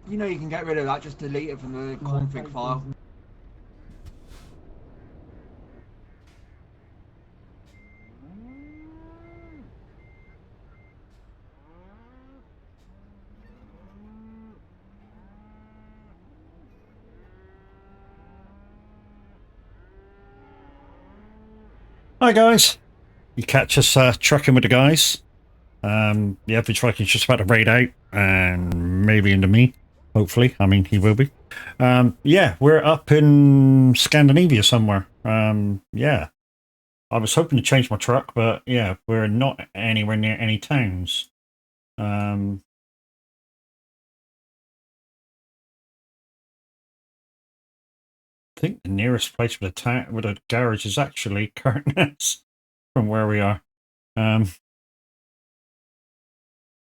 You know you can get rid of that, just delete it from the config file. Hi guys, you catch us trucking with the guys. The average Viking's just about to raid out, and maybe into me, hopefully. I mean, he will be. Yeah, we're up in Scandinavia somewhere. Yeah, I was hoping to change my truck, but yeah, we're not anywhere near any towns. I think the nearest place with a garage is actually Curtness from where we are.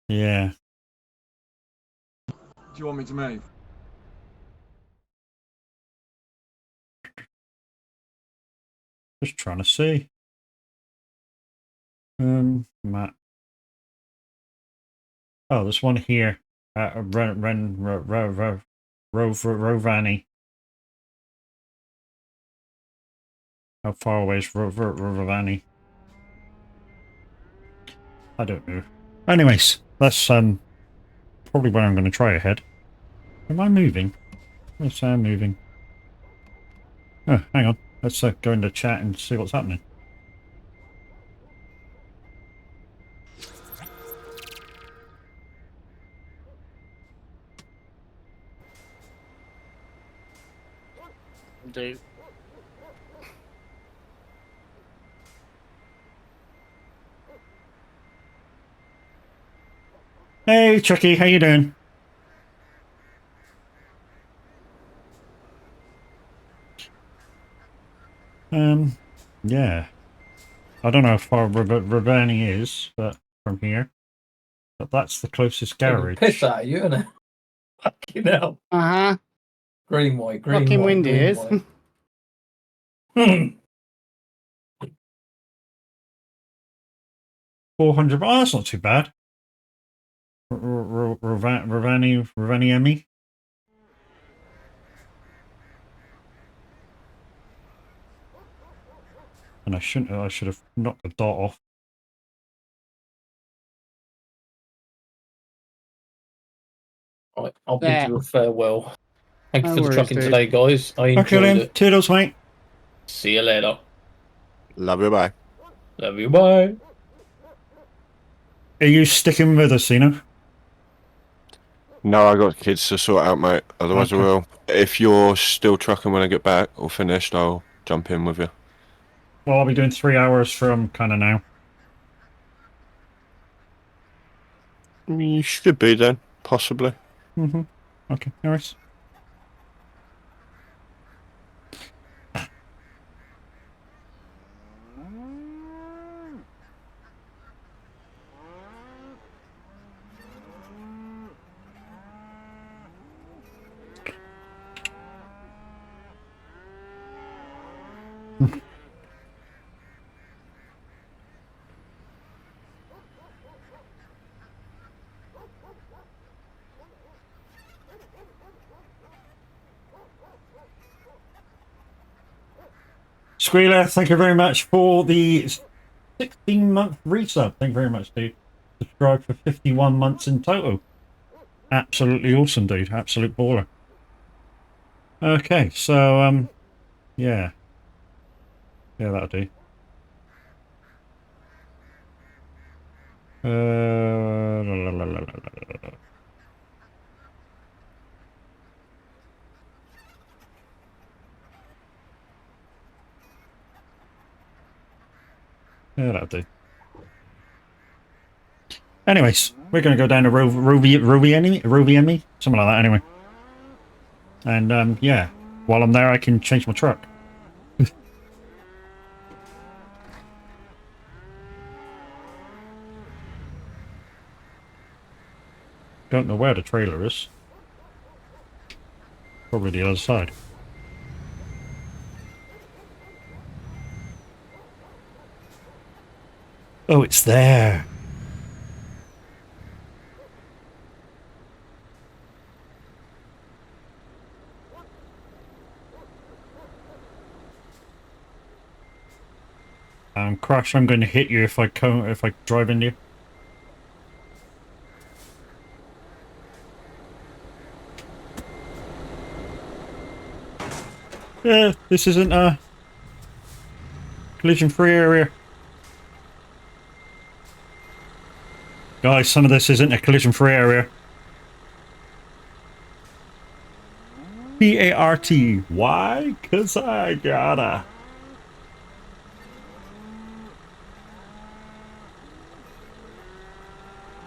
Yeah. Do you want me to move? Just trying to see. Map. Oh, there's one here. Rovani. How far away is Rovani? I don't know. Anyways, that's probably where I'm going to try ahead. Am I moving? Yes, I'm moving. Oh, hang on. Let's go into chat and see what's happening. Do. Hey, Chucky, how you doing? Yeah. I don't know how far Ravani is, but from here. But that's the closest garage. Piss out of you, innit? Fucking hell. Uh-huh. Green, white, green, Fucking white, windy green, is. white. 400. Oh, that's not too bad. Ravani Emmy. And I should have knocked the dot off. Right, I'll There. bid you a farewell. Thank you No for the worries, trucking dude. today, guys. I Okay enjoyed then. it. Toodles, mate. See you later. Love you, bye. Love you, bye. Are you sticking with us, Cena? No, I got kids to sort out, mate. Otherwise, Okay. I will. If you're still trucking when I get back or finished, I'll jump in with you. Well, I'll be doing 3 hours from kind of now. You should be then, possibly. Mm-hmm. Okay, no worries. Squealer, thank you very much for the 16-month resub. Thank you very much, dude. Subscribed for 51 months in total. Absolutely awesome, dude. Absolute baller. Okay, so, yeah. Yeah, that'll do. Yeah, that'll do. Anyways, we're going to go down to Roviemi, something like that anyway. And, yeah, while I'm there, I can change my truck. Don't know where the trailer is. Probably the other side. Oh, it's there. Crash, I'm going to hit you if I drive into you. Yeah, this isn't a collision-free area. Guys, some of this isn't a collision-free area. B-A-R-T. Why? 'Cause I gotta.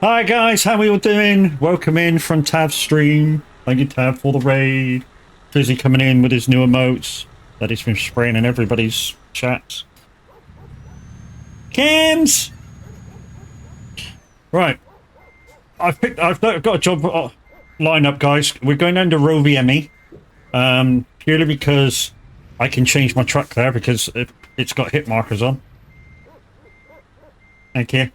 Hi guys, how are we all doing? Welcome in from Tav's stream. Thank you, Tav, for the raid. Fizzy coming in with his new emotes that he's been spraying in everybody's chats. Cams! Right. I've got a job line up, guys. We're going down to Roviemi. Purely because I can change my truck there because it's got hit markers on. Thank you.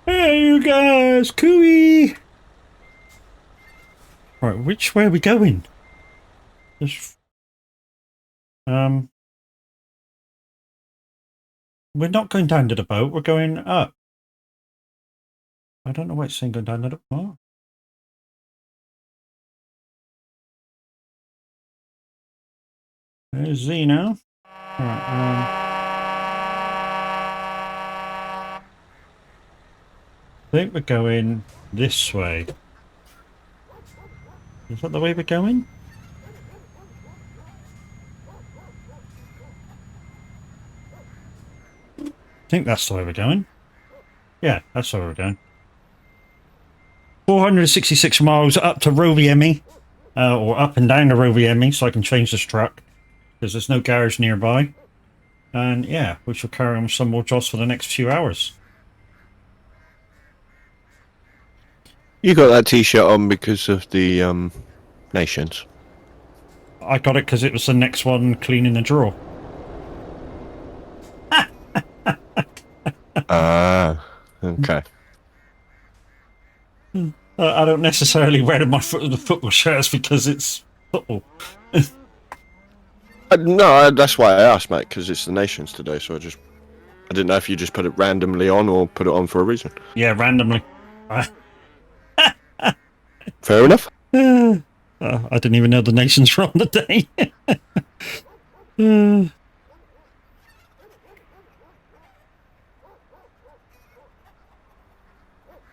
Hey, you guys! Cooey! Right, which way are we going? Just, we're not going down to the boat, we're going up. I don't know why it's saying going down to the boat. There's Z now. Right, I think we're going this way. Is that the way we're going? I think that's the way we're going. Yeah, that's the way we're going. 466 miles up to Roviemi. Or up and down to Roviemi, so I can change this truck. Because there's no garage nearby. And yeah, we shall carry on with some more jobs for the next few hours. You got that t-shirt on because of the nations. I got it because it was the next one cleaning the drawer. Ah, okay. I don't necessarily wear the football shirts because it's football. No, that's why I asked, mate, because it's the nations today, so I didn't know if you just put it randomly on or put it on for a reason. Yeah, randomly. Fair enough. I didn't even know the nations were on the day.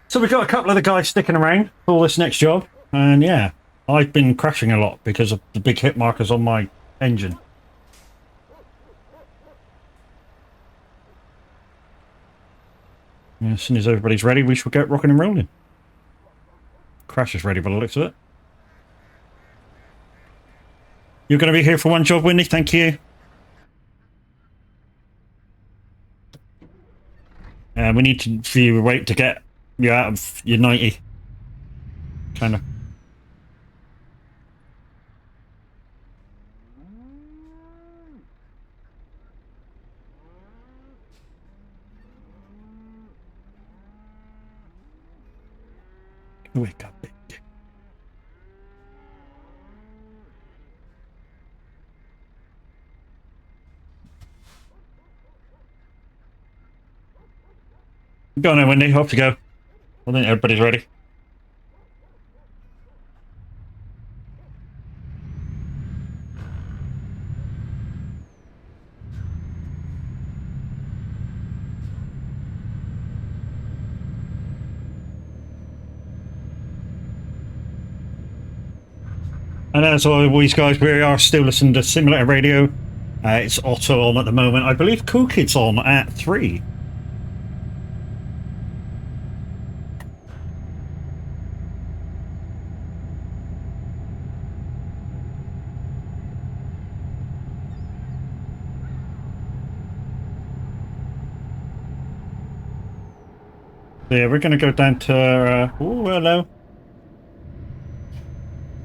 So we've got a couple of the guys sticking around for this next job. And yeah, I've been crashing a lot because of the big hit markers on my engine. And as soon as everybody's ready, we shall get rocking and rolling. Crash is ready by the looks of it. You're going to be here for one job, Winnie. Thank you. We need to for you wait to get you out of your 90. Kind of. Wake up, bitch. Go on then, Wendy. Off you go. I think everybody's ready. And as always, guys, we are still listening to Simulator Radio. It's Otto on at the moment. I believe Cool Kid's on at 3. Yeah, we're going to go down to... oh, hello.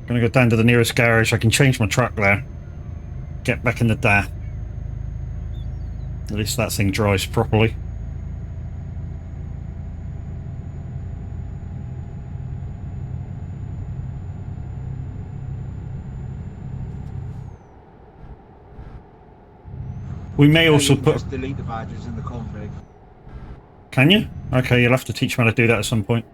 Going to go down to the nearest garage. I can change my truck there. Get back in the DA. At least that thing drives properly. We may also you can put... just delete the badges in the config. Can you? Okay, you'll have to teach me how to do that at some point.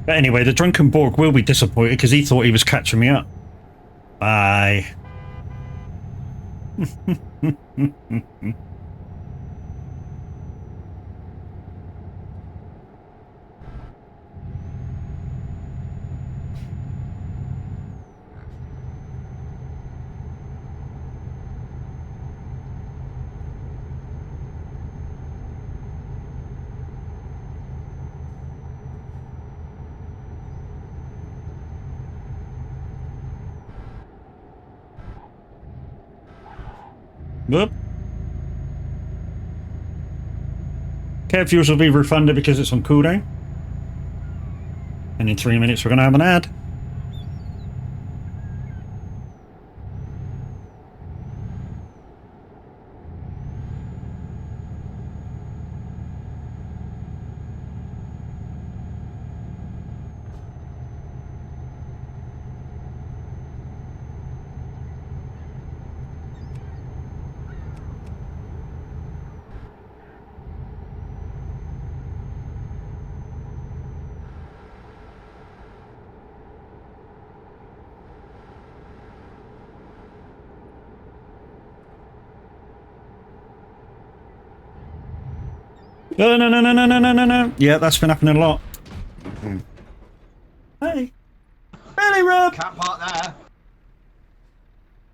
But anyway, the drunken Borg will be disappointed because he thought he was catching me up. Bye. Whoop. Care fuels will be refunded because it's on cooldown. And in 3 minutes we're going to have an ad. No. Yeah, that's been happening a lot. Hey. Really, Rob? Cat park there.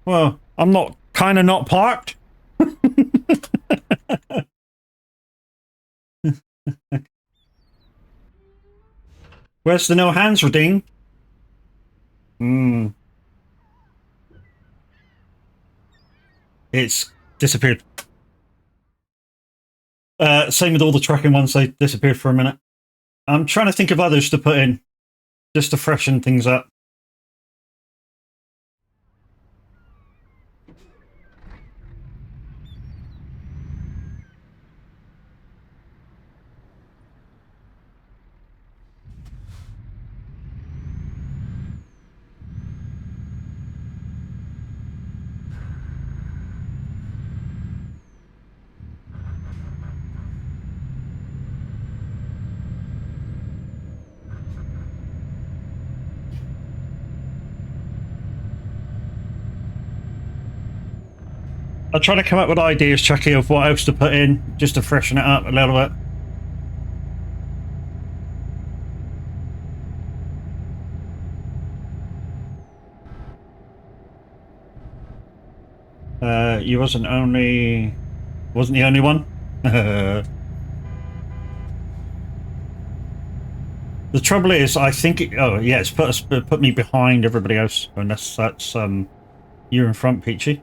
Well, I'm not kind of not parked. Where's the no hands redeem? It's disappeared. Same with all the tracking ones, they disappeared for a minute. I'm trying to think of others to put in, just to freshen things up. I'll try to come up with ideas, Chucky, of what else to put in, just to freshen it up a little bit. You wasn't the only one? The trouble is, I think it's put me behind everybody else, unless that's you in front, Peachy.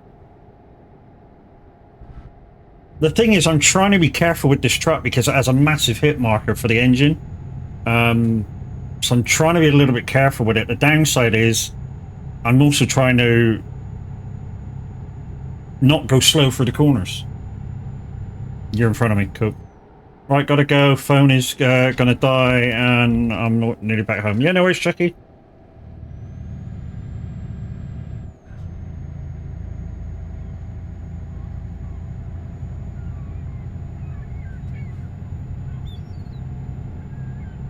The thing is, I'm trying to be careful with this truck because it has a massive hit marker for the engine. So I'm trying to be a little bit careful with it. The downside is, I'm also trying to not go slow through the corners. You're in front of me, cool. Right, gotta go. Phone is gonna die, and I'm not nearly back home. Yeah, no worries, Chucky.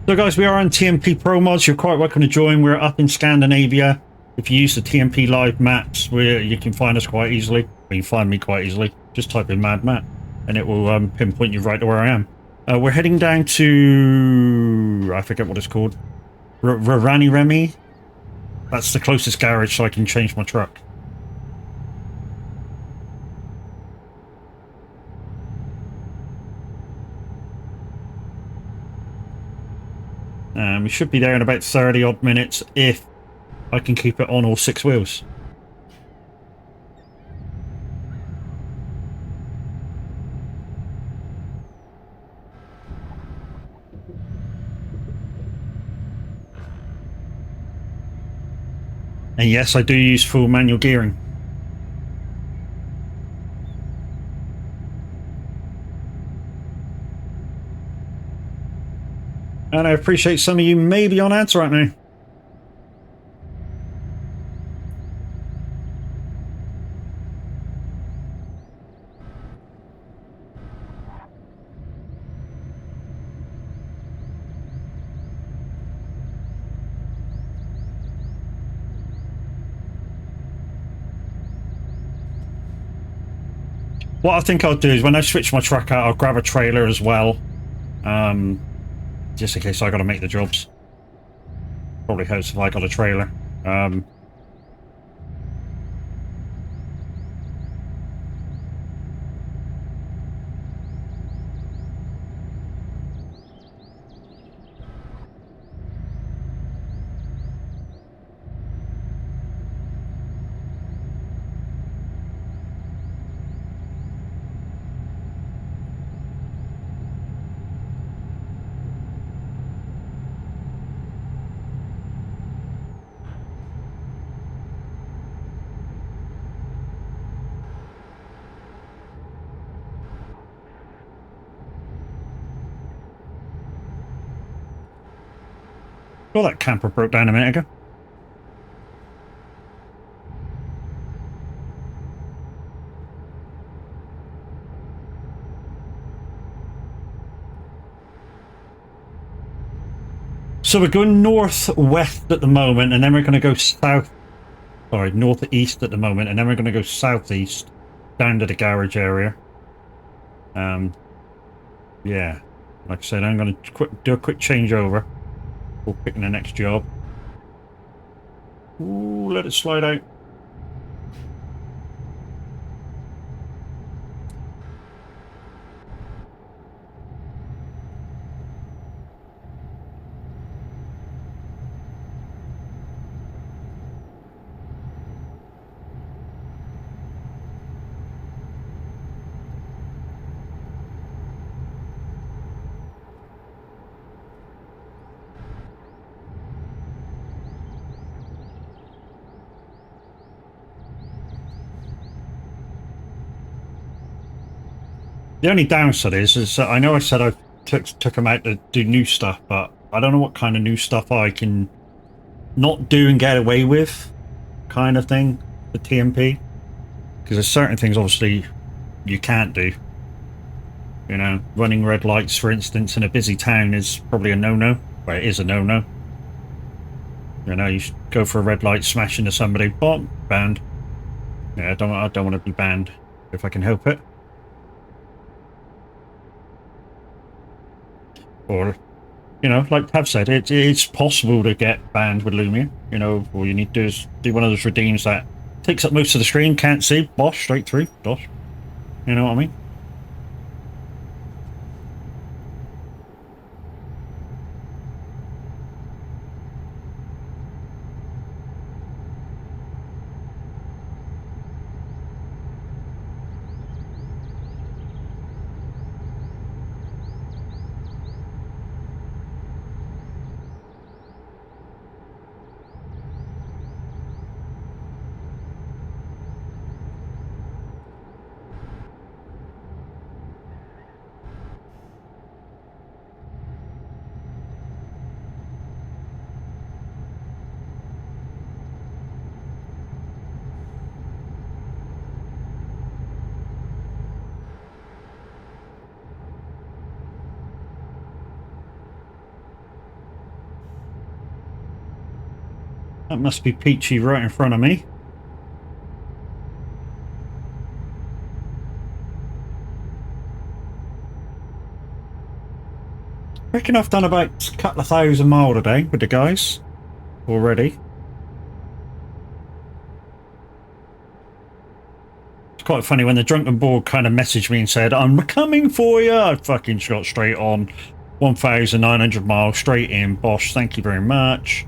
So guys, we are on TMP Pro Mods. You're quite welcome to join. We're up in Scandinavia. If you use the TMP Live maps, you can find us quite easily. Well, you can find me quite easily. Just type in Mad Matt, and it will pinpoint you right to where I am. We're heading down to... I forget what it's called. Rami. That's the closest garage so I can change my truck. We should be there in about 30 odd minutes if I can keep it on all 6 wheels. And yes, I do use full manual gearing. And I appreciate some of you may be on ads right now. What I think I'll do is when I switch my truck out, I'll grab a trailer as well. Just in case I gotta make the jobs. Probably helps if I got a trailer. Well, that camper broke down a minute ago. So we're going northwest at the moment, and then we're going to go south. Sorry, northeast at the moment, and then we're going to go southeast down to the garage area. Yeah, like I said, I'm going to do a quick changeover. We'll pick the next job. Ooh, let it slide out. The only downside is that I know I said I took him out to do new stuff, but I don't know what kind of new stuff I can not do and get away with, kind of thing, the TMP. Because there's certain things, obviously, you can't do. You know, running red lights, for instance, in a busy town is probably a no-no. Well, it is a no-no. You know, you go for a red light, smash into somebody, boom, banned. Yeah, I don't want to be banned if I can help it. Or, you know, like Tav said, it's possible to get banned with Lumia. You know, all you need to do is do one of those redeems that takes up most of the screen, can't see, bosh, straight through, dosh. You know what I mean? That must be Peachy right in front of me. I reckon I've done about a couple of 1,000 miles a day with the guys already. It's quite funny when the drunken board kind of messaged me and said, "I'm coming for you." I fucking shot straight on 1,900 miles straight in. Bosh, thank you very much.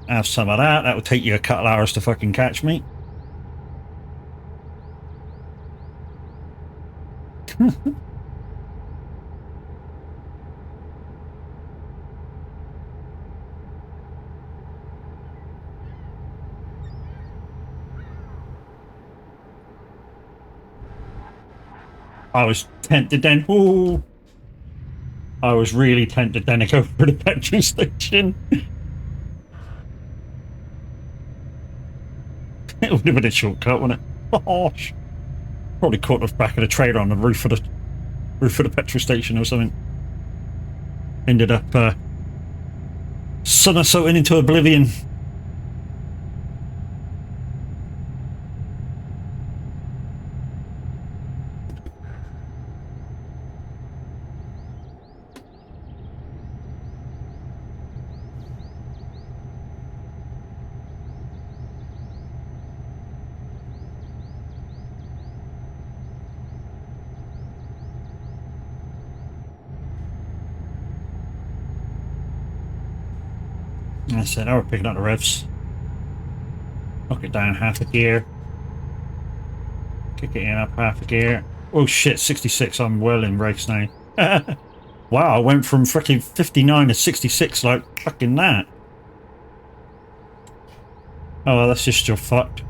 Have some of that. That will take you a couple hours to fucking catch me. I was tempted then. Ooh. I was really tempted then to go for the petrol station. It would have been a shortcut, wouldn't it? Gosh. Probably caught the back of the trailer on the roof of the petrol station or something. Ended up somersaulting into oblivion. I said, now we're picking up the revs. Knock it down half a gear. Kick it in up half a gear. Oh shit, 66, I'm well in race now. Wow, I went from freaking 59 to 66 like fucking that. Oh, well, that's just your fucked.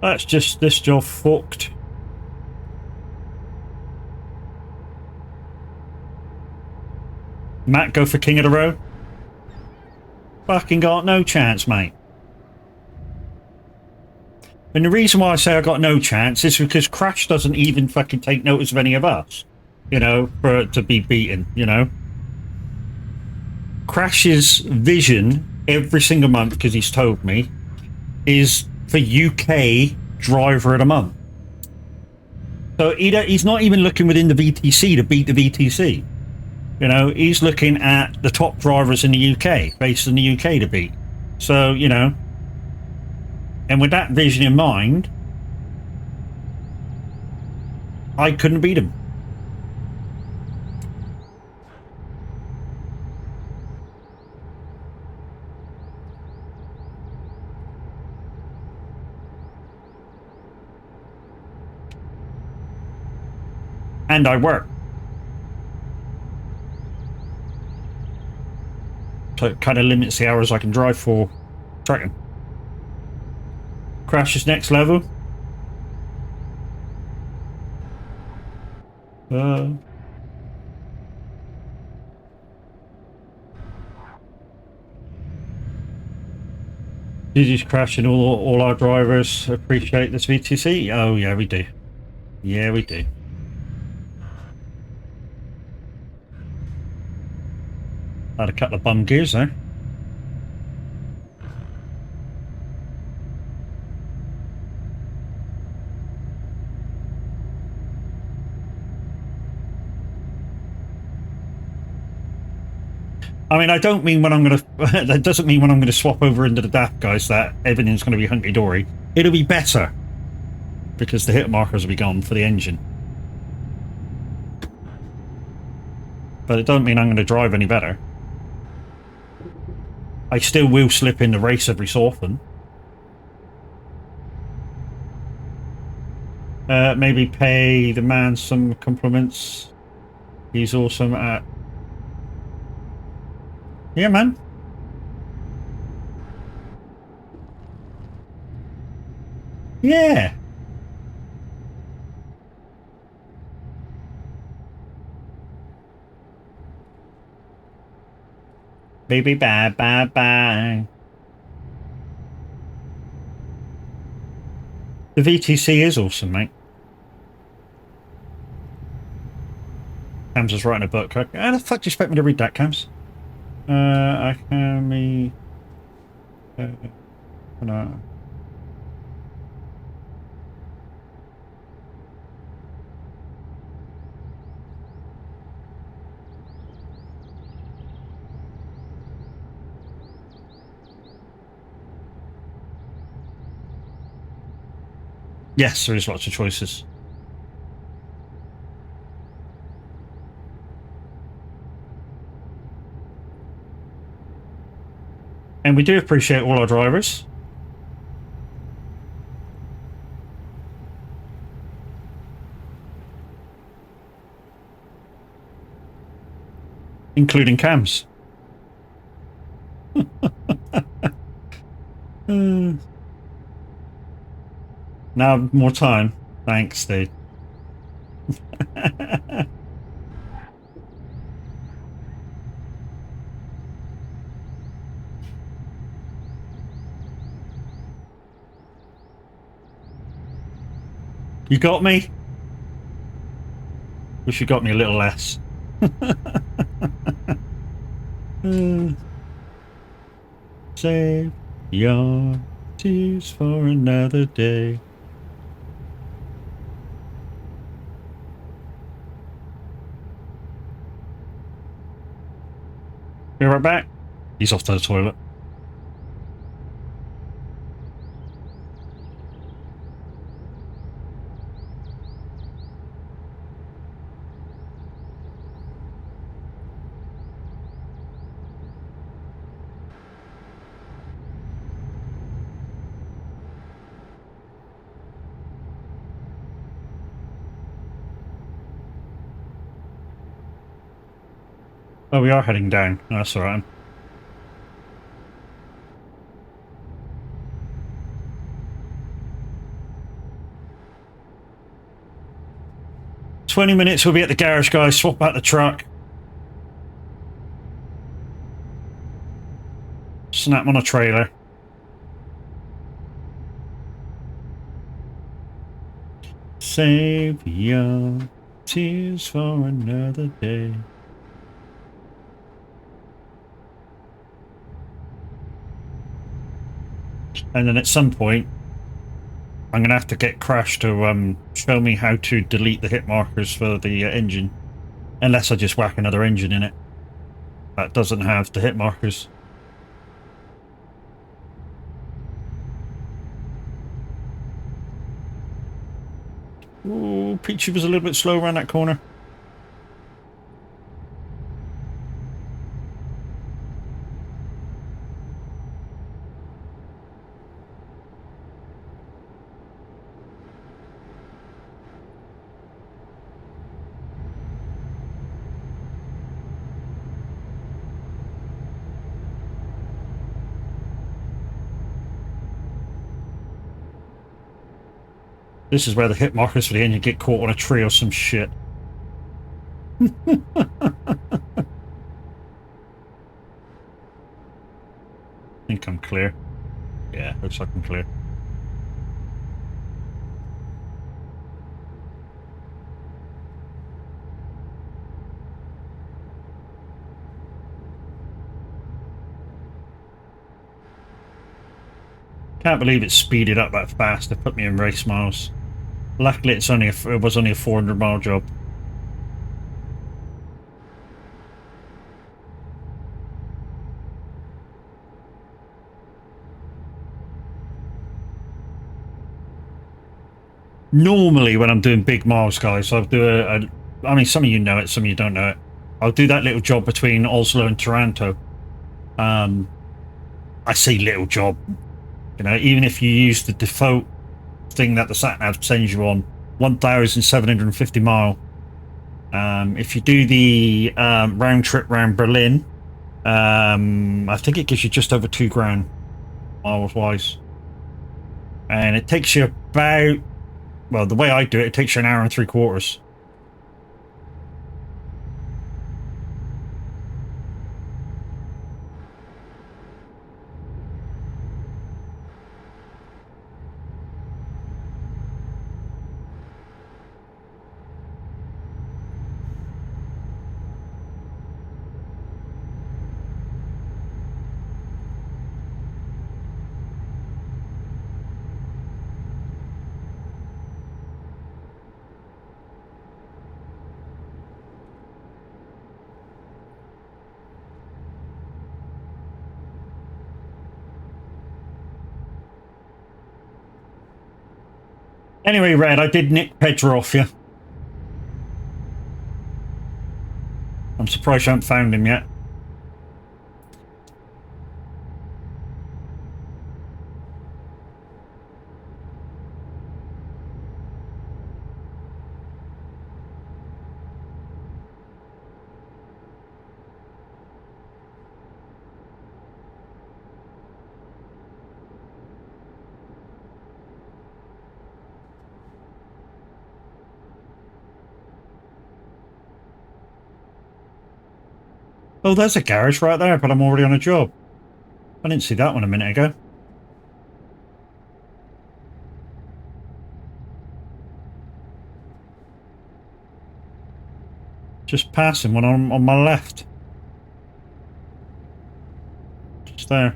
That's just this job fucked. Matt, go for King of the Road. Fucking got no chance, mate. And the reason why I say I got no chance is because Crash doesn't even fucking take notice of any of us. You know, for it to be beaten, you know. Crash's vision every single month, because he's told me, is for UK driver of the month. So he's not even looking within the VTC to beat the VTC. You know, he's looking at the top drivers in the UK, based in the UK to beat. So, you know, and with that vision in mind, I couldn't beat him. And I work. So it kind of limits the hours I can drive for tracking. Crash's next level. GG's Crash and all our drivers appreciate this VTC. Oh yeah, we do. Yeah, we do. Had a couple of bum gears there. I mean, I don't mean when I'm going to... that doesn't mean when I'm going to swap over into the DAF, guys, that everything's going to be hunky-dory. It'll be better. Because the hit markers will be gone for the engine. But it don't mean I'm going to drive any better. I still will slip in the race every so often. Maybe pay the man some compliments. He's awesome at... Yeah, man. Yeah. Baby, bye, bye, bye. The VTC is awesome, mate. Cams is writing a book. How the fuck do you expect me to read that, Cams? I can be... no. Yes, there is lots of choices. And we do appreciate all our drivers. including cams. Now more time. Thanks, Steve. You got me? Wish you got me a little less. Save your tears for another day. Be right back. He's off to the toilet. Oh, we are heading down. Oh, that's all right. 20 minutes, we'll be at the garage, guys. Swap out the truck. Snap on a trailer. Save your tears for another day. And then at some point, I'm going to have to get Crash to show me how to delete the hit markers for the engine. Unless I just whack another engine in it that doesn't have the hit markers. Ooh, Peachy was a little bit slow around that corner. This is where the hit markers for the engine get caught on a tree or some shit. I think I'm clear. Yeah, looks like I'm clear. Can't believe it speeded up that fast to put me in race miles. Luckily, it was only a 400-mile job. Normally, when I'm doing big miles, guys, I'll do I mean, some of you know it, some of you don't know it. I'll do that little job between Oslo and Toronto. I say little job. You know, even if you use the default thing that the sat-nav sends you on, 1,750 mile. If you do the round trip round Berlin, I think it gives you just over $2,000 miles wise, and it takes you about, well, the way I do it, it takes you an hour and 3/4. Anyway, Red, I did nick Pedro off you. I'm surprised you haven't found him yet. Oh, there's a garage right there, but I'm already on a job. I didn't see that one a minute ago. Just passing one on my left. Just there.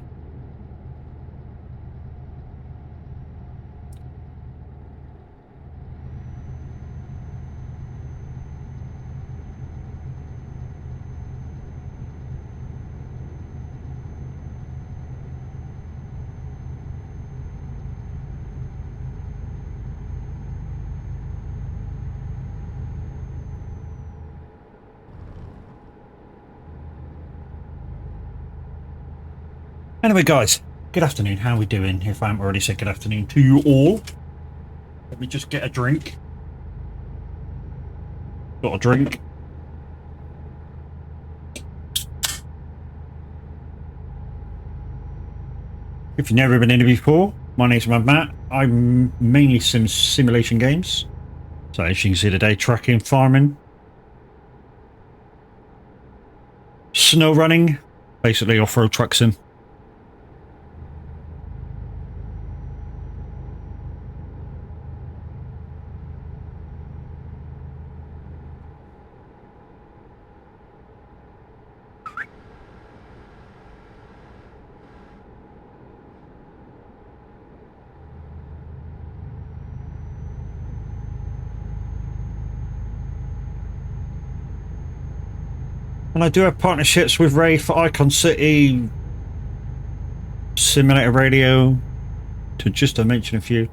Anyway, guys, good afternoon. How are we doing? If I haven't already said good afternoon to you all. Let me just get a drink. Got a drink. If you've never been in here before, my name's Matt. I'm mainly simulation games. So as you can see today, trucking, farming, snow running, basically off-road truck sim. And I do have partnerships with Wraith, Icon City, Simulator Radio, just to mention a few.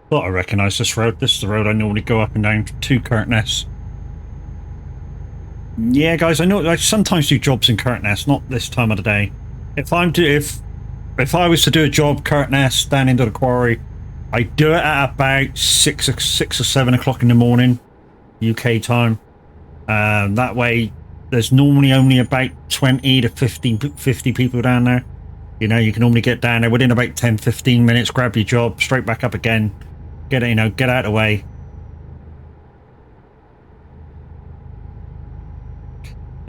Thought I recognised this road. This is the road I normally go up and down to Curtness. Yeah, guys, I know I sometimes do jobs in Curtness, not this time of the day. If I was to do a job Curtness down into the quarry, I do it at about 6 or 7 o'clock in the morning, UK time. That way, there's normally only about 20 to 50 people down there. You know, you can normally get down there within about 10-15 minutes, grab your job, straight back up again. Get it, get out of the way.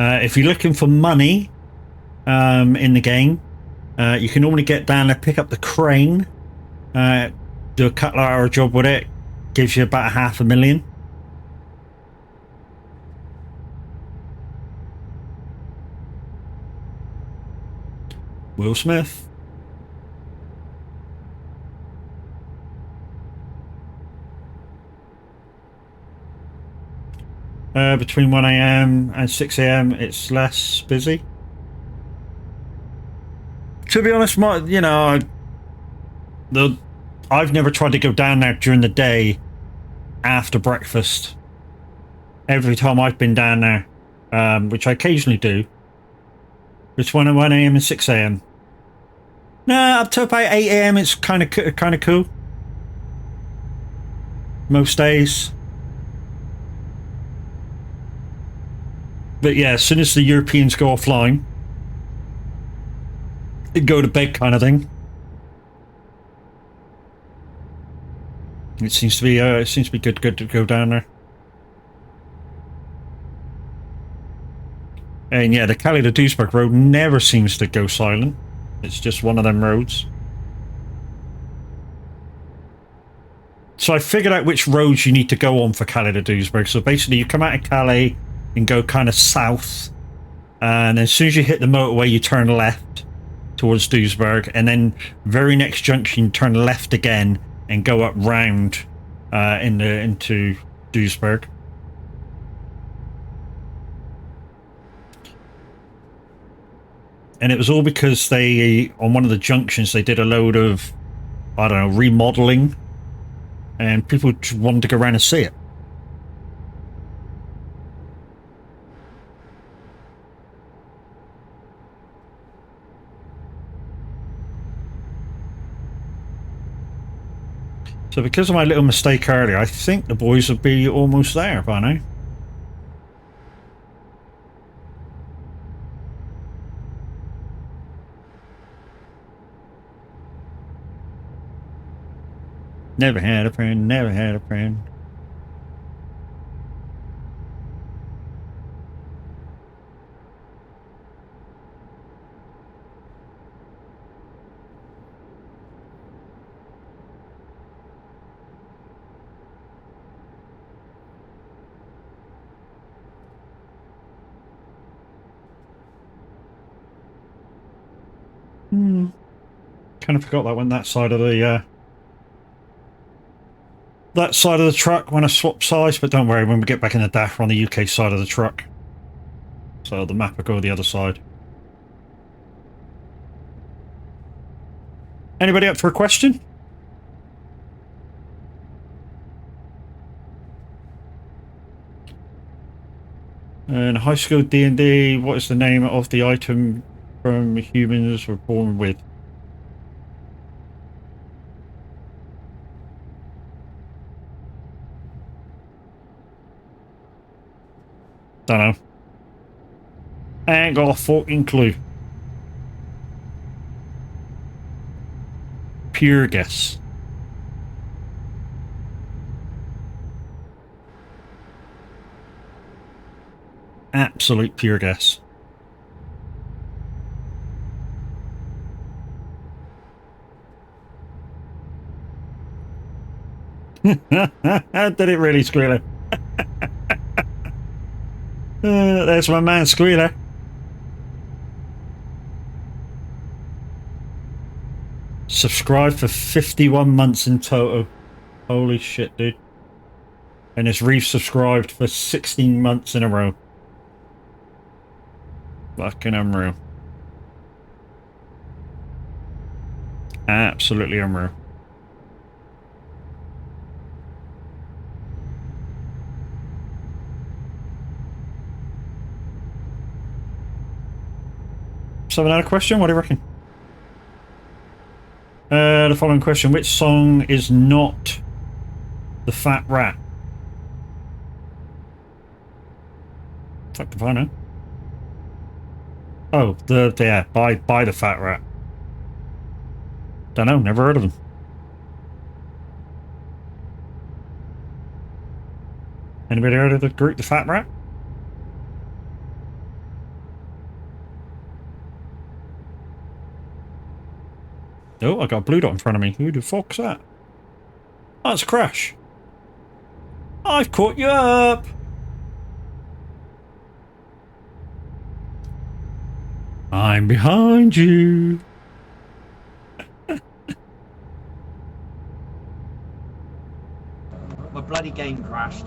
If you're looking for money in the game, you can normally get down there, pick up the crane, do a couple of hour job with it, gives you about $500,000. Will Smith. Between 1 AM and 6 AM, it's less busy. To be honest, I've never tried to go down there during the day after breakfast. Every time I've been down there, which I occasionally do, between 1 AM and 6 AM. Nah, up to about 8 AM, it's kind of cool. Most days. But yeah, as soon as the Europeans go offline, it go to bed kind of thing. It seems to be good to go down there. And yeah, the Calais to Duisburg road never seems to go silent. It's just one of them roads. So I figured out which roads you need to go on for Calais to Duisburg. So basically you come out of Calais and go kind of south, and as soon as you hit the motorway you turn left towards Duisburg, and then very next junction turn left again and go up round into Duisburg. And it was all because they, on one of the junctions, they did a load of, I don't know, remodeling and people just wanted to go around and see it. So because of my little mistake earlier, I think the boys will be almost there by now. Never had a friend, never had a friend. Kind of forgot that went that side of the truck when I swapped sides, but don't worry, when we get back in the DAF, we're on the UK side of the truck. So the map will go the other side. Anybody up for a question? And high school D&D, what is the name of the item from humans were born with? Don't know. Ain't got a fucking clue. Pure guess. Absolute pure guess. Did it really, Squealer? There's my man, Squealer. Subscribed for 51 months in total. Holy shit, dude. And it's resubscribed for 16 months in a row. Fucking unreal. Absolutely unreal. So another question, what do you reckon? The following question, which song is not the Fat Rat? Fuck if I know. Oh, yeah, by the Fat Rat. Don't know, never heard of them. Anybody heard of the group The Fat Rat? Oh, I got a blue dot in front of me. Who the fuck's that? Oh, it's Crash. I've caught you up! I'm behind you. My bloody game crashed.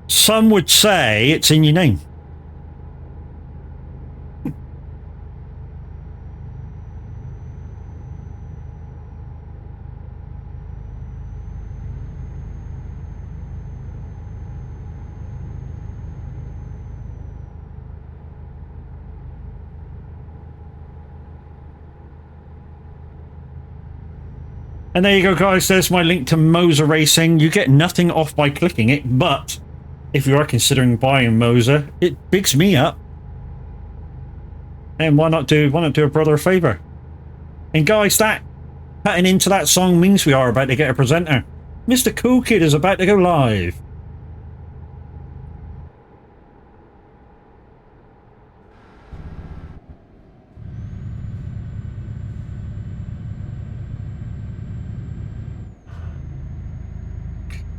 Some would say it's in your name. And there you go, guys. There's my link to Moser Racing. You get nothing off by clicking it, but if you are considering buying Moser, it bigs me up. And why not do a brother a favour? And guys, that cutting into that song means we are about to get a presenter. Mr. Cool Kid is about to go live.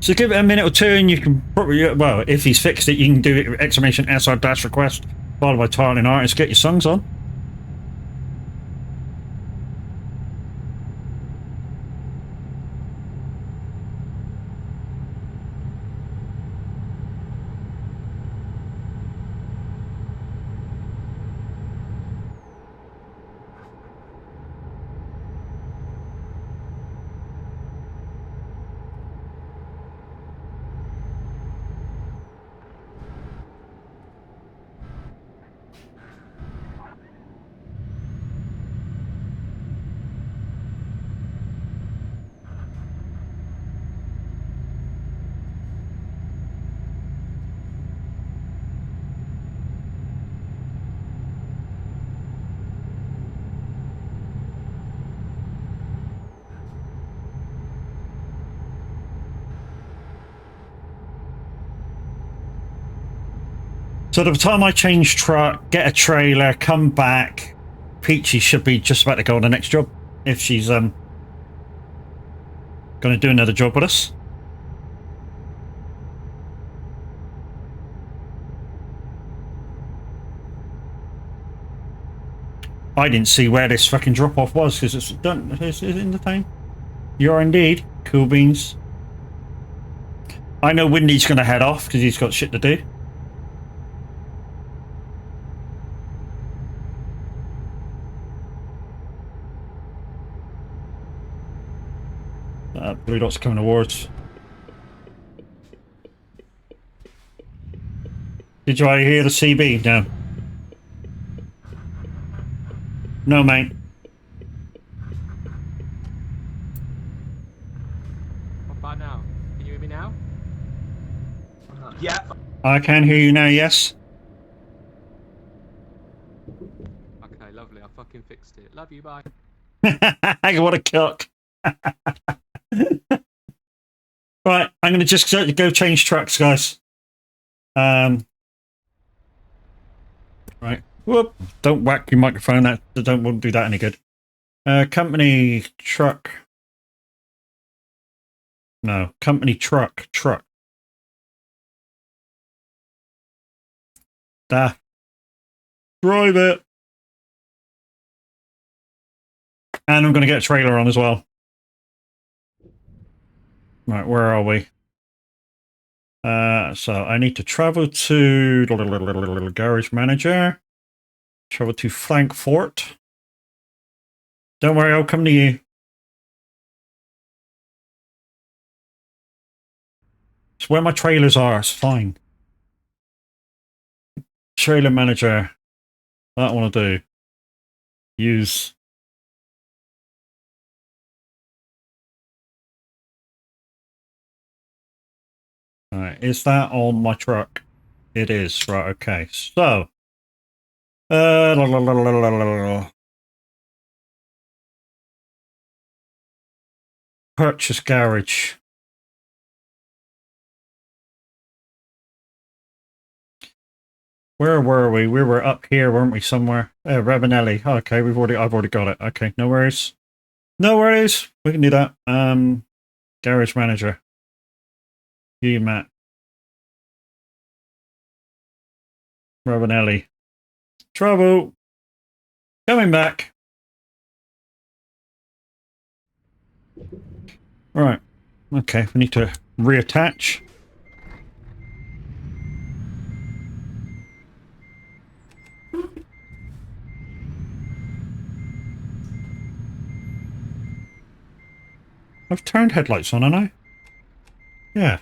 So give it a minute or two and you can probably, well, if he's fixed it, you can do it exclamation SR-request followed by title and artist, get your songs on. So by the time I change truck, get a trailer, come back, Peachy should be just about to go on the next job. If she's going to do another job with us. I didn't see where this fucking drop-off was because it's done. Is it in the town? You are indeed. Cool beans. I know Windy's going to head off because he's got shit to do. Blue Dot's coming towards. Did you hear the CB? No. No, mate. What about now? Can you hear me now? Yeah. I can hear you now, yes. Okay, lovely. I fucking fixed it. Love you, bye. What a cock. Right, I'm going to just go change trucks, guys. Right. Whoop. Don't whack your microphone. That won't do that any good. Company truck. No, company truck. Da. Drive it. And I'm going to get a trailer on as well. Right, where are we? So I need to travel to garage manager. Travel to Frankfurt. Don't worry, I'll come to you. It's where my trailers are, it's fine. Trailer manager. That I want to do. Use. Alright, is that on my truck? It is. Right, okay. So. Purchase garage. Where were we? We were up here, weren't we? Somewhere. Ravenelli. Okay, I've already got it. Okay, no worries. No worries. We can do that. Garage manager. You, Matt. Ravenelli. Trouble. Coming back. Right. Okay, we need to reattach. I've turned headlights on, haven't I? Yeah.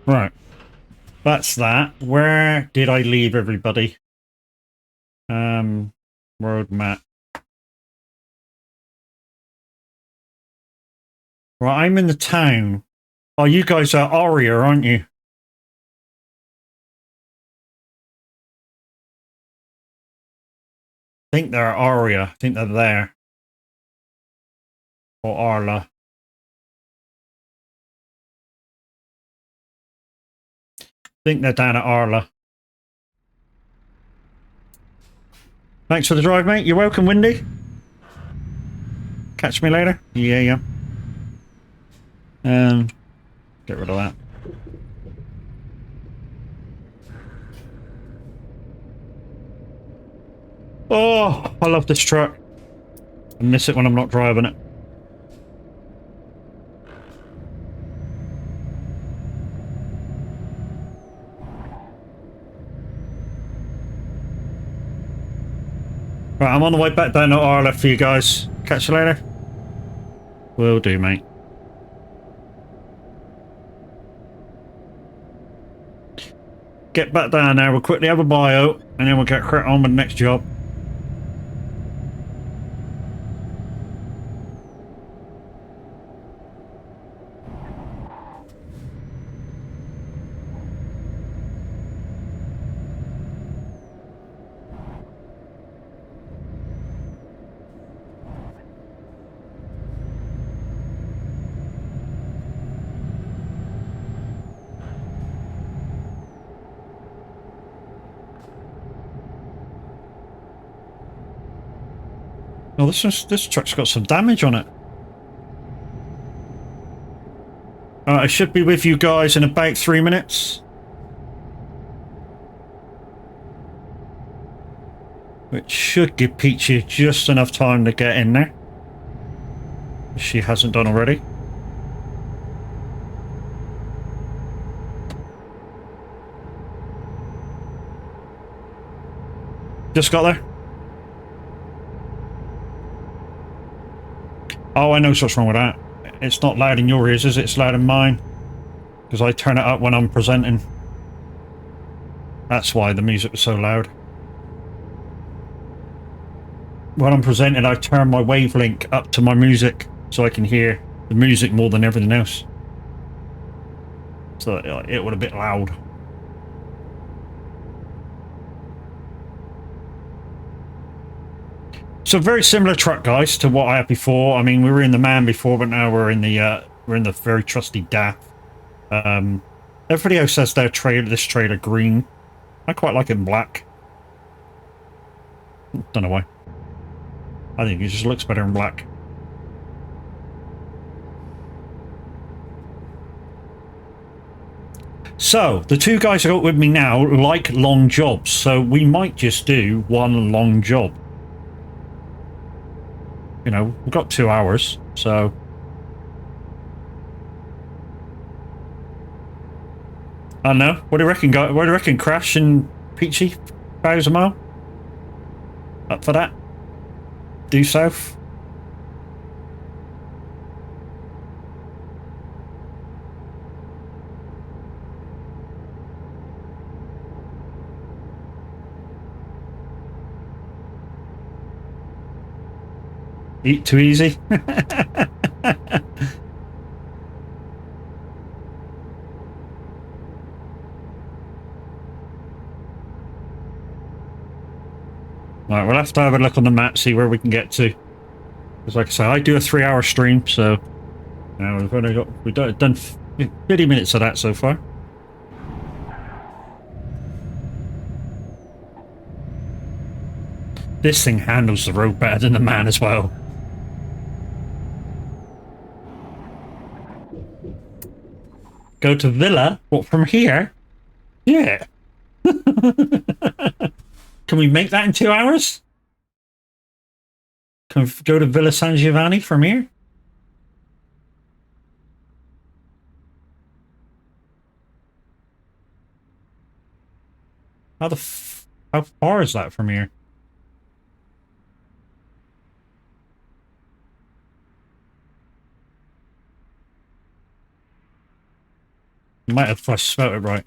Right. That's that. Where did I leave everybody? Road map. Right, I'm in the town. Oh, you guys are Aria, aren't you? I think they're Aria. I think they're there. Or Arla. I think they're down at Arla. Thanks for the drive, mate. You're welcome, Windy. Catch me later. Yeah. Get rid of that. Oh, I love this truck. I miss it when I'm not driving it. Right, I'm on the way back down to Arla for you guys. Catch you later. Will do, mate. Get back down there. We'll quickly have a bio, and then we'll get crack on with the next job. Oh, this truck's got some damage on it. I should be with you guys in about 3 minutes. Which should give Peachy just enough time to get in there. If she hasn't done already. Just got there. Oh, I know what's wrong with that. It's not loud in your ears, is it? It's loud in mine. Because I turn it up when I'm presenting. That's why the music was so loud. When I'm presenting, I turn my wavelength up to my music so I can hear the music more than everything else. So it would a bit loud. So very similar truck, guys, to what I had before. I mean, we were in the Man before, but now we're in the very trusty DAF. Everybody else has their trailer. This trailer green. I quite like it in black. Don't know why. I think it just looks better in black. So the two guys I got with me now like long jobs, so we might just do one long job. You know, we've got 2 hours, so... I don't know. What do you reckon, guys? What do you reckon, Crash and Peachy? 1,000 mile? Up for that? Due south? Eat too easy? Alright, we'll have to have a look on the map, see where we can get to. Because like I say, I do a 3-hour stream, so... Now we've only got... We've done 30 minutes of that so far. This thing handles the road better than the Man as well. Go to Villa? What, from here? Yeah. Can we make that in 2 hours? Can we go to Villa San Giovanni from here? How far is that from here? Might have if I spelt it right.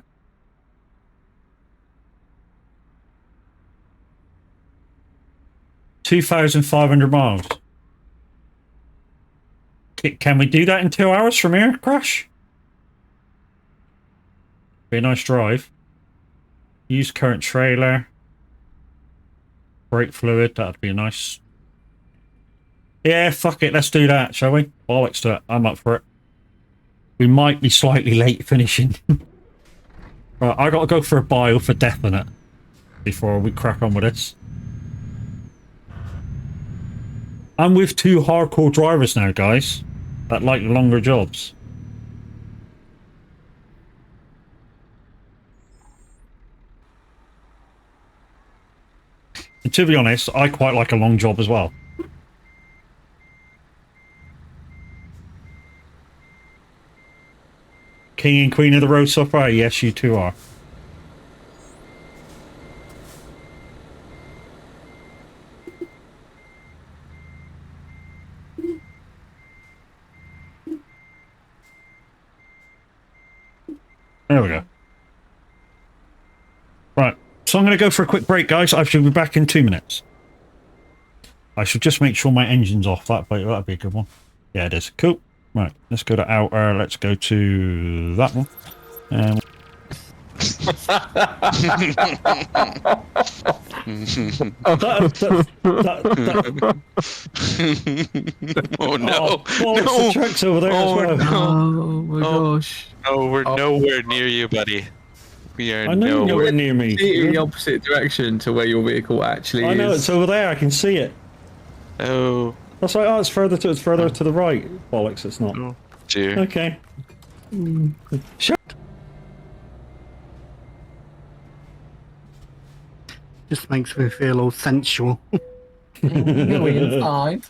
$2,500 miles. Can we do that in 2 hours from here, Crash? Be a nice drive. Use current trailer. Brake fluid, that'd be nice. Yeah, fuck it, let's do that, shall we? Bollocks to it, I'm up for it. We might be slightly late finishing. Right, I gotta go for a bio for definite before we crack on with this. I'm with 2 hardcore drivers now, guys, that like longer jobs. And to be honest, I quite like a long job as well. King and Queen of the Road so far? Yes, you two are. There we go. Right, so I'm going to go for a quick break, guys. I shall be back in 2 minutes. I should just make sure my engine's off. That'd be a good one. Yeah, it is. Cool. Right, let's go to outer. Let's go to that one. Oh no! Oh, No! the truck's over there as well. Oh my gosh. No, we're nowhere near you, buddy. We are I know you're nowhere near me. In the opposite direction to where your vehicle actually is. I know, it's over there. I can see it. Oh, That's like, oh, it's further to the right. Bollocks, it's not. oh dear. Okay. Sure. Just makes me feel all sensual. No, we're fine.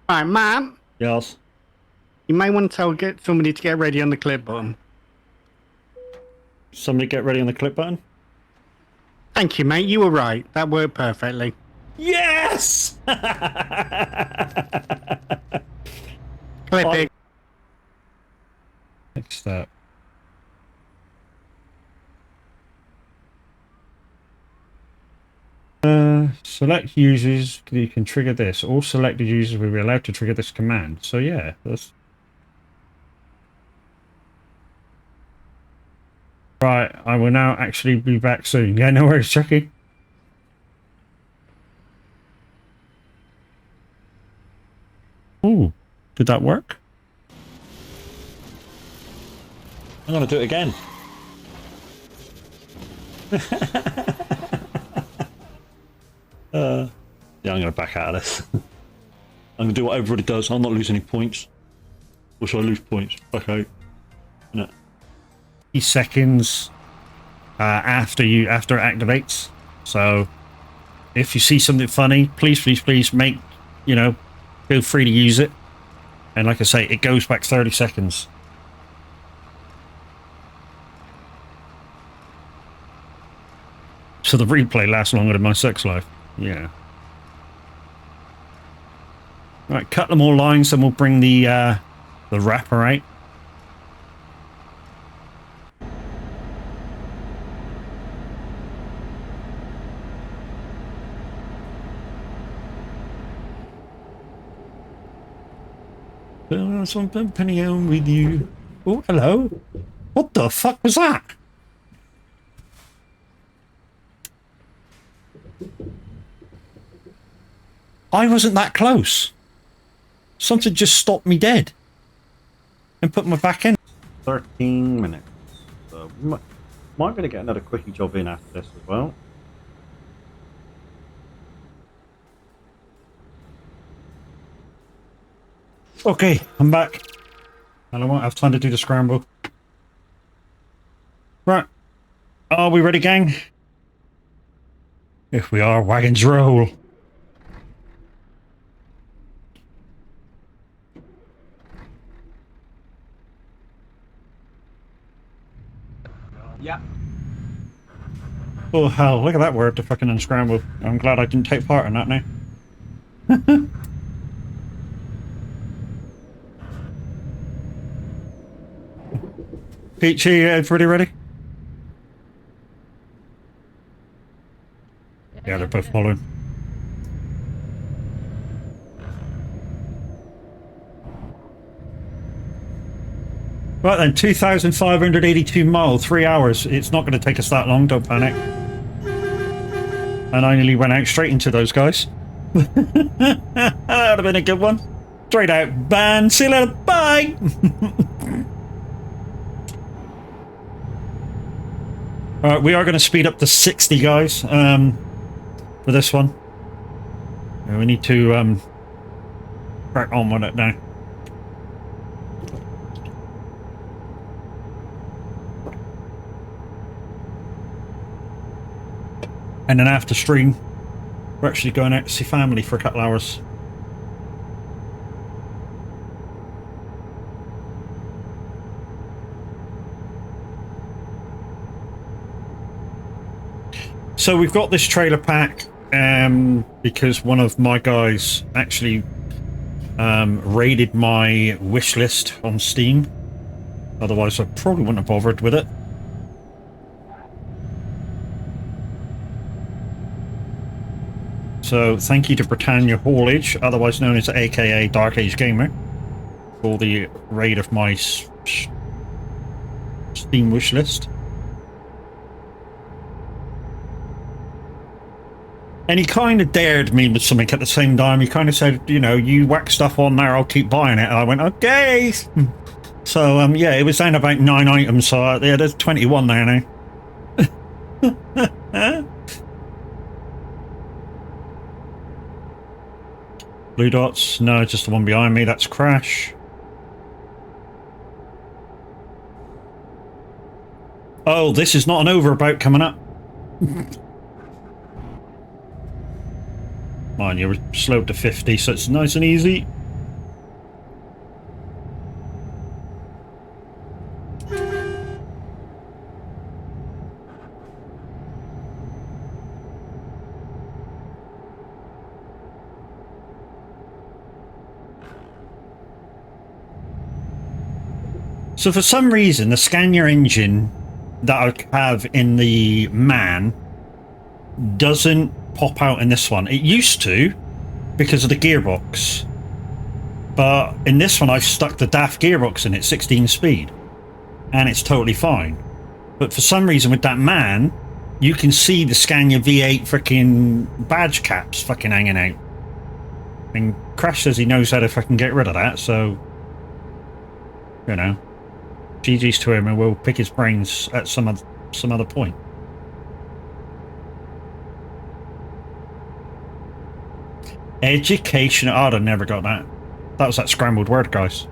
Right, Matt, Yes. you may want to get somebody to get ready on the clip button. Somebody get ready on the clip button. Thank you, mate. You were right. That worked perfectly. Yes! Clip it. Next step. Select users, you can trigger this. All selected users will be allowed to trigger this command. So yeah, that's... Right, I will now actually be back soon. Yeah, no worries, Chucky. Ooh, did that work? I'm gonna do it again. Yeah, I'm gonna back out of this. I'm gonna do what everybody does. I'll not lose any points. Or should I lose points? Back out. No. 30 seconds after it activates. So if you see something funny, please make, you know, feel free to use it. And like I say, it goes back 30 seconds. So the replay lasts longer than my sex life. Yeah. Right, cut them all lines, and we'll bring the wrapper out. Something penny on with you. Oh, hello. What the fuck was that? I wasn't that close. Something just stopped me dead and put my back in. 13 minutes. So might be able to get another quickie job in after this as well. Okay, I'm back. And I won't have time to do the scramble. Right. Are we ready, gang? If we are, wagons roll. Yeah. Oh hell, look at that word to fucking unscramble. I'm glad I didn't take part in that now. Peachy, everybody ready? Yeah, they're both following. Right then, 2,582 miles, 3 hours. It's not going to take us that long, don't panic. And I nearly went out straight into those guys. That would have been a good one. Straight out, ban, see you later, bye! Alright, we are going to speed up to 60, guys, for this one. And we need to crack on with it now. And then after stream, we're actually going out to see family for a couple hours. So we've got this trailer pack because one of my guys actually raided my wish list on Steam. Otherwise I probably wouldn't have bothered with it. So thank you to Britannia Haulage, otherwise known as AKA Dark Age Gamer, for the raid of my Steam wish list. And he kind of dared me with something at the same time. He kind of said, you know, you whack stuff on there, I'll keep buying it. And I went, okay. So, yeah, it was down about 9 items, so yeah, there's 21 there now. Blue dots? No, just the one behind me. That's Crash. Oh, this is not an overabout coming up. Mind you, we're slowed to 50, so it's nice and easy. So for some reason, the Scania engine that I have in the Man doesn't pop out in this one. It used to, because of the gearbox. But in this one, I've stuck the daft gearbox in it, 16 speed. And it's totally fine. But for some reason with that Man, you can see the Scania V8 freaking badge caps fucking hanging out. And Crash says he knows how to fucking get rid of that, so... You know. GG's to him, and we'll pick his brains at some other point. Education. Oh, I never got that. That was that scrambled word, guys.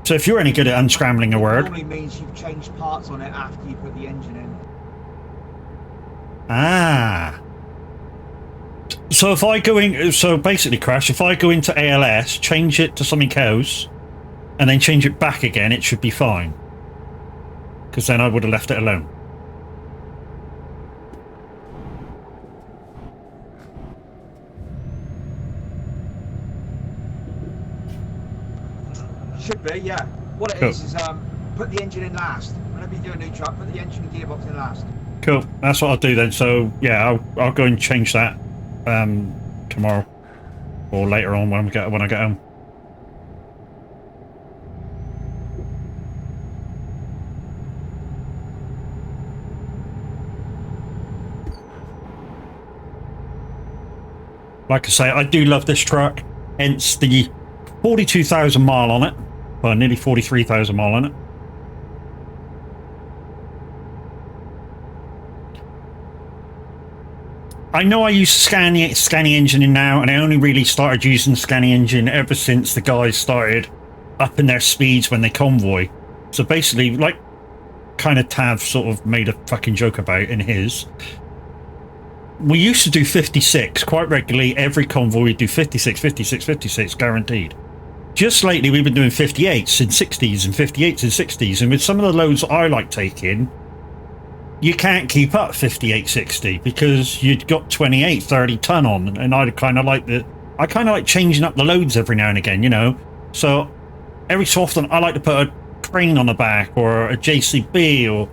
So if you're any good at unscrambling a word... Normally means you've changed parts on it after you put the engine in. Ah. So if I go in... So basically, Crash, if I go into ALS, change it to something else, and then change it back again, it should be fine. Because then I would have left it alone. Should be, yeah. What it is put the engine in last. Whenever you do a new truck, put the engine and gearbox in last. Cool. That's what I'll do then. So yeah, I'll go and change that tomorrow or later on when I get home. Like I say, I do love this truck. Hence the 42,000 mile on it. Well, nearly 43,000 mile on it. I know I use Scania engine in now, and I only really started using Scania engine ever since the guys started upping their speeds when they convoy. So basically, like, kind of Tav sort of made a fucking joke about in his. We used to do 56 quite regularly. Every convoy we'd do 56, 56, 56, guaranteed. Just lately we've been doing 58s and 60s and 58s and 60s, and with some of the loads I like taking, you can't keep up 58, 60 because you've got 28, 30 ton on, and I kind of like changing up the loads every now and again, you know. So every so often I like to put a crane on the back or a JCB or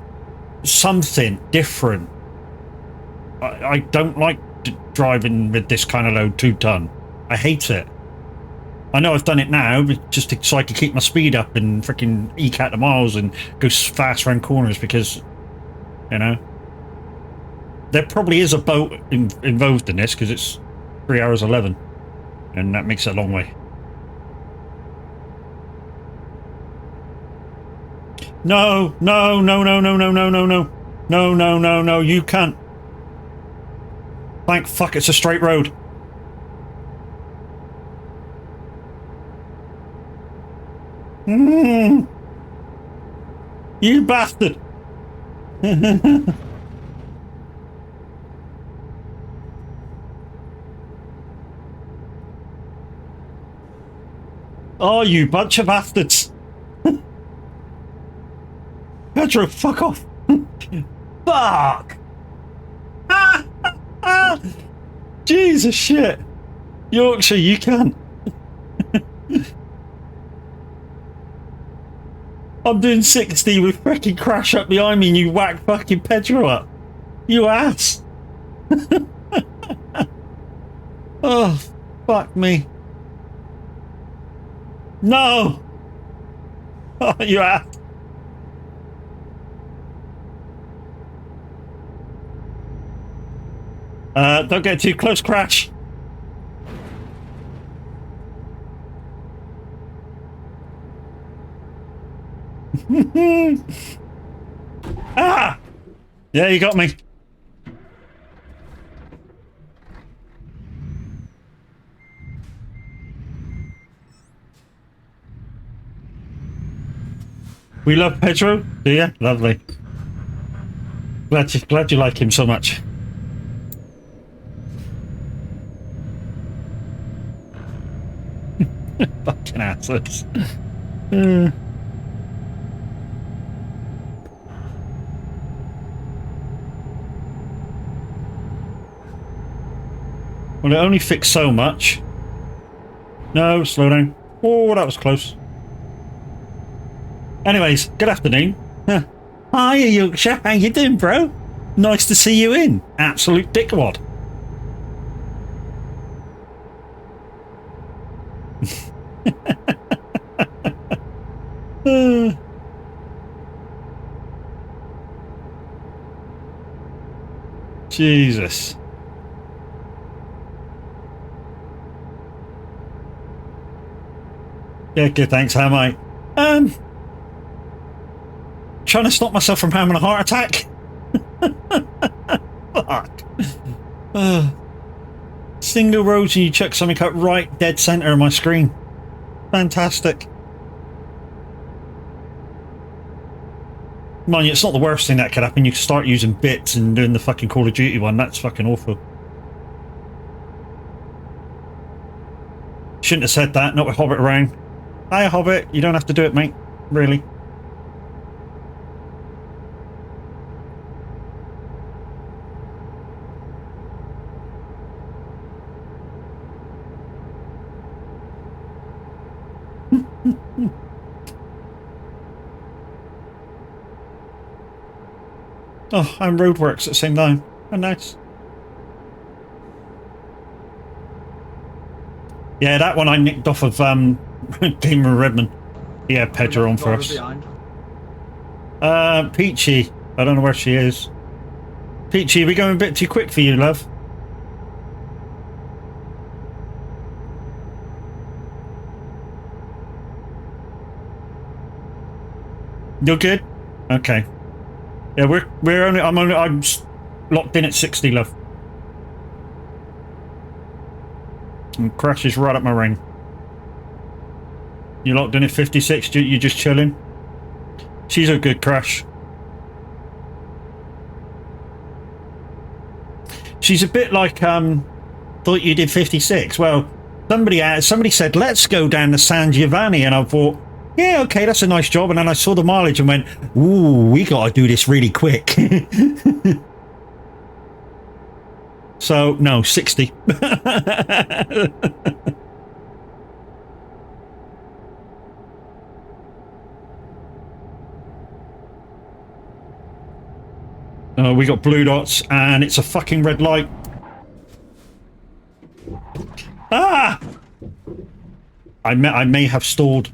something different. I don't like driving with this kind of load 2 ton. I hate it. I know I've done it now just so I can keep my speed up and freaking eke out the miles and go fast around corners because, you know, there probably is a boat involved in this because it's 3 hours 11 and that makes it a long way. No, no, no, no, no, no, no, no, no, no, no, no, no, you can't. Thank fuck it's a straight road. You bastard. Oh, you bunch of bastards. Pedro, fuck off. Fuck. Jesus shit. Yorkshire, you can't. I'm doing 60 with freaking Crash up behind me and you whack fucking Pedro up. You ass. Oh, fuck me. No. Oh, you ass. Don't get too close, Crash. Ah! Yeah, you got me. We love Pedro, do you? Lovely. Glad you like him so much. Fucking assholes. Well, it only fixed so much. No, slow down. Oh, that was close. Anyways, good afternoon. Hi, Yorkshire. How you doing, bro? Nice to see you in. Absolute dickwad. Jesus. Yeah, good, thanks. How am I? Trying to stop myself from having a heart attack. Fuck. Single rows and you chuck something up right dead center of my screen. Fantastic. Mind you, it's not the worst thing that could happen. You can start using bits and doing the fucking Call of Duty one. That's fucking awful. Shouldn't have said that. Not with Hobbit around. Hi, Hobbit. You don't have to do it, mate. Really. Oh, and roadworks at the same time. Oh, nice. Yeah, that one I nicked off of Gamer Redmond. Yeah, Pedro on first. Peachy. I don't know where she is. Peachy, are we going a bit too quick for you, love? You're good? Okay. Yeah, I'm locked in at 60, love. And Crash is right up my ring. You locked in at 56, you just chilling? She's a good Crash. She's a bit like, thought you did 56. Well, somebody said, let's go down to San Giovanni, and I thought, yeah, okay, that's a nice job. And then I saw the mileage and went, ooh, we got to do this really quick. So, no, 60. We got blue dots and it's a fucking red light. Ah! I may have stalled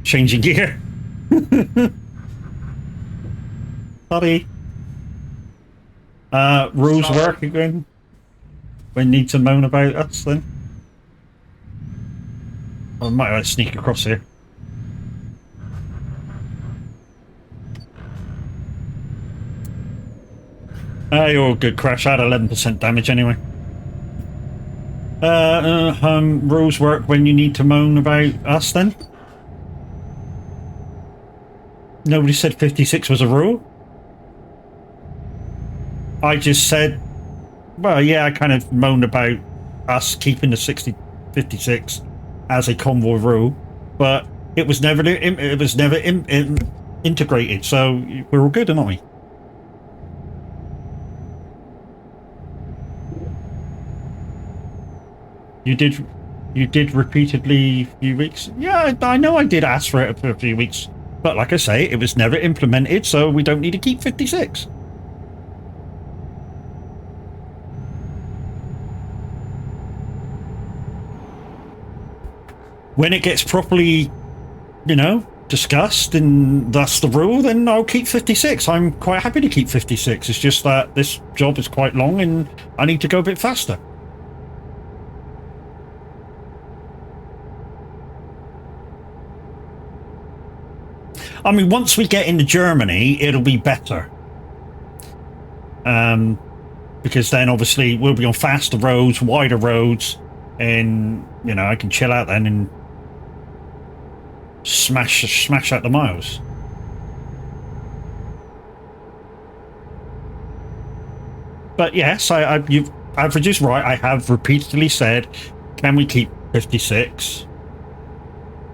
changing gear. Sorry. Rules work again. We need to moan about us then. I might have to sneak across here. You're all good, Crash. I had 11% damage anyway. Rules work when you need to moan about us then. Nobody said 56 was a rule. I just said, well, yeah, I kind of moaned about us keeping the 56 as a convoy rule, but it was never integrated, so we're all good, aren't we? You did repeatedly a few weeks. Yeah, I know I did ask for it for a few weeks, but like I say, it was never implemented, so we don't need to keep 56. When it gets properly, you know, discussed and that's the rule, then I'll keep 56. I'm quite happy to keep 56. It's just that this job is quite long and I need to go a bit faster. I mean, once we get into Germany, it'll be better. Because then obviously we'll be on faster roads, wider roads, and, you know, I can chill out then and smash out the miles. But yes, I've reduced right. I have repeatedly said, can we keep 56?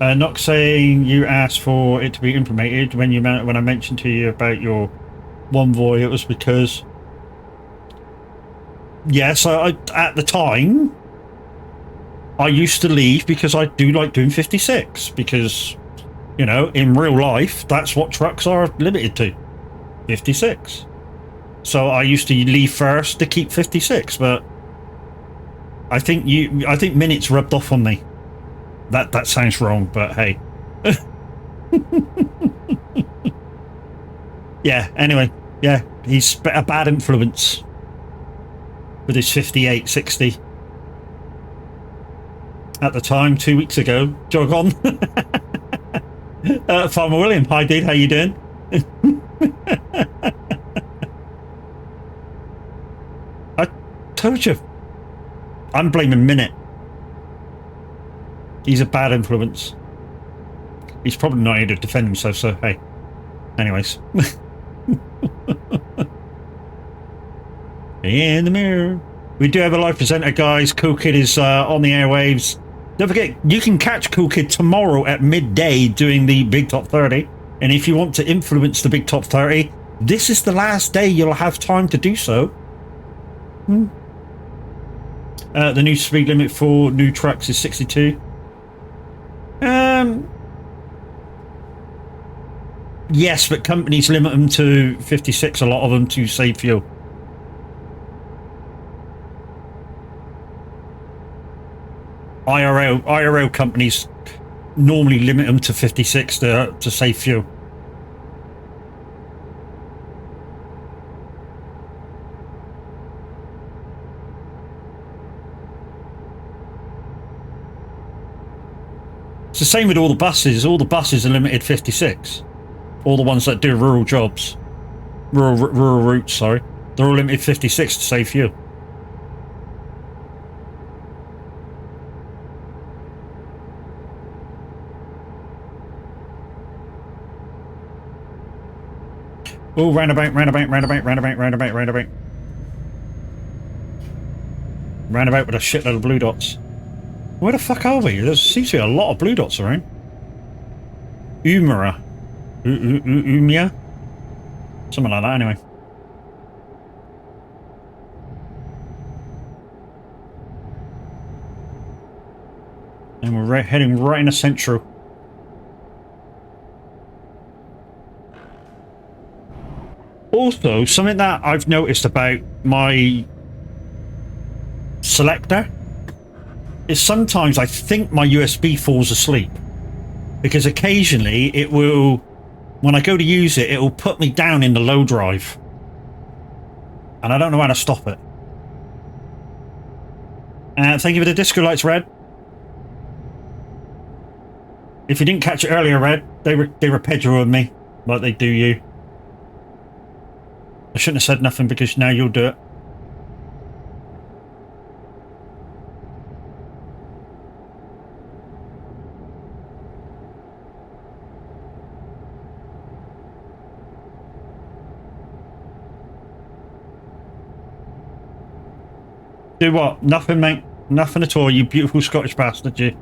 Not saying you asked for it to be implemented when I mentioned to you about your Wonvoy, it was because yes, at the time I used to leave because I do like doing 56 because, you know, in real life that's what trucks are limited to, 56. So I used to leave first to keep 56, but I think minutes rubbed off on me. That sounds wrong, but hey. Yeah, anyway, yeah, he's a bad influence with his 58, 60. At the time, 2 weeks ago, jog on. Farmer William, hi dude, how you doing? I told you, I'm blaming Minute. He's a bad influence. He's probably not here to defend himself, so hey. Anyways. In the mirror. We do have a live presenter, guys. Cool Kid is on the airwaves. Don't forget, you can catch Cool Kid tomorrow at midday doing the Big Top 30. And if you want to influence the Big Top 30, this is the last day you'll have time to do so. The new speed limit for new trucks is 62. Yes, but companies limit them to 56, a lot of them, to save fuel. IRL companies normally limit them to 56 to save fuel. It's the same with all the buses. All the buses are limited 56. All the ones that do rural jobs. Rural routes, sorry. They're all limited 56 to save fuel. Oh, roundabout. Roundabout with a shitload of blue dots. Where the fuck are we? There seems to be a lot of blue dots around. Umira. Umia? Something like that, anyway. And we're heading right into Central. Also, something that I've noticed about my selector is sometimes I think my USB falls asleep. Because occasionally it will, when I go to use it, it will put me down in the low drive. And I don't know how to stop it. Thank you for the disco lights, Red. If you didn't catch it earlier, Red, they were pegging me like they do you. I shouldn't have said nothing because now you'll do it. Do what? Nothing, mate. Nothing at all, you beautiful Scottish bastard, you.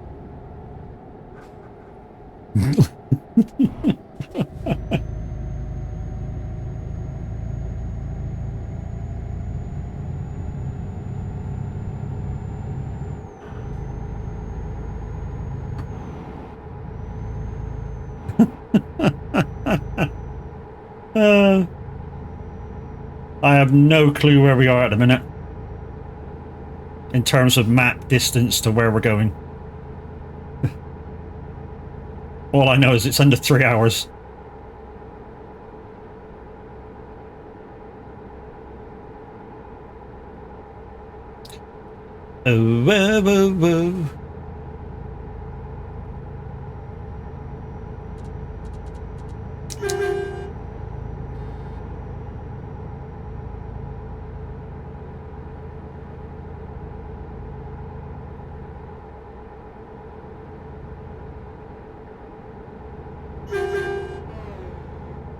I have no clue where we are at the minute in terms of map distance to where we're going. All I know is it's under 3 hours. Oh, whoa, whoa, whoa.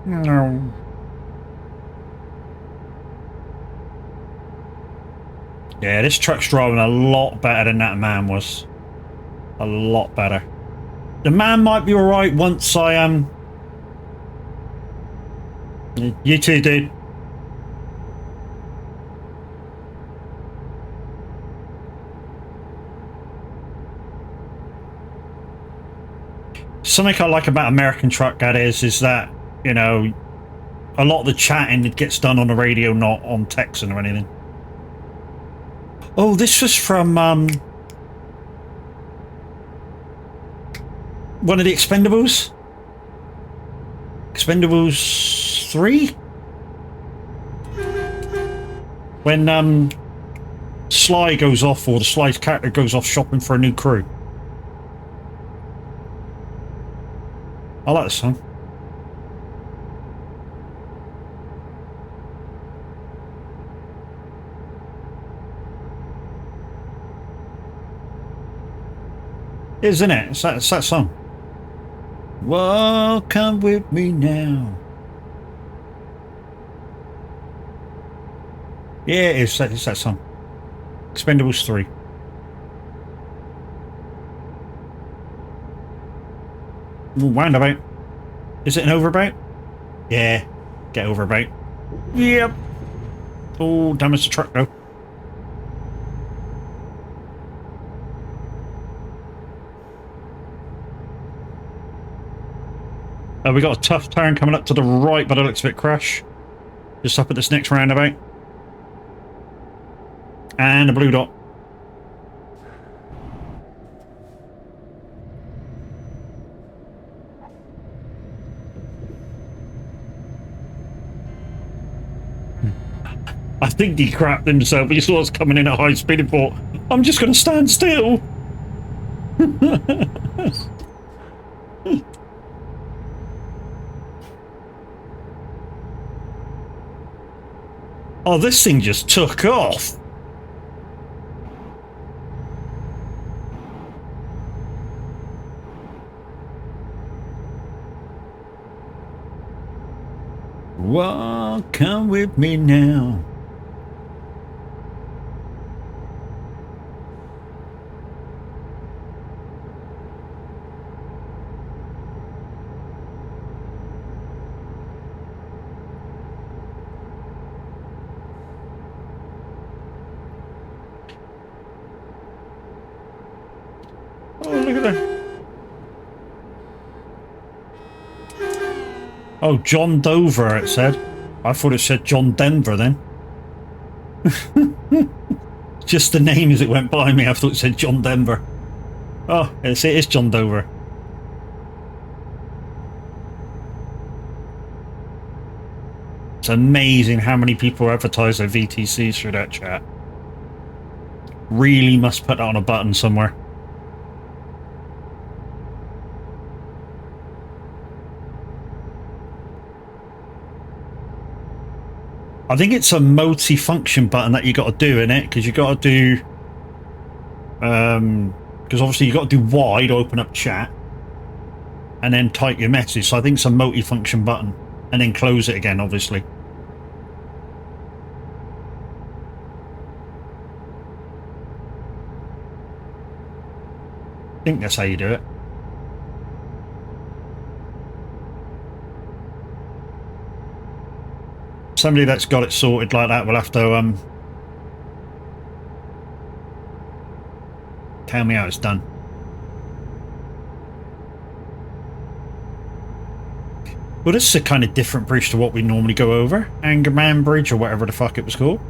No. Yeah, this truck's driving a lot better than that man was. A lot better. The man might be alright once I You too, dude. Something I like about American truck, that is that, you know, a lot of the chatting gets done on the radio, not on texting or anything. Oh, this was from one of the Expendables? Expendables 3? When Sly goes off, or the Sly's character goes off shopping for a new crew. I like this song. Isn't it? It's that song. Well, come with me now. Yeah, it's that song. Expendables 3. Ooh, roundabout. Is it an overabout? Yeah. Get overabout. Yep. Oh, damage the truck though. We got a tough turn coming up to the right, but it looks a bit crash. Just up at this next roundabout. And a blue dot. I think he crapped himself. He saw us coming in at high speed and thought, I'm just going to stand still. Oh, this thing just took off. Well, come with me now. Oh, look at that. Oh, John Dover, it said. I thought it said John Denver then. Just the name as it went by me, I thought it said John Denver. Oh, it is John Dover. It's amazing how many people advertise their VTCs through that chat. Really must put that on a button somewhere. I think it's a multi-function button that you got to do in it, because you got to do, because obviously you got to do wide, open up chat, and then type your message. So I think it's a multi-function button, and then close it again, obviously. I think that's how you do it. Somebody that's got it sorted like that will have to tell me how it's done. Well, this is a kind of different bridge to what we normally go over. Angerman Bridge or whatever the fuck it was called.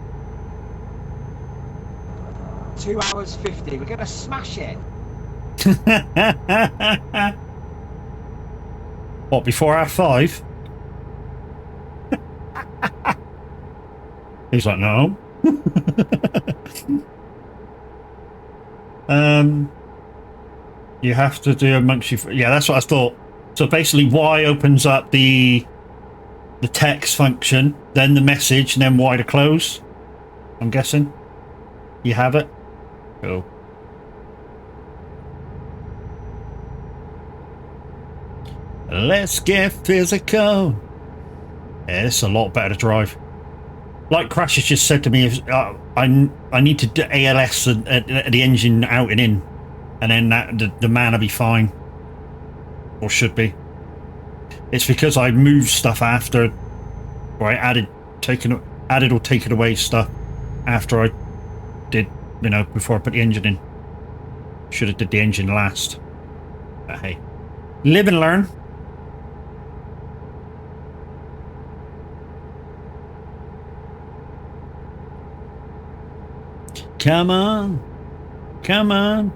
2 hours 50. We're gonna smash it. What, before our 5? He's like, no. You have to do amongst you. Yeah, that's what I thought. So basically, Y opens up the text function, then the message, and then Y to close. I'm guessing. You have it. Cool. Let's get physical. Yeah, it's a lot better to drive. Like Crash has just said to me, I need to do ALS the engine out and in, and then the man will be fine, or should be. It's because I moved stuff after, or I added or taken away stuff after I did, you know, before I put the engine in. Should have did the engine last. But hey, live and learn. Come on. Come on.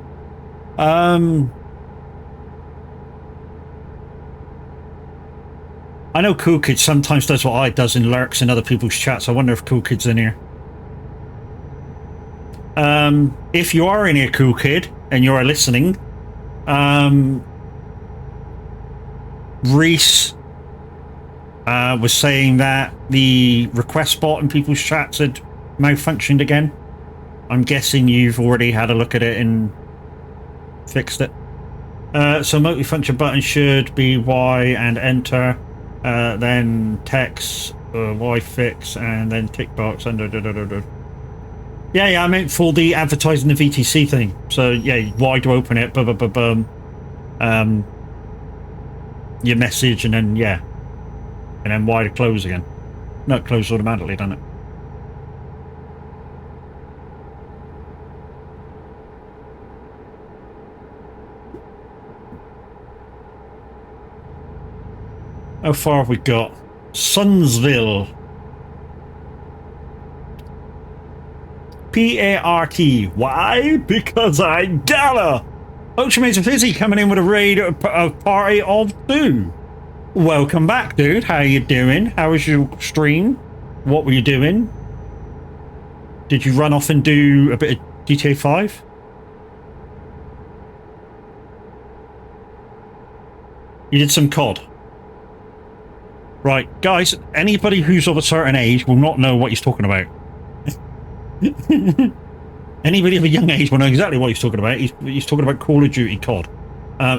I know Cool Kid sometimes does what I does and lurks in other people's chats. I wonder if Cool Kid's in here. If you are in here, Cool Kid, and you are listening, Reese was saying that the request bot in people's chats had malfunctioned again. I'm guessing you've already had a look at it and fixed it. So multifunction button should be Y and enter, then text, Y fix, and then tick box under. Yeah, I meant for the advertising the VTC thing. So yeah, Y to open it, your message, and then yeah, and then Y to close again. No, it closes automatically, doesn't it? How far have we got? Sunsville. P-A-R-T. Why? Because I gotta! Ultraman's Fizzy coming in with a raid a party of 2. Welcome back, dude. How you doing? How was your stream? What were you doing? Did you run off and do a bit of GTA 5? You did some COD. Right, guys, anybody who's of a certain age will not know what he's talking about. Anybody of a young age will know exactly what he's talking about. He's talking about Call of Duty COD.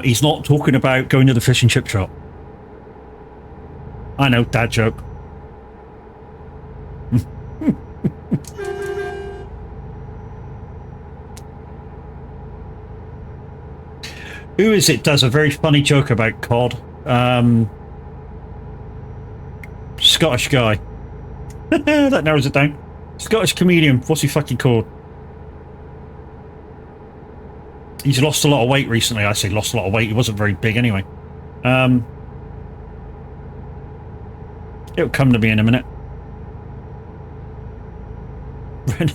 He's not talking about going to the fish and chip shop. I know, dad joke. Who is it does a very funny joke about COD? Scottish guy. That narrows it down. Scottish comedian. What's he fucking called? He's lost a lot of weight recently. I say lost a lot of weight. He wasn't very big anyway. It'll come to me in a minute.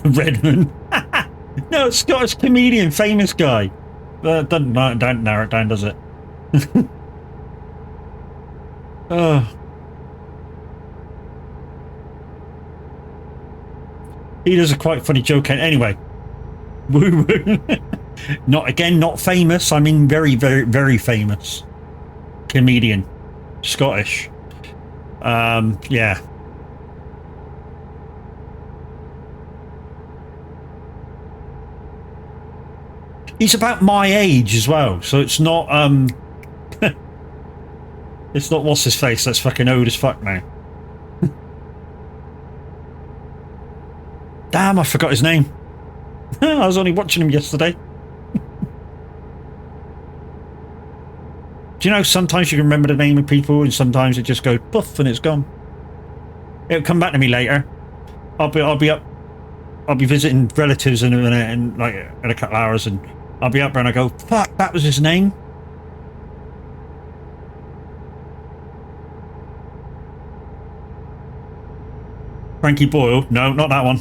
Redman. No, Scottish comedian, famous guy. Don't narrow it down, does it? Oh. He does a quite funny joke. Anyway, woo woo. Not famous. I mean, very, very, very famous comedian, Scottish. Yeah. He's about my age as well, so it's not it's not what's his face. That's fucking old as fuck now. Damn, I forgot his name. I was only watching him yesterday. Do you know, sometimes you can remember the name of people and sometimes it just goes poof and it's gone. It'll come back to me later. I'll be visiting relatives in a minute and like in a couple of hours, and I'll be up there and I go, fuck, that was his name. Frankie Boyle? No, not that one.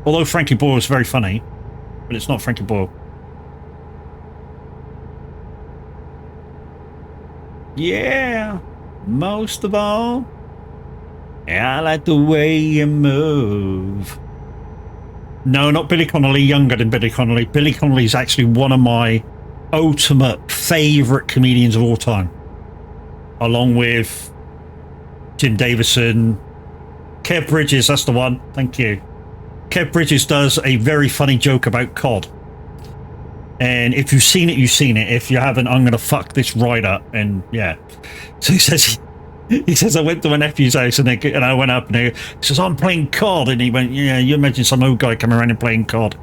Although Frankie Boyle is very funny, but it's not Frankie Boyle. Yeah, most of all, I like the way you move. No, not Billy Connolly, younger than Billy Connolly. Billy Connolly is actually one of my ultimate favourite comedians of all time. Along with Jim Davison, Kev Bridges, that's the one, thank you. Kev Bridges does a very funny joke about COD. And if you've seen it, you've seen it. If you haven't, I'm gonna fuck this right up. And yeah, so he says I went to my nephew's house and I went up and he says I'm playing COD, and he went, yeah, you imagine some old guy coming around and playing COD,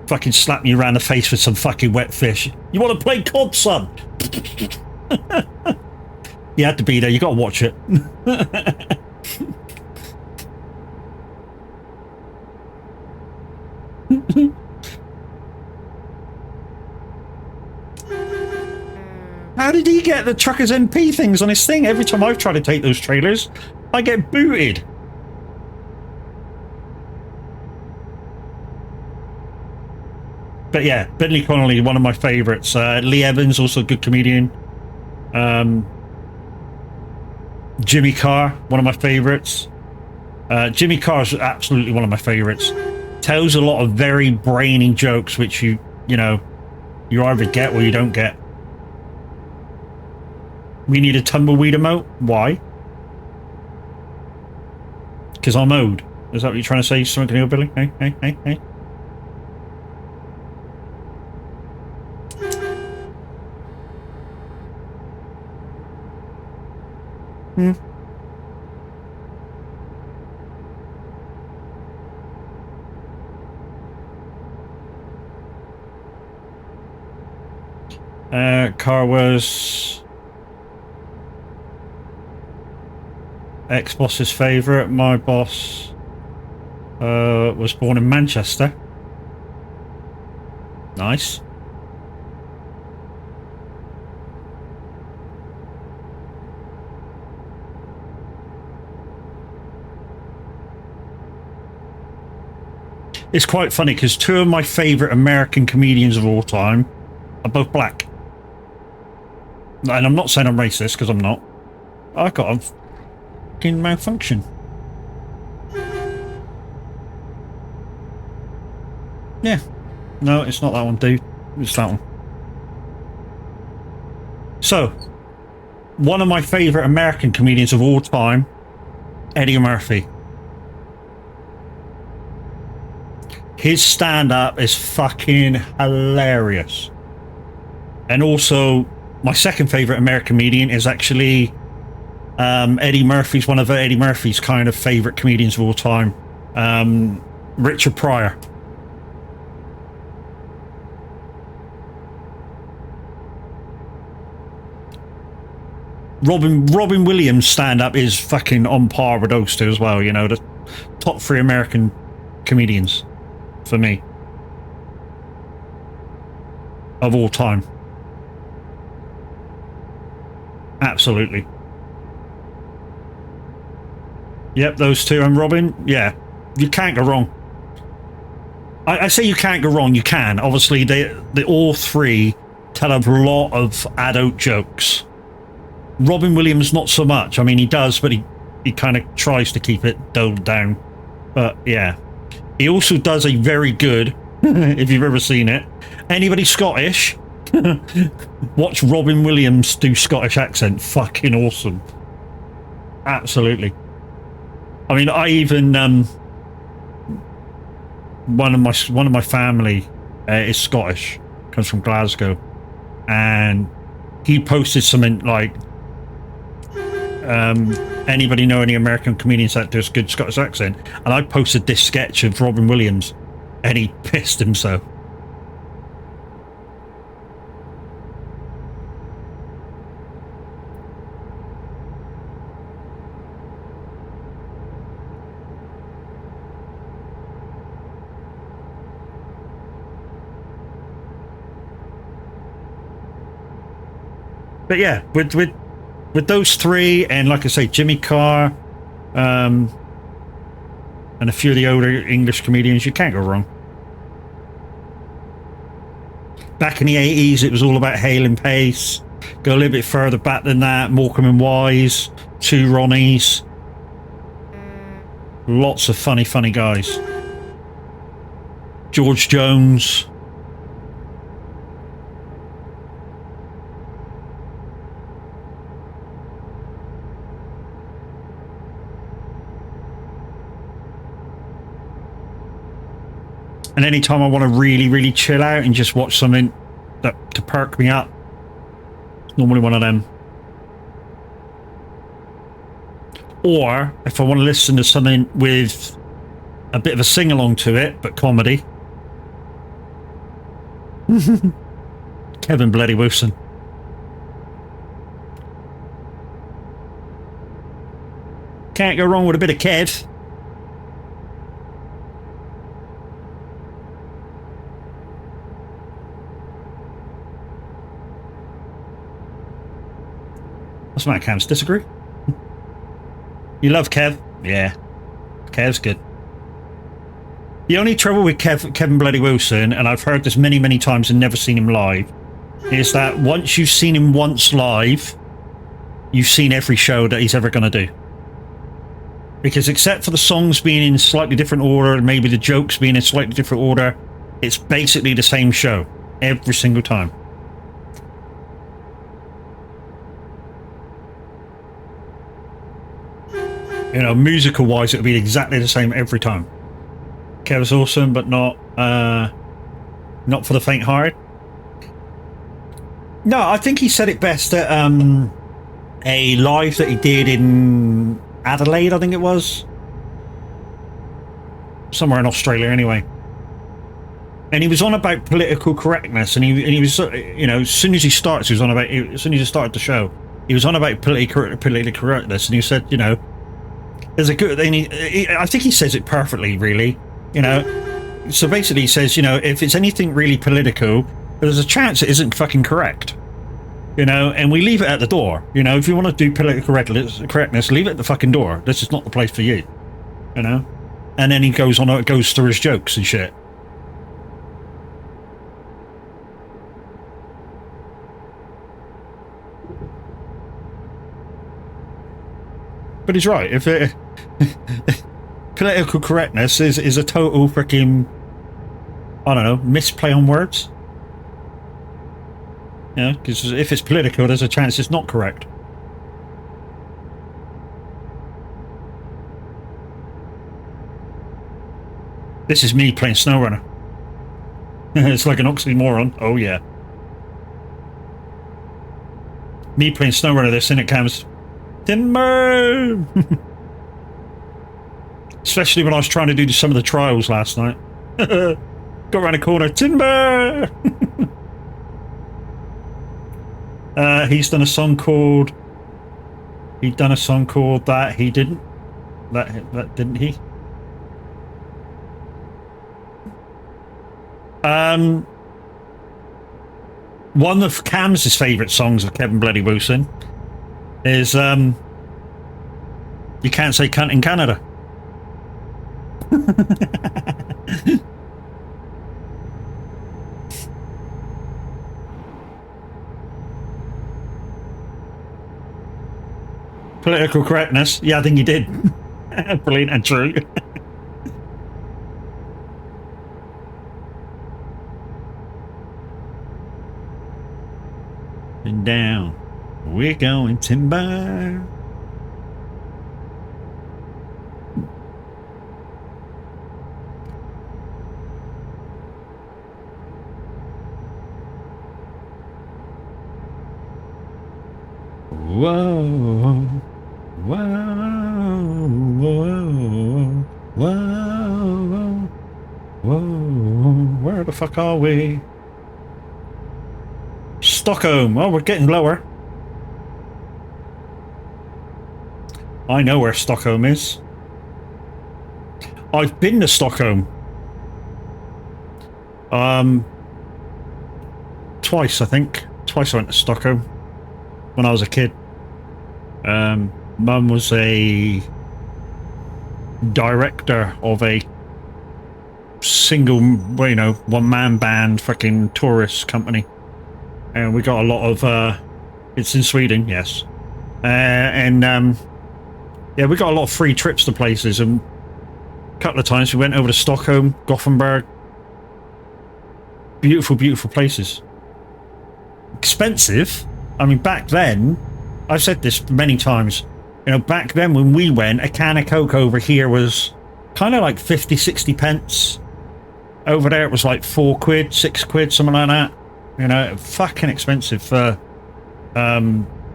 fucking slap me around the face with some fucking wet fish. You want to play COD, son? You had to be there. You got to watch it. How did he get the Truckers MP things on his thing? Every time I've tried to take those trailers, I get booted. But yeah, Bentley Connolly, one of my favourites. Lee Evans, also a good comedian. Jimmy Carr, one of my favourites. Jimmy Carr is absolutely one of my favourites. Tells a lot of very brainy jokes, which you know, you either get or you don't get. We need a tumbleweed emote. Why? Because I'm owed. Is that what you're trying to say, Something New Billy? Hey, hey, hey, hey. Car was ex-boss's favourite. My boss was born in Manchester. Nice. It's quite funny because two of my favourite American comedians of all time are both black. And I'm not saying I'm racist, because I'm not. I got a fucking malfunction. Yeah. No, it's not that one, dude. It's that one. So, one of my favourite American comedians of all time, Eddie Murphy. His stand-up is fucking hilarious. And also, my second favourite American comedian is actually Eddie Murphy's, one of Eddie Murphy's kind of favourite comedians of all time. Richard Pryor. Robin Williams' stand-up is fucking on par with those two as well, you know, the top three American comedians for me of all time. Absolutely. Yep, those two. And Robin, yeah, you can't go wrong. I say you can't go wrong, you can. Obviously, they all three tell a lot of adult jokes. Robin Williams, not so much. I mean, he does, but he kind of tries to keep it doled down. But yeah. He also does a very good, if you've ever seen it, anybody Scottish, watch Robin Williams do Scottish accent. Fucking awesome. Absolutely. I mean, I even one of my family is Scottish, comes from Glasgow, and he posted something like, anybody know any American comedians that does good Scottish accent? And I posted this sketch of Robin Williams, and he pissed himself. But yeah, with those three, and like I say, Jimmy Carr, and a few of the older English comedians, you can't go wrong. Back in the 80s, it was all about Hale and Pace. Go a little bit further back than that, Morecambe and Wise, Two Ronnies. Lots of funny guys. George Jones. And anytime I want to really chill out and just watch something that to perk me up. Normally one of them. Or if I want to listen to something with a bit of a sing-along to it, but comedy. Kevin Bloody Wilson. Can't go wrong with a bit of Kev. What's my Cams? Disagree? You love Kev? Yeah. Kev's good. The only trouble with Kevin Bloody Wilson, and I've heard this many, many times and never seen him live, is that once you've seen him once live, you've seen every show that he's ever going to do. Because except for the songs being in slightly different order, and maybe the jokes being in slightly different order, it's basically the same show every single time. You know, musical-wise, it'll be exactly the same every time. Kev's awesome, but not for the faint-hearted. No, I think he said it best at a live that he did in Adelaide, I think it was. Somewhere in Australia, anyway. And he was on about political correctness, and he was, you know, as soon as he started the show, he was on about political correctness, and he said, you know, there's a good, and I think he says it perfectly, really, you know. So basically he says, you know, if it's anything really political, there's a chance it isn't fucking correct, you know, and we leave it at the door. You know, if you want to do political correctness, leave it at the fucking door. This is not the place for you, you know. And then he goes through his jokes and shit. But he's right. If it political correctness is a total freaking, I don't know, misplay on words. Yeah, because if it's political, there's a chance it's not correct. This is me playing SnowRunner. It's like an oxymoron. Oh yeah. Me playing SnowRunner, this, and it comes timber. Especially when I was trying to do some of the trials last night. Got around the corner, timber. He's done a song called. He'd done a song called that he didn't. That didn't he? One of Cam's favourite songs of Kevin Bloody Wilson is You Can't Say Cunt in Canada. Political correctness. Yeah, I think he did. Brilliant and true. And down. We're going timber. Whoa, whoa, whoa, whoa, whoa, where the fuck are we? Stockholm. Oh, we're getting lower. I know where Stockholm is. I've been to Stockholm. Twice, I think. Twice I went to Stockholm when I was a kid. Mum was a director of a single, you know, one-man band fucking tourist company. And we got a lot of, it's in Sweden, yes. Yeah, we got a lot of free trips to places, and a couple of times we went over to Stockholm, Gothenburg. Beautiful, beautiful places. Expensive. I mean, back then, I've said this many times, you know, back then when we went, a can of Coke over here was kind of like 50, 60 pence. Over there it was like 4 quid, 6 quid, something like that. You know, fucking expensive for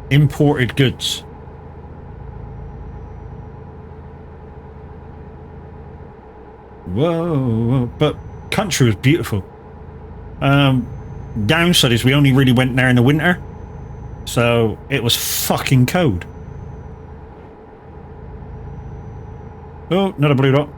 imported goods. Whoa, but country was beautiful. Downside is we only really went there in the winter, so it was fucking cold. Oh, another blue dot.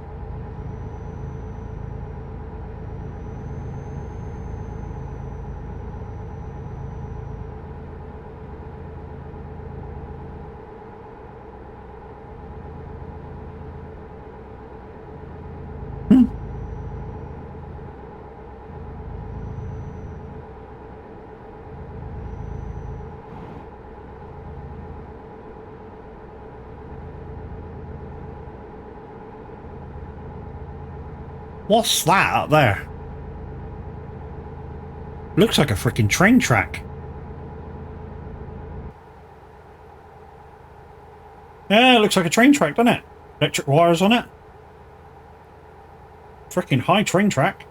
What's that up there? Looks like a freaking train track. Yeah, it looks like a train track, doesn't it? Electric wires on it. Freaking high train track.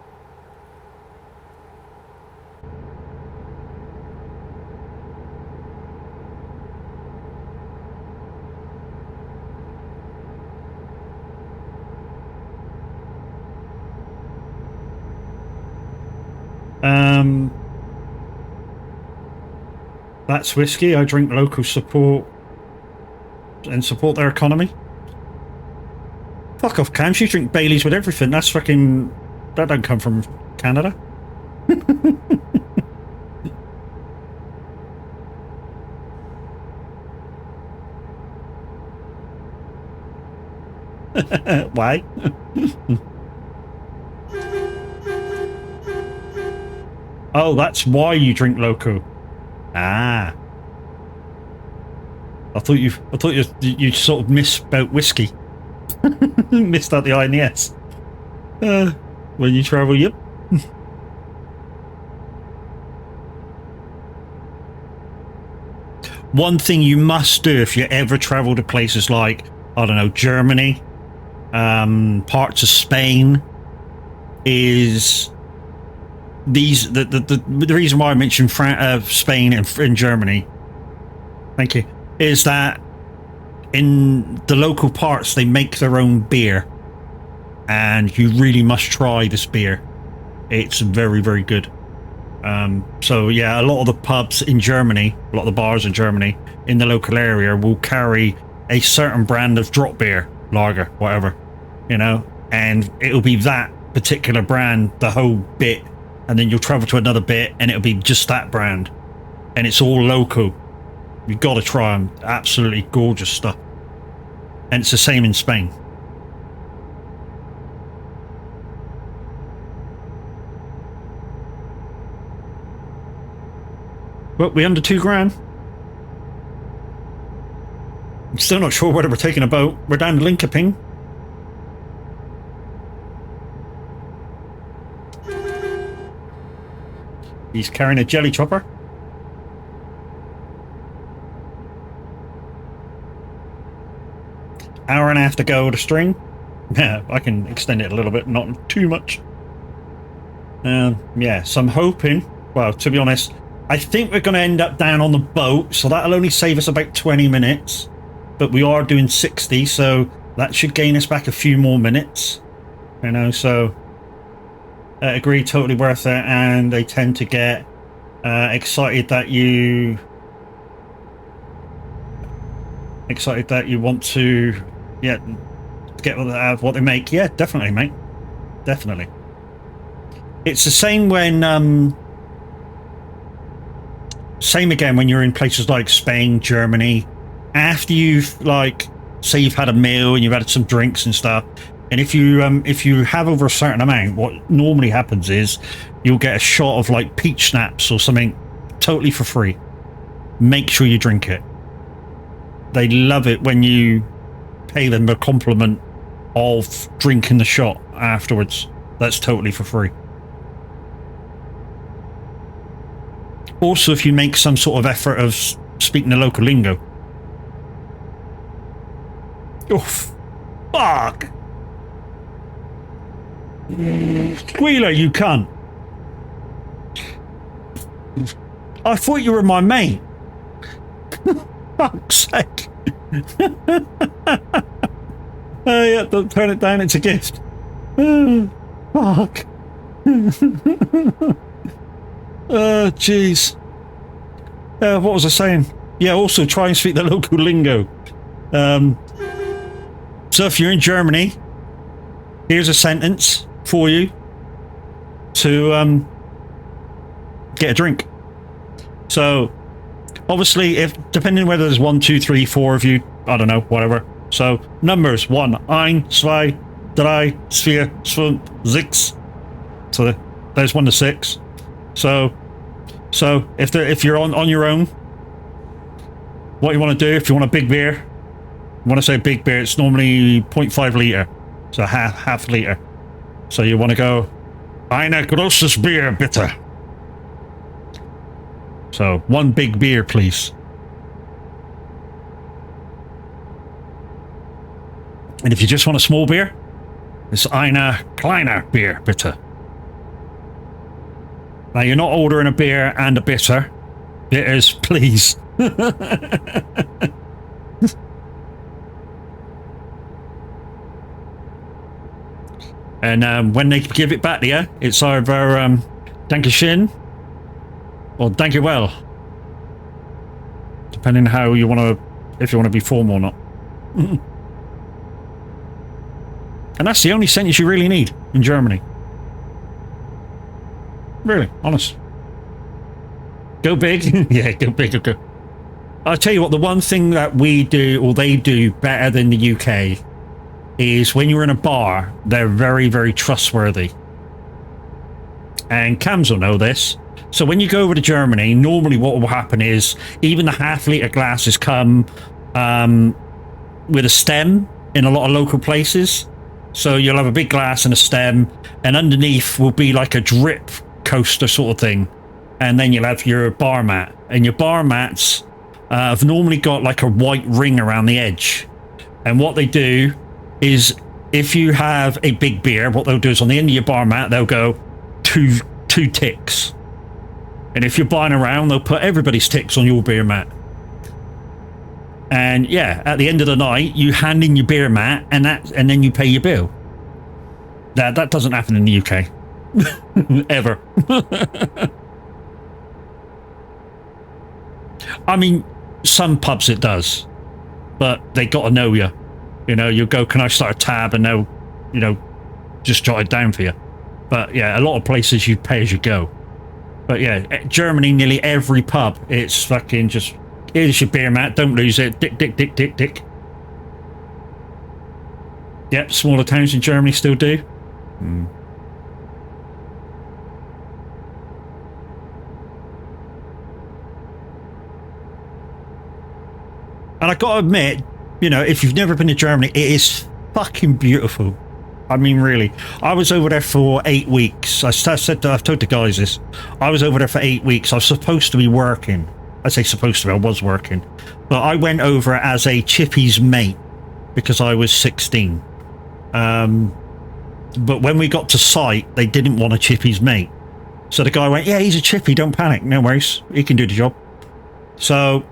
That's whiskey. I drink local support and support their economy. Fuck off, Cams. You drink Baileys with everything. That's fucking... That don't come from Canada. Why? Oh, that's why you drink local. Ah. I thought you sort of misspelt whiskey. Missed out the I and the S. When you travel, yep. One thing you must do if you ever travel to places like, I don't know, Germany, parts of Spain, is the reason why I mentioned Spain and Germany, thank you, is that in the local parts they make their own beer, and you really must try this beer. It's very, very good. So yeah, a lot of the pubs in Germany, a lot of the bars in Germany in the local area will carry a certain brand of drop beer, lager, whatever, you know, and it'll be that particular brand the whole bit, and then you'll travel to another bit and it'll be just that brand, and it's all local. You've got to try them. Absolutely gorgeous stuff. And it's the same in Spain. Well, we're under £2,000. I'm still not sure whether we're taking a boat. We're down to Linkoping. He's carrying a jelly chopper. Hour and a half to go to string. Yeah, I can extend it a little bit, not too much. Yeah, so I'm hoping, well, to be honest, I think we're going to end up down on the boat, so that'll only save us about 20 minutes. But we are doing 60, so that should gain us back a few more minutes. You know, so agree, totally worth it. And they tend to get excited that you want to, yeah, get what they make. Yeah, definitely, mate. Definitely. It's the same when same again when you're in places like Spain, Germany, after you've, like, say you've had a meal and you've had some drinks and stuff, and if you have over a certain amount, what normally happens is you'll get a shot of like peach schnapps or something totally for free. Make sure you drink it. They love it when you pay them a compliment of drinking the shot afterwards. That's totally for free. Also, if you make some sort of effort of speaking the local lingo. Oh, fuck! Squealer, you cunt! I thought you were my mate. Fuck's sake. Oh yeah, don't turn it down, it's a gift. Fuck. Oh, jeez. What was I saying? Yeah, also try and speak the local lingo. So if you're in Germany, here's a sentence for you to get a drink. So obviously, if depending whether there's 1, 2, 3, 4 of you, I don't know, whatever. So numbers 1, 1, 2, 3, 4, 5, 6. So there's 1 to 6. So if you're on your own, what you want to do if you want a big beer, when I say big beer, it's normally 0.5 litre, so half litre. So you want to go eine großes Bier bitte. So 1 big beer, please. And if you just want a small beer, it's eine kleine Bier bitte. Now you're not ordering a beer and a bitter. It is, please. And when they give it back to you, it's either danke schön or danke well, depending how you want to, if you want to be formal or not. And that's the only sentence you really need in Germany. Really, honest. Go big. Yeah, go big or go. I'll tell you what, the one thing that we do, or they do better than the UK, is when you're in a bar, they're very, very trustworthy. And Cams will know this. So when you go over to Germany, normally what will happen is even the half-litre glasses come with a stem in a lot of local places. So you'll have a big glass and a stem, and underneath will be like a drip coaster sort of thing. And then you'll have your bar mat. And your bar mats have normally got like a white ring around the edge. And what they do is, if you have a big beer, what they'll do is on the end of your bar mat, they'll go two ticks. And if you're buying around, they'll put everybody's ticks on your beer mat. And yeah, at the end of the night, you hand in your beer mat, and then you pay your bill. That doesn't happen in the UK. Ever. I mean, some pubs it does, but they got to know you. You know, you go, can I start a tab? And they'll, you know, just jot it down for you. But yeah, a lot of places you pay as you go. But yeah, Germany, nearly every pub, it's fucking just, here's your beer mat, don't lose it. Dick, dick, dick, dick, dick. Yep, smaller towns in Germany still do. And I gotta admit, you know, if you've never been to Germany, it is fucking beautiful. I mean, really. I was over there for 8 weeks. I've told the guys this. I was over there for 8 weeks. I was supposed to be working. I say supposed to be, I was working. But I went over as a chippy's mate because I was 16. But when we got to site, they didn't want a chippy's mate. So the guy went, yeah, he's a chippy, don't panic, no worries. He can do the job. So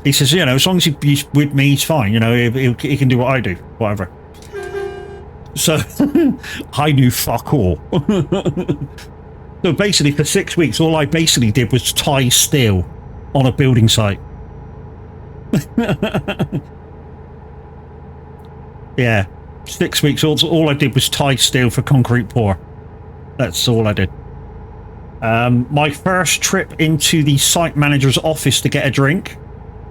he says, you know, as long as he's with me, he's fine. You know, he can do what I do, whatever. So I knew fuck all. So basically for 6 weeks, all I basically did was tie steel on a building site. Yeah, 6 weeks, all I did was tie steel for concrete pour. That's all I did. My first trip into the site manager's office to get a drink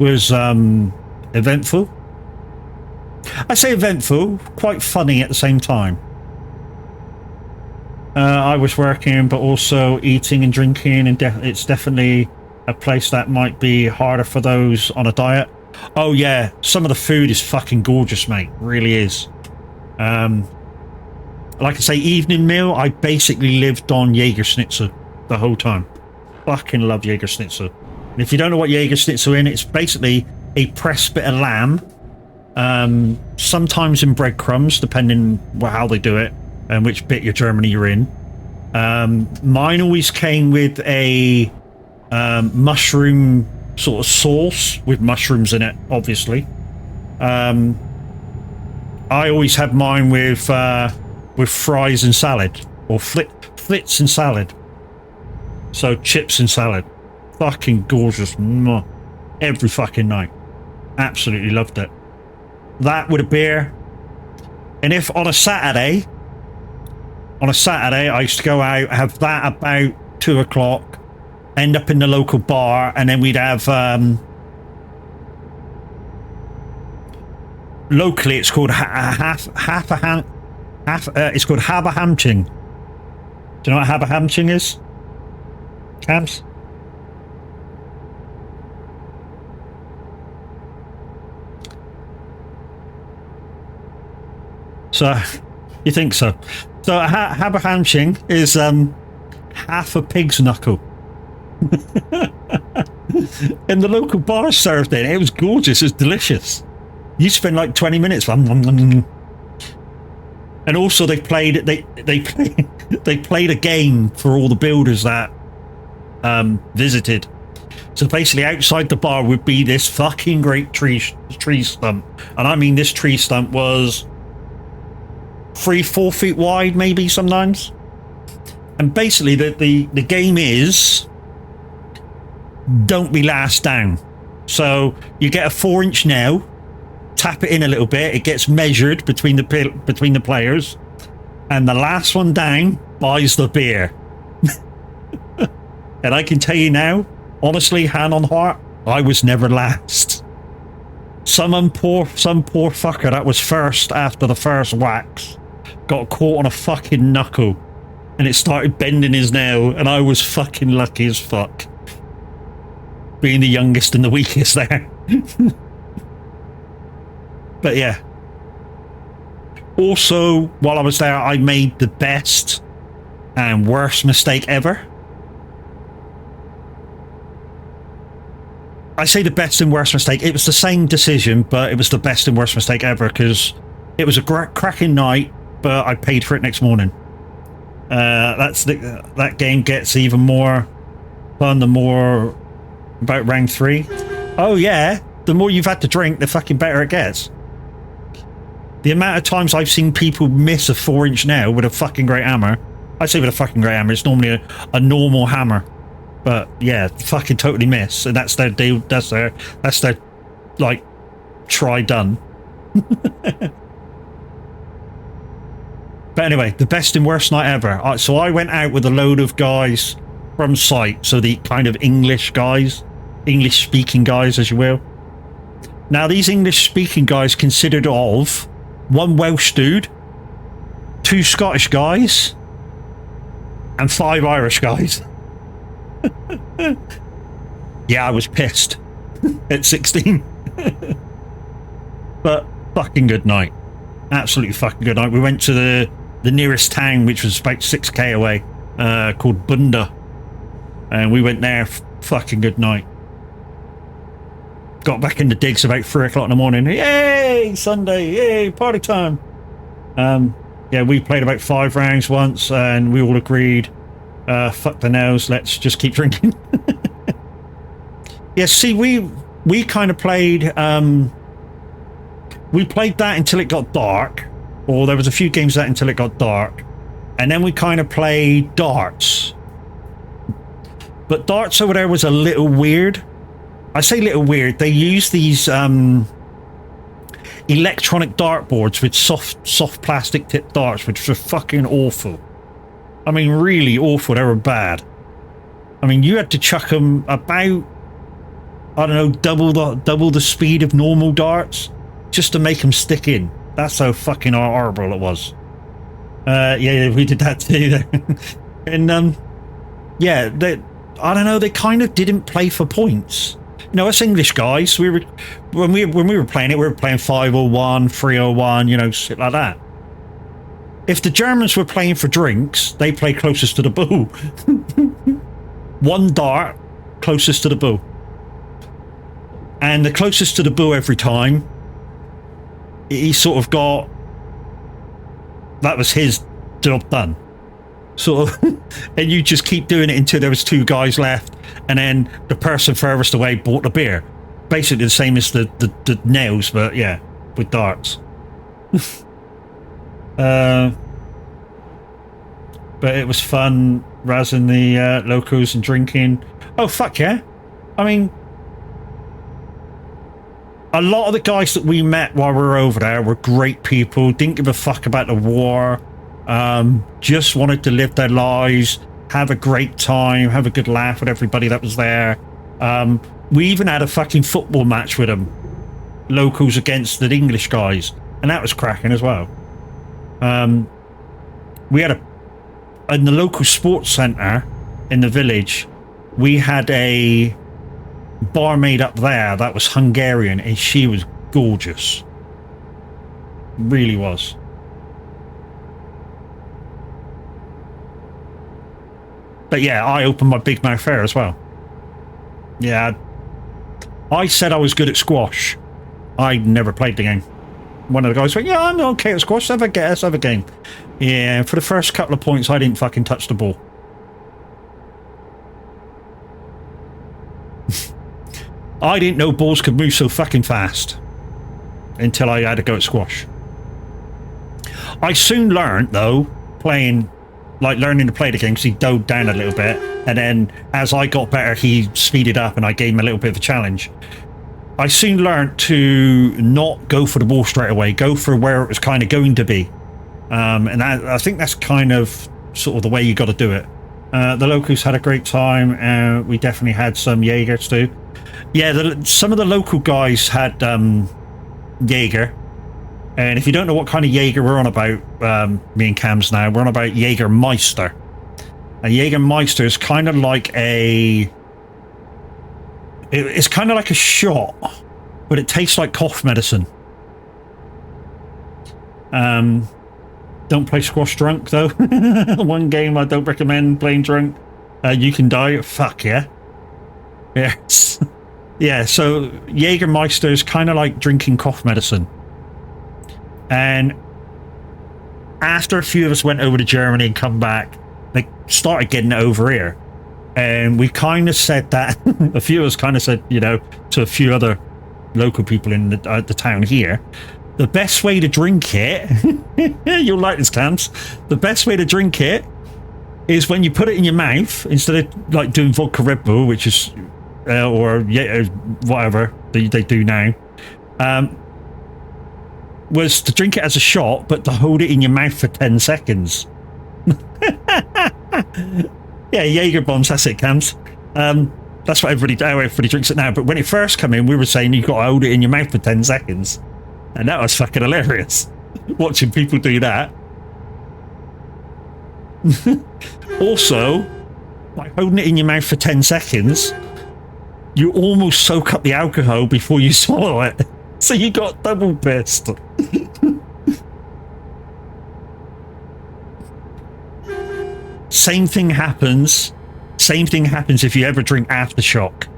was eventful. I say eventful, quite funny at the same time. I was working, but also eating and drinking, and it's definitely a place that might be harder for those on a diet. Oh yeah, some of the food is fucking gorgeous, mate. Really is. Like I say, evening meal, I basically lived on Jägerschnitzel the whole time. Fucking love Jägerschnitzel. And if you don't know what Jägerschnitzel is, it's basically a pressed bit of lamb, sometimes in breadcrumbs, depending how they do it and which bit of Germany you're in. Mine always came with a mushroom sort of sauce with mushrooms in it, obviously. I always have mine with fries and salad, or flits and salad. So chips and salad. Fucking gorgeous. Mwah. Every fucking night. Absolutely loved it. That with a beer. And if on a Saturday I used to go out, have that about 2 o'clock, end up in the local bar, and then we'd have locally it's called it's called Haberhamching. Do you know what Haberhamching is? Cams? So, you think so? So, Haberhamching is half a pig's knuckle. And the local bar served it. It was gorgeous. It was delicious. You spend like 20 minutes. And also, they played a game for all the builders that visited. So basically, outside the bar would be this fucking great tree stump, and I mean this tree stump was 3-4 feet wide, maybe sometimes. And basically, the game is don't be last down. So you get a 4-inch nail, tap it in a little bit, it gets measured between the players, and the last one down buys the beer. And I can tell you now, honestly, hand on heart, I was never last. Some poor fucker that was first after the first wax got caught on a fucking knuckle, and it started bending his nail, and I was fucking lucky as fuck, being the youngest and the weakest there. But yeah. Also, while I was there, I made the best and worst mistake ever. I say the best and worst mistake. It was the same decision, but it was the best and worst mistake ever, because it was a cracking night, but I paid for it next morning. That game gets even more fun the more about round 3. Oh yeah, the more you've had to drink, the fucking better it gets. The amount of times I've seen people miss a 4-inch nail with a fucking great hammer. I say with a fucking great hammer, it's normally a normal hammer. But yeah, fucking totally miss, and that's their deal. That's their like try done. But anyway, the best and worst night ever. So I went out with a load of guys from site, so the kind of English guys, English speaking guys, as you will. Now these English speaking guys consisted of 1 Welsh dude, 2 Scottish guys, and 5 Irish guys. Yeah, I was pissed at 16. But fucking good night. Absolutely fucking good night. We went to the nearest town, which was about 6k away, called Bunda. And we went there. Fucking good night. Got back in the digs about 3 o'clock in the morning. Yay! Sunday! Yay! Party time! Yeah, we played about 5 rounds once, and we all agreed, fuck the nails, let's just keep drinking. Yeah, see, we kind of played, we played that until it got dark, or there was a few games of that until it got dark, and then we kind of played darts. But darts over there was a little weird. I say little weird. They use these electronic dartboards with soft plastic tip darts, which were fucking awful. I mean, really awful. They were bad. I mean, you had to chuck them about, I don't know, double the speed of normal darts just to make them stick in. That's how fucking horrible it was. Yeah, we did that too. And yeah, I don't know. They kind of didn't play for points. You know, us English guys, when we were playing it, we were playing 501, 301, you know, shit like that. If the Germans were playing for drinks, they play closest to the bull. 1 dart, closest to the bull. And the closest to the bull every time, he sort of got, that was his job done. sort of, and you just keep doing it until there was 2 guys left, and then the person furthest away bought the beer. Basically the same as the nails, but yeah, with darts. But it was fun razzing the locals and drinking. Oh fuck yeah! I mean, a lot of the guys that we met while we were over there were great people. Didn't give a fuck about the war. Just wanted to live their lives, have a great time, have a good laugh with everybody that was there. We even had a fucking football match with them, locals against the English guys, and that was cracking as well. We had in the local sports centre in the village, we had a barmaid up there that was Hungarian, and she was gorgeous. Really was. But yeah, I opened my big mouth there as well. Yeah, I said I was good at squash. I never played the game. One of the guys went, yeah, I'm okay at squash, let's have a game. Yeah, for the first couple of points, I didn't fucking touch the ball. I didn't know balls could move so fucking fast until I had to go at squash. I soon learned, though, learning to play the game, because he dove down a little bit, and then as I got better, he speeded up, and I gave him a little bit of a challenge. I soon learned to not go for the ball straight away, go for where it was kind of going to be. And I think that's kind of sort of the way you got to do it. The locals had a great time. We definitely had some Jaegers too. Yeah, some of the local guys had Jaeger. And if you don't know what kind of Jaeger we're on about, me and Cam's now, we're on about Jägermeister. A Jägermeister is kind of like it's kind of like a shot, but it tastes like cough medicine. Don't play squash drunk, though. One game I don't recommend playing drunk. You can die. Fuck yeah. Yes. Yeah, so Jägermeister is kind of like drinking cough medicine. And after a few of us went over to Germany and come back, they started getting it over here. And we kind of said that, a few of us kind of said, you know, to a few other local people in the town here, the best way to drink it, you'll like this, Cams, the best way to drink it is when you put it in your mouth, instead of like doing vodka Red Bull, which is, or whatever they do now, was to drink it as a shot, but to hold it in your mouth for 10 seconds. Yeah, Jaeger bombs, that's it, Cams. That's what everybody drinks it now. But when it first came in, we were saying you got to hold it in your mouth for 10 seconds. And that was fucking hilarious. Watching people do that. Also, by holding it in your mouth for 10 seconds, you almost soak up the alcohol before you swallow it. So you got double pissed. Same thing happens if you ever drink aftershock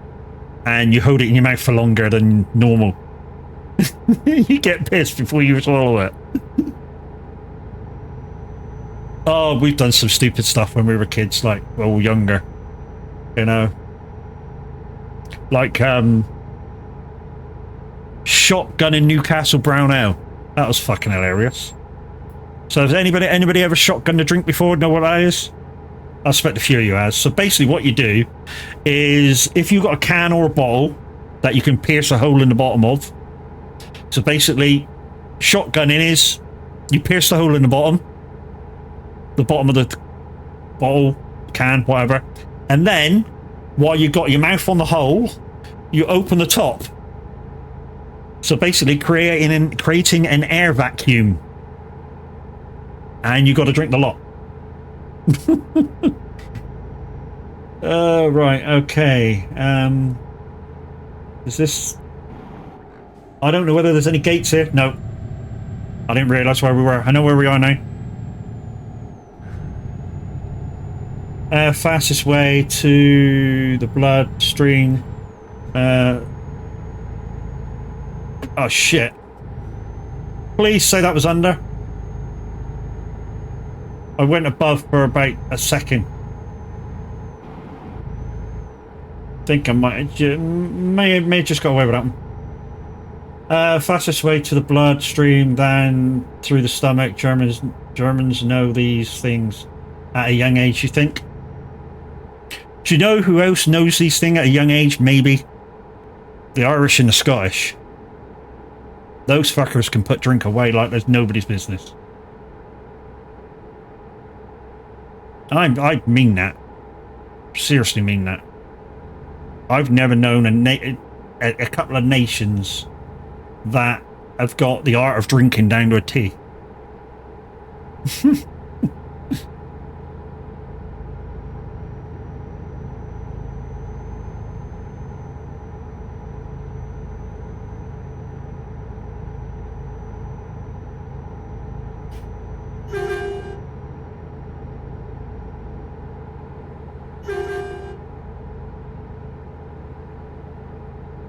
and you hold it in your mouth for longer than normal. You get pissed before you swallow it. Oh, we've done some stupid stuff when we were kids, like, well, younger, you know, like shotgun in Newcastle Brown Ale. That was fucking hilarious. So has anybody ever shotgunned a drink before? Know what that is? I expect a few of you has. So basically what you do is, if you've got a can or a bottle that you can pierce a hole in the bottom of, so basically shotgunning is you pierce the hole in the bottom of the bottle, can, whatever, and then while you've got your mouth on the hole, you open the top. So basically creating an air vacuum, and you got to drink the lot. Right, okay. Is this... I don't know whether there's any gates here. No. I didn't realise where we were. I know where we are now. Fastest way to the bloodstream. Oh shit. Please say that was under. I went above for about a second. Think I may have just got away with that one. Fastest way to the bloodstream than through the stomach. Germans know these things at a young age, you think? Do you know who else knows these things at a young age? Maybe. The Irish and the Scottish. Those fuckers can put drink away like there's nobody's business. I mean that. Seriously mean that. I've never known a couple of nations that have got the art of drinking down to a T.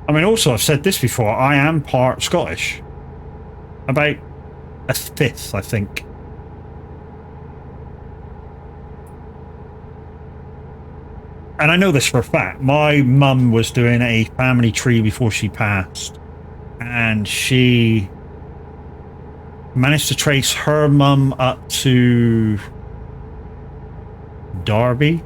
I mean, also, I've said this before, I am part Scottish. About a fifth, I think. And I know this for a fact. My mum was doing a family tree before she passed. And she managed to trace her mum up to Derby.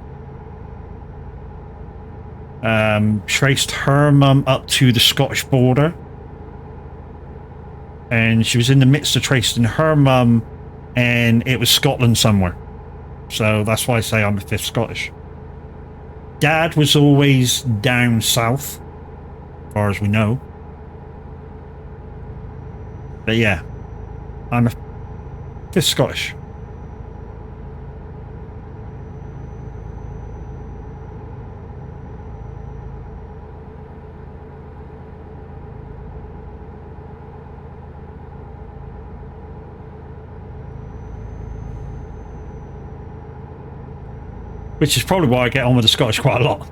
Traced her mum up to the Scottish border, and she was in the midst of tracing her mum, and it was Scotland somewhere. So that's why I say I'm a fifth Scottish. Dad was always down south, as far as we know. But yeah, I'm a fifth Scottish. Which is probably why I get on with the Scottish quite a lot.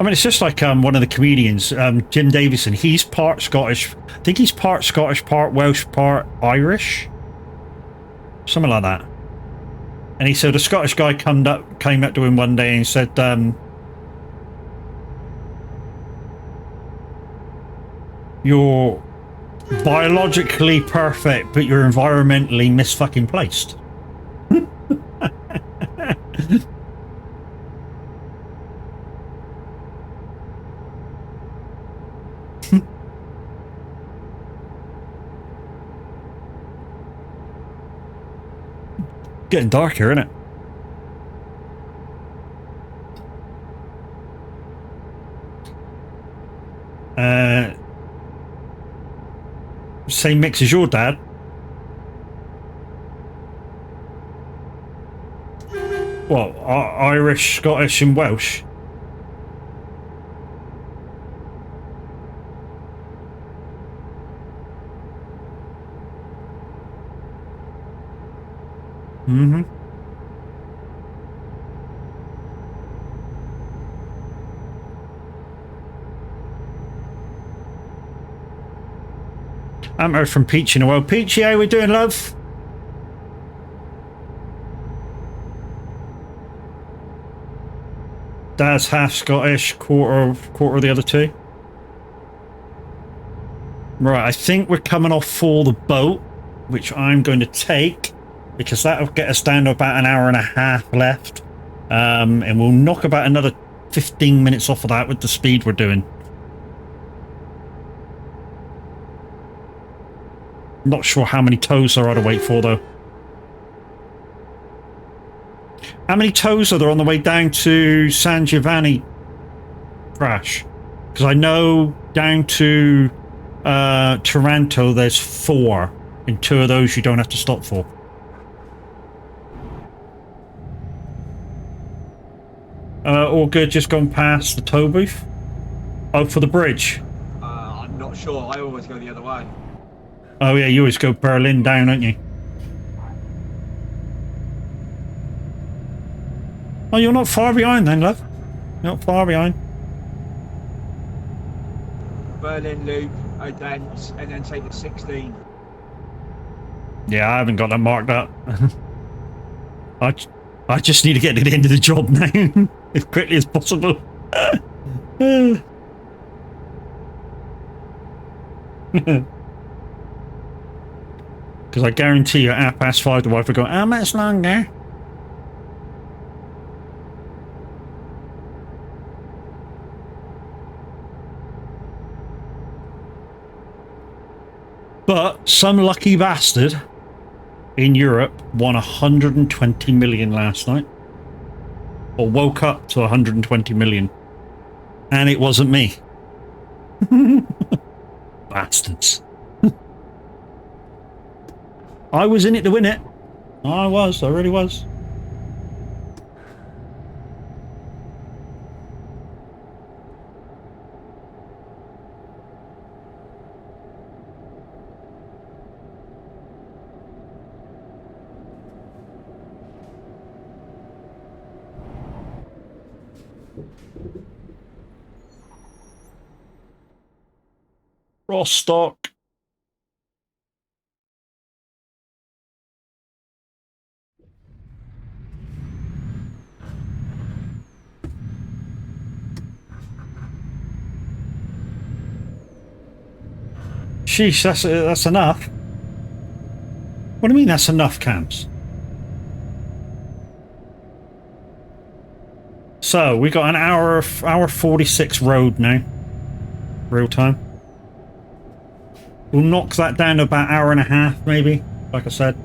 I mean, it's just like one of the comedians, Jim Davison. He's part Scottish. I think he's part Scottish, part Welsh, part Irish. Something like that. And he said a Scottish guy came up to him one day and said, you're biologically perfect, but you're environmentally misfucking placed. Getting dark here, isn't it? Same mix as your dad. What? Irish, Scottish, and Welsh? Mm-hmm. I haven't heard from Peachy in a while. Peachy, how we doing, love? Dad's half Scottish, quarter of the other two. Right, I think we're coming off for the boat, which I'm going to take, because that'll get us down to about an hour and a half left. And we'll knock about another 15 minutes off of that with the speed we're doing. Not sure how many tows there are to wait for, though. How many tows are there on the way down to San Giovanni crash? Because I know down to Taranto there's 4, and 2 of those you don't have to stop for. All good, just gone past the tow booth. Oh, for the bridge. I'm not sure. I always go the other way. Oh yeah, you always go Berlin down, don't you? Oh, you're not far behind then, love. Not far behind. Berlin loop, and then take the 16. Yeah, I haven't got that marked up. I just need to get to the end of the job now, as quickly as possible. Because I guarantee you at 5:30 the wife will go, how much longer? But some lucky bastard in Europe won 120 million last night. Or woke up to 120 million. And it wasn't me. Bastards. I was in it to win it. I really was. Rostock. Sheesh, that's enough. What do you mean that's enough, Cams? So we got an hour 46 road now. Real time. We'll knock that down to about hour and a half, maybe, like I said.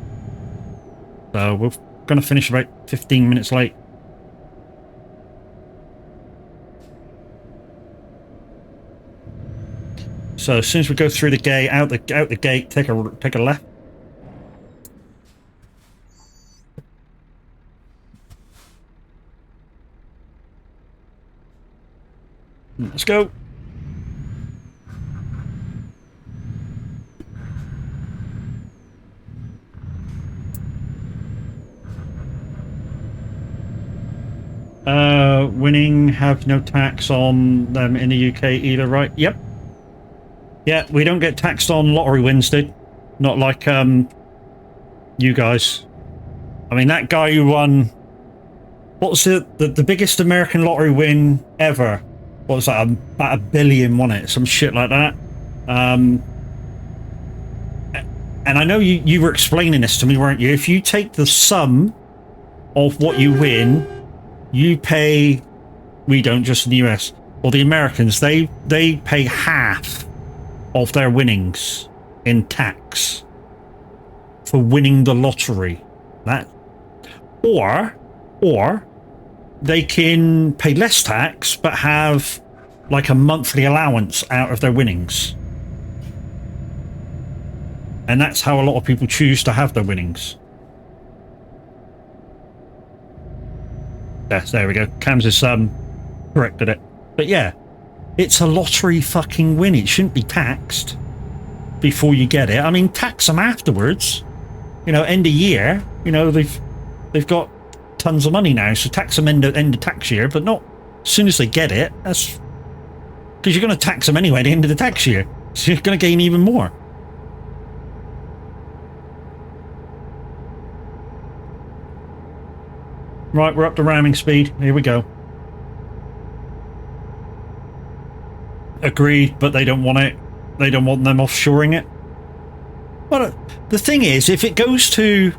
So we're going to finish about 15 minutes late. So as soon as we go through the gate, out the gate, take a left. Let's go. Winning have no tax on them in the UK either, right? Yep. Yeah, we don't get taxed on lottery wins, dude. Not like you guys. I mean, that guy who won, what was the biggest American lottery win ever? What was that? About $1 billion, wasn't it? Some shit like that. And I know you were explaining this to me, weren't you? If you take the sum of what you win, you pay. We don't, just in the US. Well, the Americans, they pay half of their winnings in tax for winning the lottery. That, or they can pay less tax but have like a monthly allowance out of their winnings. And that's how a lot of people choose to have their winnings. Yes, there we go. Cams has corrected it. But yeah, it's a lottery fucking win. It shouldn't be taxed before you get it. I mean, tax them afterwards. You know, end of year. You know, they've got tons of money now, so tax them end of tax year, but not as soon as they get it. That's because you're going to tax them anyway at the end of the tax year, so you're going to gain even more. Right, we're up to ramming speed. Here we go. Agreed, but they don't want it. They don't want them offshoring it. But the thing is, if it goes to...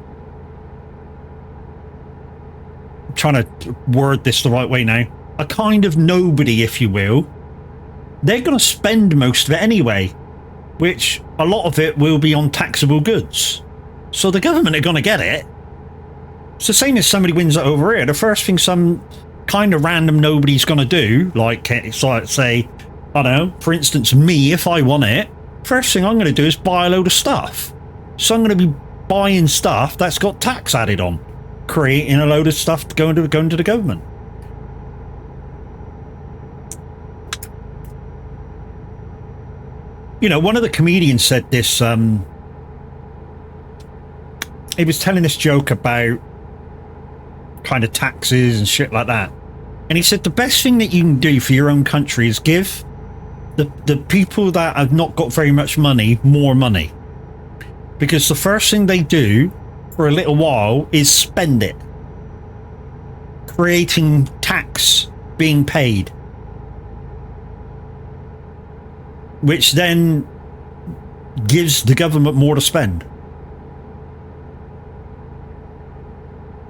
I'm trying to word this the right way now. A kind of nobody, if you will. They're going to spend most of it anyway, which a lot of it will be on taxable goods. So the government are going to get it. It's the same as somebody wins it over here. The first thing some kind of random nobody's going to do, like say, I don't know, for instance, me, if I won it, first thing I'm going to do is buy a load of stuff. So I'm going to be buying stuff that's got tax added on, creating a load of stuff to go into the government. You know, one of the comedians said this, he was telling this joke about kind of taxes and shit like that. And he said the best thing that you can do for your own country is give the people that have not got very much money more money, because the first thing they do for a little while is spend it, creating tax being paid, which then gives the government more to spend.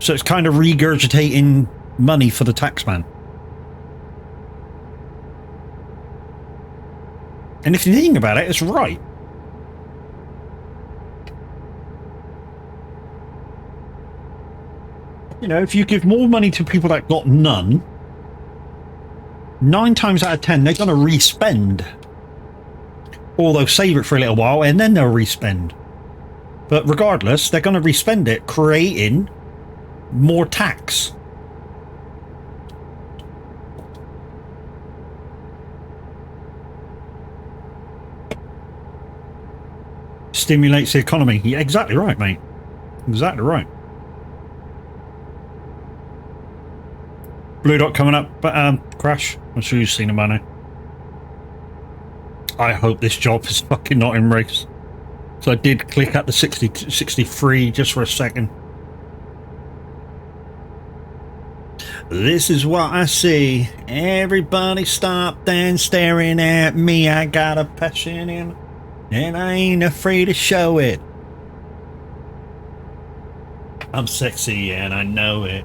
So it's kind of regurgitating money for the taxman. And if you think about it, it's right. You know, if you give more money to people that got none, 9 times out of 10, they're going to re-spend. Or they'll save it for a little while and then they'll re-spend. But regardless, they're going to re-spend it, creating more tax. Stimulates the economy. Yeah, exactly right, mate. Exactly right. Blue dot coming up, but Crash, I'm sure you've seen him by now. I hope this job is fucking not in race. So I did click at the 63 just for a second. This is what I see. Everybody stopped and staring at me. I got a passion in, and I ain't afraid to show it. I'm sexy and I know it.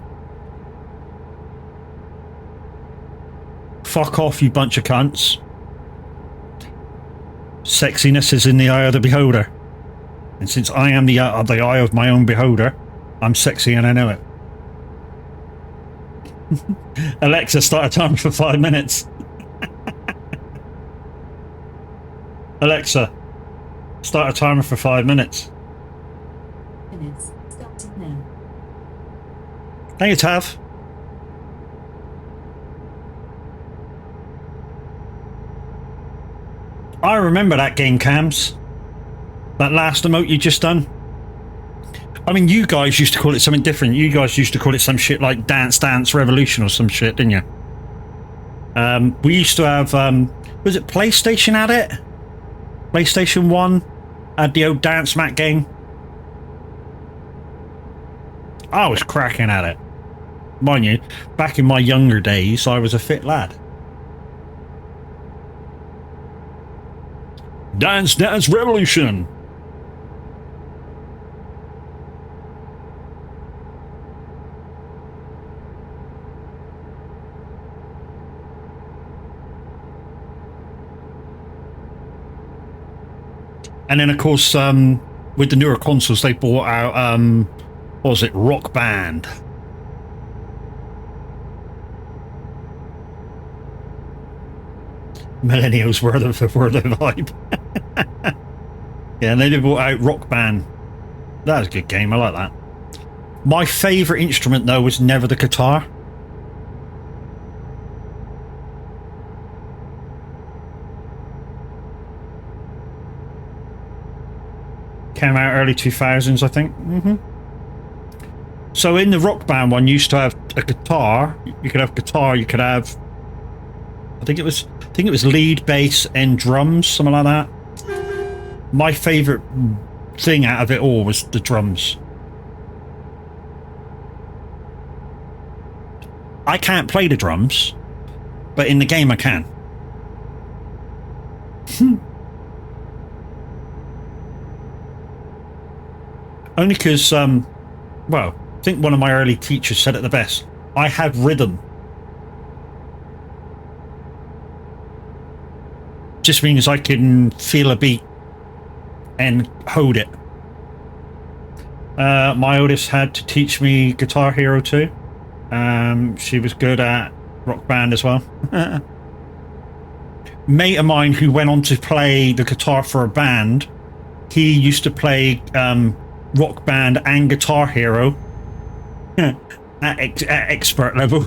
Fuck off, you bunch of cunts. Sexiness is in the eye of the beholder. And since I am the eye of my own beholder, I'm sexy and I know it. Alexa, start a timer for 5 minutes. Alexa, start a timer for 5 minutes. Minutes starting now. Thank you, Tav. I remember that game, Cams. That last emote you just done. I mean, you guys used to call it something different. You guys used to call it some shit like Dance Dance Revolution or some shit, didn't you? We used to have, was it PlayStation had it? PlayStation 1 had the old Dance Mat game. I was cracking at it. Mind you, back in my younger days, I was a fit lad. Dance Dance Revolution. And then, of course, with the newer consoles, they bought out, what was it, Rock Band. Millennials were the vibe. Yeah, and they brought out Rock Band. That was a good game, I like that. My favourite instrument, though, was never the guitar. Came out early 2000s, I think. So in the Rock Band one, you used to have a guitar. You could have guitar, you could have, I think it was lead, bass, and drums, something like that. My favourite thing out of it all was the drums. I can't play the drums, but in the game I can. Only because, well, I think one of my early teachers said it the best. I had rhythm. Just means I can feel a beat and hold it. My oldest had to teach me Guitar Hero 2. She was good at Rock Band as well. Mate of mine who went on to play the guitar for a band, he used to play Rock Band and Guitar Hero at expert level.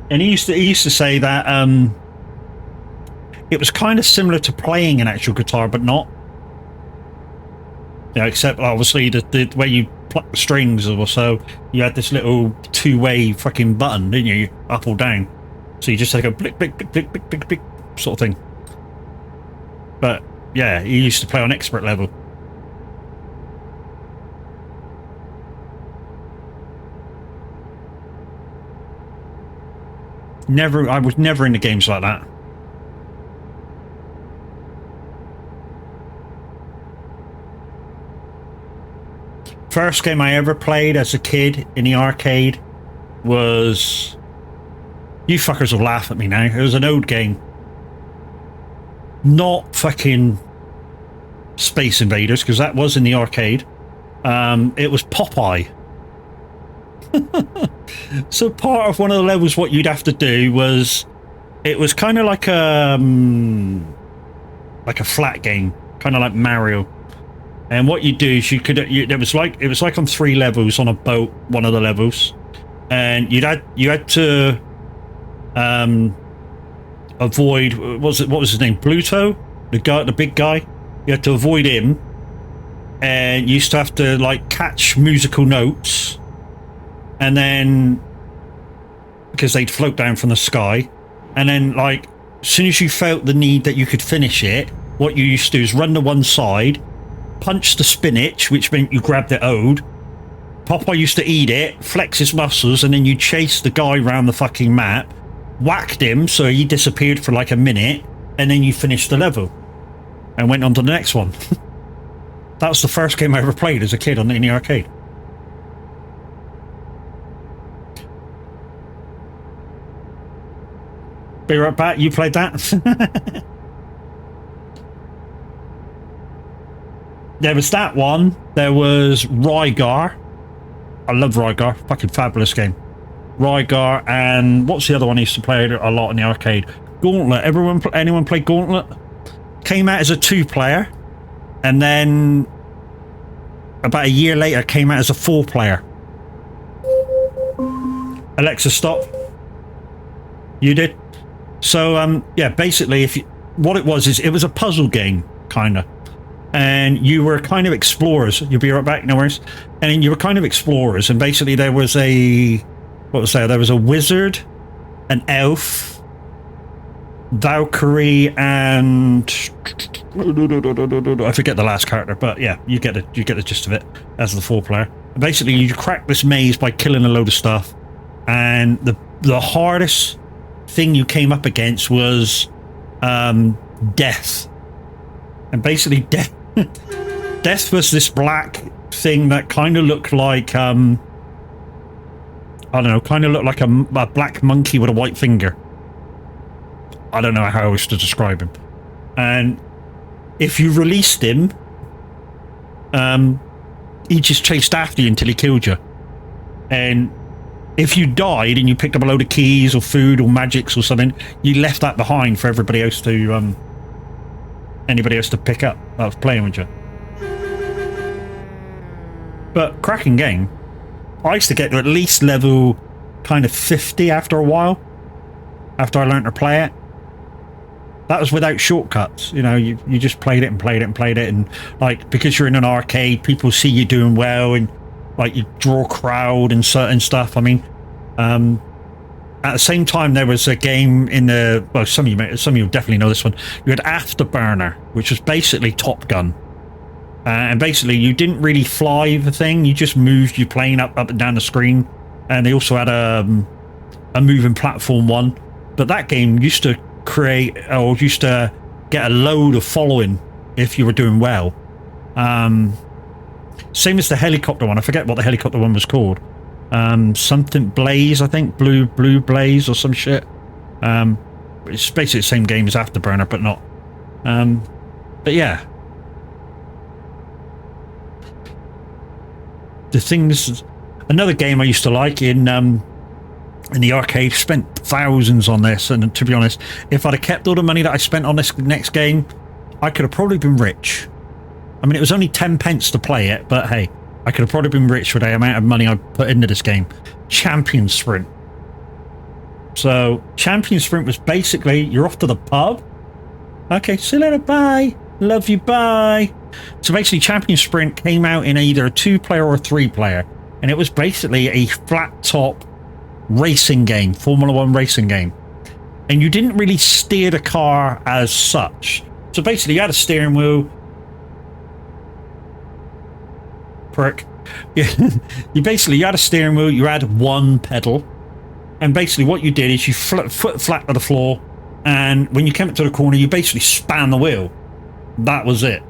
And he used to say that it was kind of similar to playing an actual guitar, but not. You know, except obviously the way you pluck the strings or so, you had this little two-way fucking button, didn't you? Up or down. So you just had to go blick, blick, blick, blick, blick, blick, blick, sort of thing. But yeah, he used to play on expert level. I was never into games like that. First game I ever played as a kid in the arcade was... You fuckers will laugh at me now. It was an old game. Not fucking Space Invaders, because that was in the arcade. It was Popeye. So part of one of the levels, what you'd have to do was... It was kind of like a flat game. Kind of like Mario. And what you do is it was like on 3 levels on a boat, one of the levels. And you had to avoid, what was his name? Bluto? The big guy? You had to avoid him. And you used to have to like catch musical notes. And then because they'd float down from the sky. And then like as soon as you felt the need that you could finish it, what you used to do is run to one side, punch the spinach, which meant you grabbed the ode. Popeye used to eat it, flex his muscles, and then you chase the guy around the fucking map, whacked him so he disappeared for like a minute, and then you finished the level and went on to the next one. That was the first game I ever played as a kid in the arcade. Be right back, you played that? There was that one. There was Rygar. I love Rygar. Fucking fabulous game. Rygar, and what's the other one I used to play a lot in the arcade? Gauntlet. Anyone play Gauntlet? Came out as a 2-player, and then about a year later came out as a 4-player. Alexa, stop. You did? So yeah, basically what it was is it was a puzzle game, kind of. And you were kind of explorers. You'll be right back, no worries. And you were kind of explorers, and basically there was a... What was there? There was a wizard, an elf, Valkyrie, and... I forget the last character, but yeah, you get the gist of it as the 4-player. Basically, you crack this maze by killing a load of stuff, and the hardest thing you came up against was death. And basically, death was this black thing that kind of looked like I don't know, kind of looked like a black monkey with a white finger. I don't know how I was to describe him. And if you released him, he just chased after you until he killed you. And if you died and you picked up a load of keys or food or magics or something, you left that behind for everybody else to anybody else to pick up that was playing with you. But cracking game. I used to get to at least level kind of 50 after a while, after I learned to play it. That was without shortcuts. You know, you just played it and played it and played it, and like, because you're in an arcade, people see you doing well, and like you draw crowd and certain stuff. I mean, at the same time, there was a game in the, well, some of you definitely know this one. You had Afterburner, which was basically Top Gun. And basically, you didn't really fly the thing, you just moved your plane up and down the screen. And they also had a moving platform one. But that game used to create, or used to get a load of following if you were doing well. Same as the helicopter one. I forget what the helicopter one was called. Something Blaze, I think. Blue Blaze or some shit. It's basically the same game as Afterburner, but not. But yeah. The things... Another game I used to like in the arcade, spent thousands on this, and to be honest, if I'd have kept all the money that I spent on this next game, I could have probably been rich. I mean, it was only 10 pence to play it, but hey, I could have probably been rich for the amount of money I put into this game. Champion Sprint. So, Champion Sprint was basically, you're off to the pub. Okay, see you later, bye. Love you, bye. So basically, Champion Sprint came out in either a 2-player or a 3-player. And it was basically a flat-top racing game, Formula 1 racing game. and you didn't really steer the car as such. So basically, you had a steering wheel. Prick. You had a steering wheel. You had one pedal, and basically what you did is you foot flat to the floor, and when you came up to the corner, you basically span the wheel. That was it.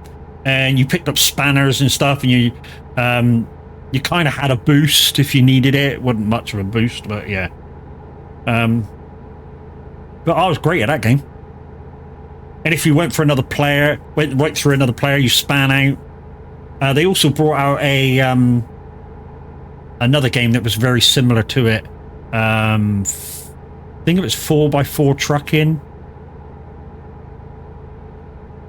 And you picked up spanners and stuff, and you kind of had a boost if you needed it. It wasn't much of a boost, but yeah. But I was great at that game. And if you went for another player, went through another player, you span out. They also brought out a another game that was very similar to it. I think it was 4x4 trucking.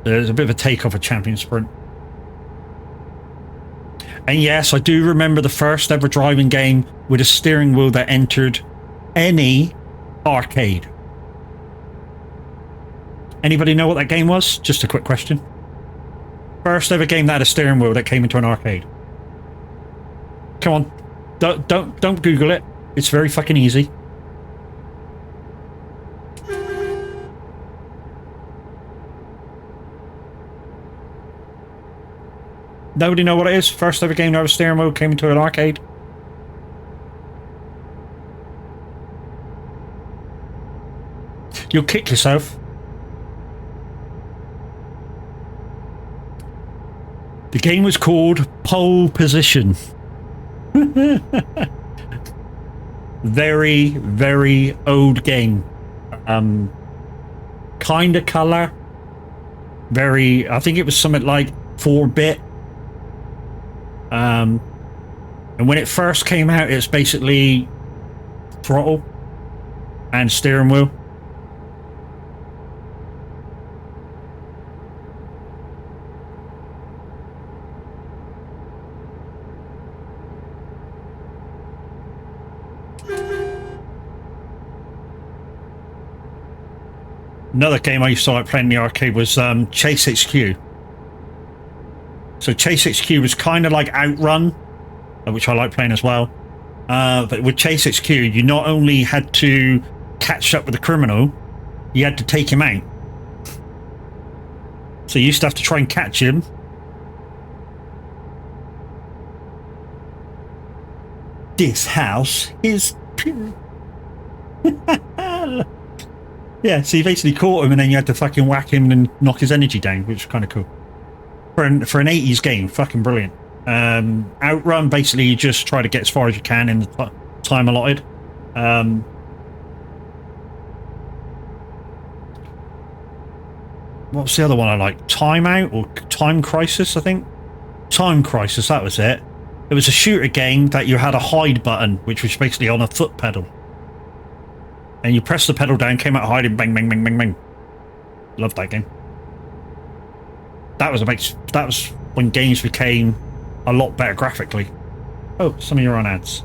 There's a bit of a takeoff of Champion Sprint. And yes, I do remember the first ever driving game with a steering wheel that entered any arcade. Anybody know what that game was? Just a quick question. First ever game that had a steering wheel that came into an arcade. Come on. Don't Google it. It's very fucking easy. Nobody know what it is? First ever game that had a steering wheel came into an arcade. You'll kick yourself. The game was called Pole Position. Very, very old game. Kind of color. Very, I think it was something like 4-bit. And when it first came out, it's basically throttle and steering wheel. Another game I used to like playing in the arcade was Chase HQ. So Chase HQ was kind of like Outrun, which I like playing as well. But with Chase HQ, you not only had to catch up with the criminal, you had to take him out. So you used to have to try and catch him. This house is pure. Yeah, so you basically caught him and then you had to fucking whack him and knock his energy down, which is kind of cool. For an 80s game, fucking brilliant. Outrun, basically you just try to get as far as you can in the time allotted. What was the other one I liked? Time Out or Time Crisis, I think? Time Crisis, that was it. It was a shooter game that you had a hide button, which was basically on a foot pedal. And you press the pedal down, came out hiding, bang, bang, bang, bang, bang. Loved that game. That was when games became a lot better graphically. Oh, some of your own ads.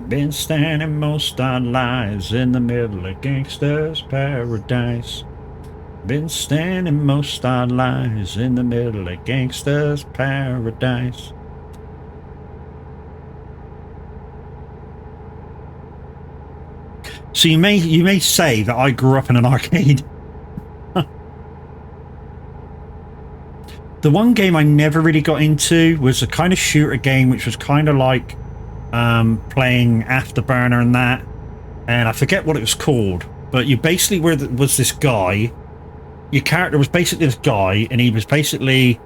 Been standing most our lives in the middle of gangster's paradise. Been standing most our lives in the middle of gangster's paradise. So you may say that I grew up in an arcade. The one game I never really got into was a kind of shooter game, which was kind of like playing Afterburner and that. And I forget what it was called, but you basically was this guy. Your character was basically this guy, and he was basically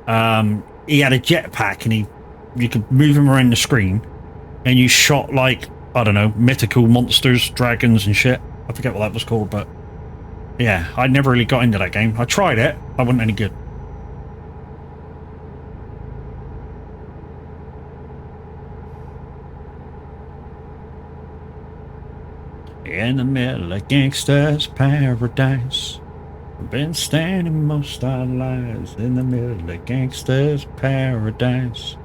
he had a jetpack, and you could move him around the screen, and you shot like, I don't know, mythical monsters, dragons and shit. I forget what that was called, but yeah, I never really got into that game. I tried it, I wasn't any good. In the middle of gangster's paradise, been standing most our lives in the middle of gangster's paradise.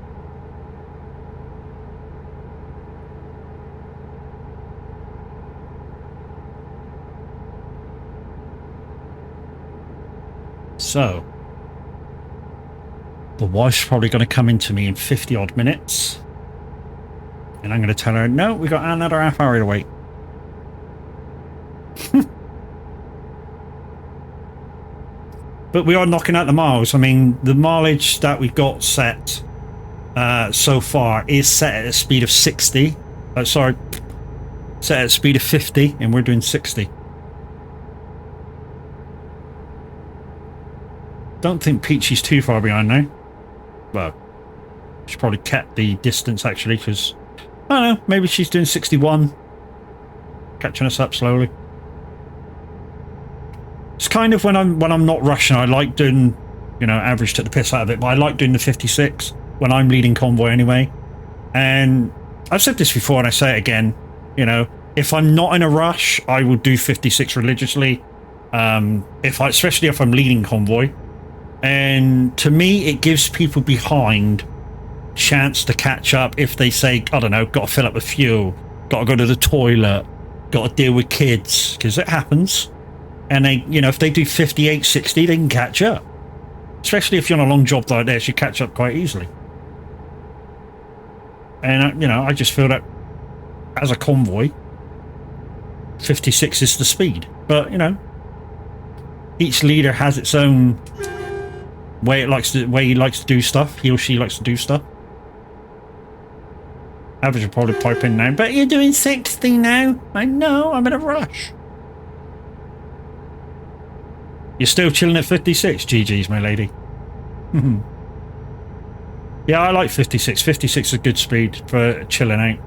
So, the wife's probably going to come into me in 50 odd minutes, and I'm going to tell her, no, we got another half hour to wait. But we are knocking out the miles. I mean, the mileage that we've got set so far is set at a speed of 60. Sorry, set at a speed of 50, and we're doing 60. Don't think Peachy's too far behind now. Well, she's probably kept the distance actually, because I don't know, maybe she's doing 61, catching us up slowly. It's kind of when I'm not rushing, I like doing, you know, average to the piss out of it, but I like doing the 56 when I'm leading convoy anyway. And I've said this before and I say it again, you know, if I'm not in a rush, I will do 56 religiously, especially if I'm leading convoy. And to me, it gives people behind chance to catch up if they say, I don't know, got to fill up with fuel, got to go to the toilet, got to deal with kids, because it happens. And they, you know, if they do 58, 60, they can catch up. Especially if you're on a long job like this, you catch up quite easily. And, you know, I just feel that as a convoy, 56 is the speed. But, you know, each leader has its own way he likes to do stuff. He or she likes to do stuff. Average will probably pipe in now. But you're doing 60 now? I know, I'm in a rush. You're still chilling at 56? GG's, my lady. Yeah, I like 56. 56 is a good speed for chilling out.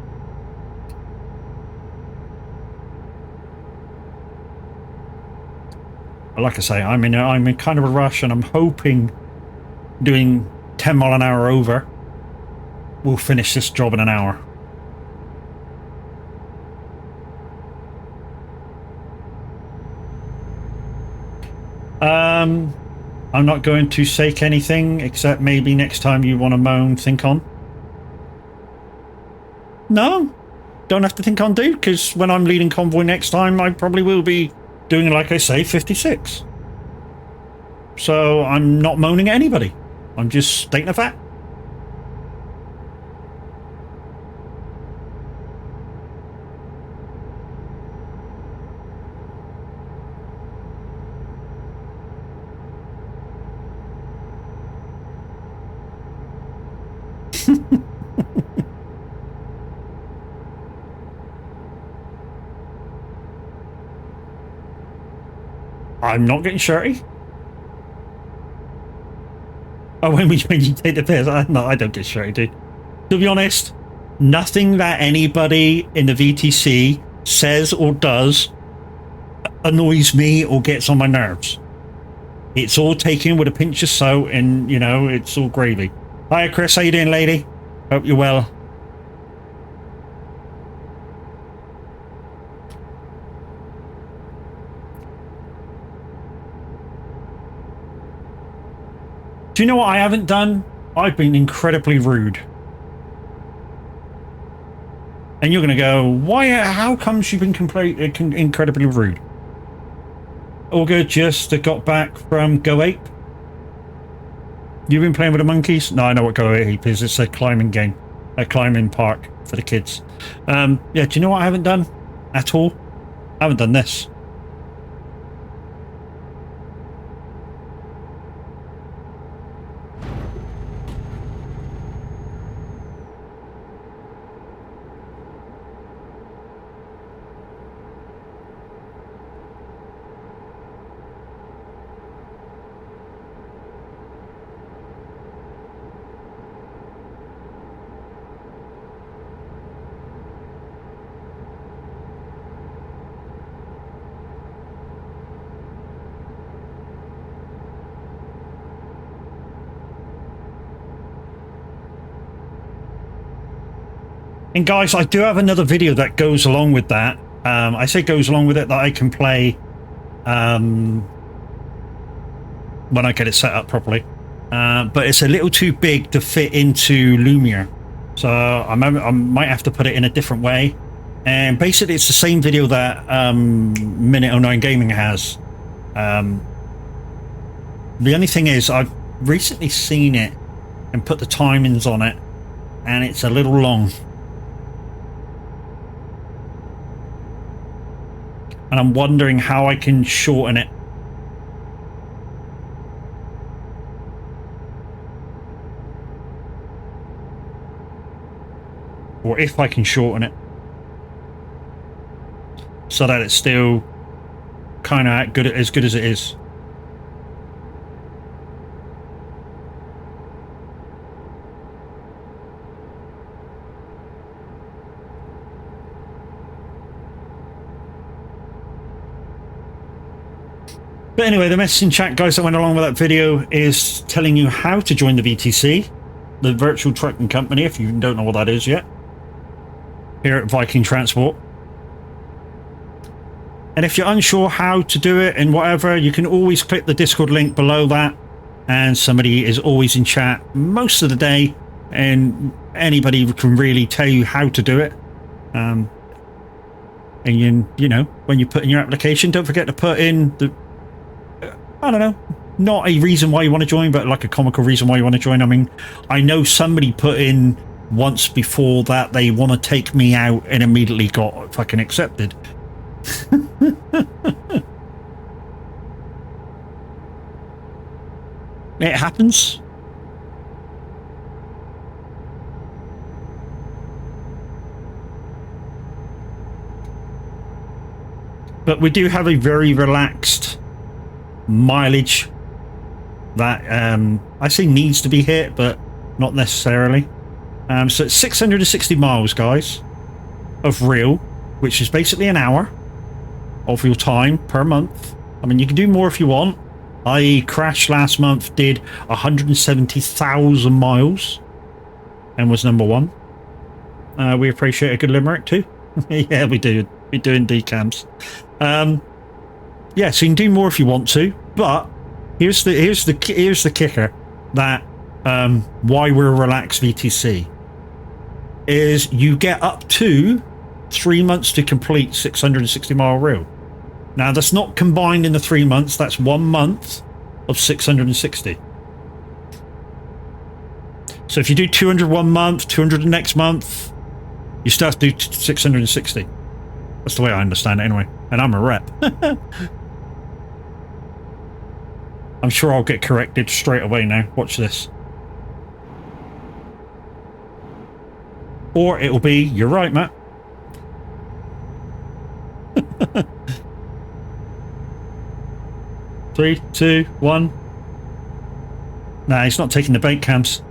But like I say, I'm in kind of a rush, and I'm hoping doing 10 mile an hour over, we'll finish this job in an hour. I'm not going to say anything, except maybe next time you want to moan, think on. No, don't have to think on, dude, because when I'm leading convoy next time, I probably will be doing, like I say, 56. So I'm not moaning at anybody. I'm just stating a fact. I'm not getting shirty. Oh, when you take the piss, no, I don't get shirty, dude. To be honest, nothing that anybody in the VTC says or does annoys me or gets on my nerves. It's all taken with a pinch of salt, and you know, it's all gravy. Hiya, Chris. How you doing, lady? Hope you're well. Do you know what I haven't done? I've been incredibly rude. And you're going to go, why? How come you've been incredibly rude? Olga just got back from Go Ape. You've been playing with the monkeys? No, I know what Go Ape is. It's a climbing game. A climbing park for the kids. Yeah, do you know what I haven't done? At all? I haven't done this. And guys, I do have another video that goes along with that. I say goes along with it, that I can play when I get it set up properly. But it's a little too big to fit into Lumiere. So I might have to put it in a different way. And basically it's the same video that Minute 09 Gaming has. The only thing is, I've recently seen it and put the timings on it, and it's a little long. and I'm wondering how I can shorten it. Or if I can shorten it. So that it's still kind of as good as it is. But anyway, the message in chat, guys, that went along with that video is telling you how to join the VTC, the virtual trucking company, if you don't know what that is yet, here at Viking Transport. And if you're unsure how to do it and whatever, you can always click the Discord link below that, and somebody is always in chat most of the day, and anybody can really tell you how to do it. And you know, when you put in your application, don't forget to put in the, I don't know, not a reason why you want to join, but like a comical reason why you want to join. I mean, I know somebody put in once before that they want to take me out and immediately got fucking accepted. It happens. But we do have a very relaxed mileage that I say needs to be hit, but not necessarily. So it's 660 miles, guys, of real, which is basically an hour of your time per month. I mean, you can do more if you want. I Crash last month did 170,000 miles and was #1. We appreciate a good limerick too. Yeah, we do. We do indeed, Cams. Yeah, so you can do more if you want to, but here's the kicker that why we're a relaxed VTC is you get up to 3 months to complete 660 mile reel. Now that's not combined in the 3 months, that's 1 month of 660. So if you do 200 one month, 200 the next month, you still have to do 660. That's the way I understand it anyway, and I'm a rep. I'm sure I'll get corrected straight away now. Watch this. Or it'll be, you're right, Matt. Three, 2, 1. Nah, he's not taking the bait, Cams.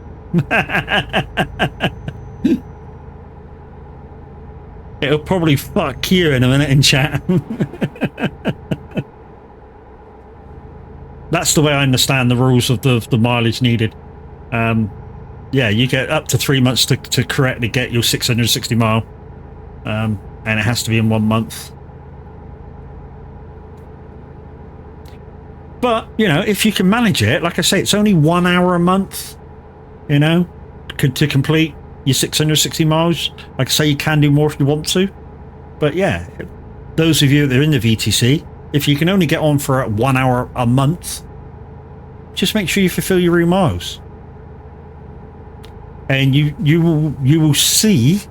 It'll probably fuck you in a minute in chat. That's the way I understand the rules of the mileage needed. Yeah, you get up to 3 months to correctly get your 660 mile. And it has to be in 1 month. But, you know, if you can manage it, like I say, it's only 1 hour a month, you know, to complete your 660 miles. Like I say, you can do more if you want to. But yeah, those of you that are in the VTC, if you can only get on for 1 hour a month, just make sure you fulfill your real miles. And you will see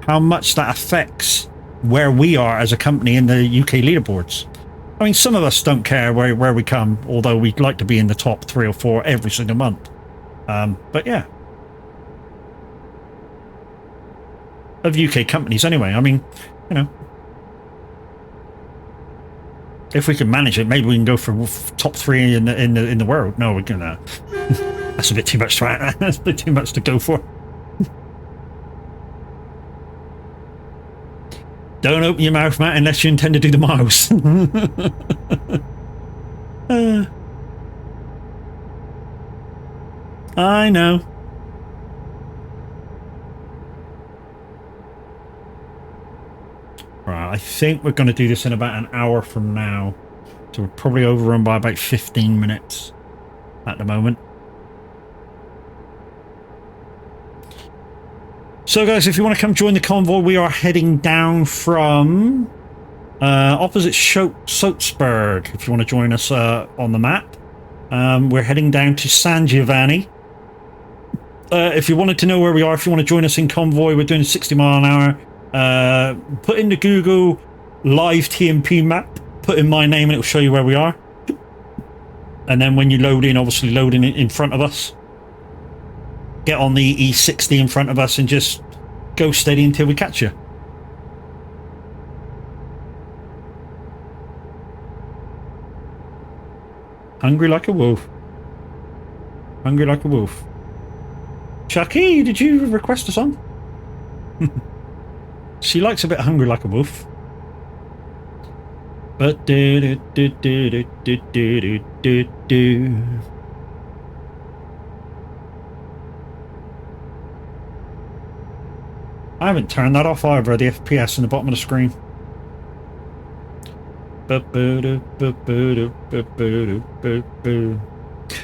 how much that affects where we are as a company in the UK leaderboards. I mean, some of us don't care where we come, although we'd like to be in the top 3 or 4 every single month. But yeah. Of UK companies anyway. I mean, you know, if we can manage it, maybe we can go for top 3 in the world. No, we're gonna. That's a bit too much to that's a bit too much to go for. Don't open your mouth, Matt, unless you intend to do the miles. I know. Right, I think we're going to do this in about an hour from now. So we're probably overrun by about 15 minutes at the moment. So guys, if you want to come join the convoy, we are heading down from opposite Soatsburg, if you want to join us on the map. We're heading down to San Giovanni. If you wanted to know where we are, if you want to join us in convoy, we're doing 60 mile an hour. Put into Google live TMP map, put in my name and it'll show you where we are. And then when you load in, obviously loading it in front of us. Get on the E60 in front of us and just go steady until we catch you. Hungry like a wolf. Hungry like a wolf. Chucky, did you request a song? She likes a bit hungry like a wolf. But do. I haven't turned that off either, the FPS in the bottom of the screen.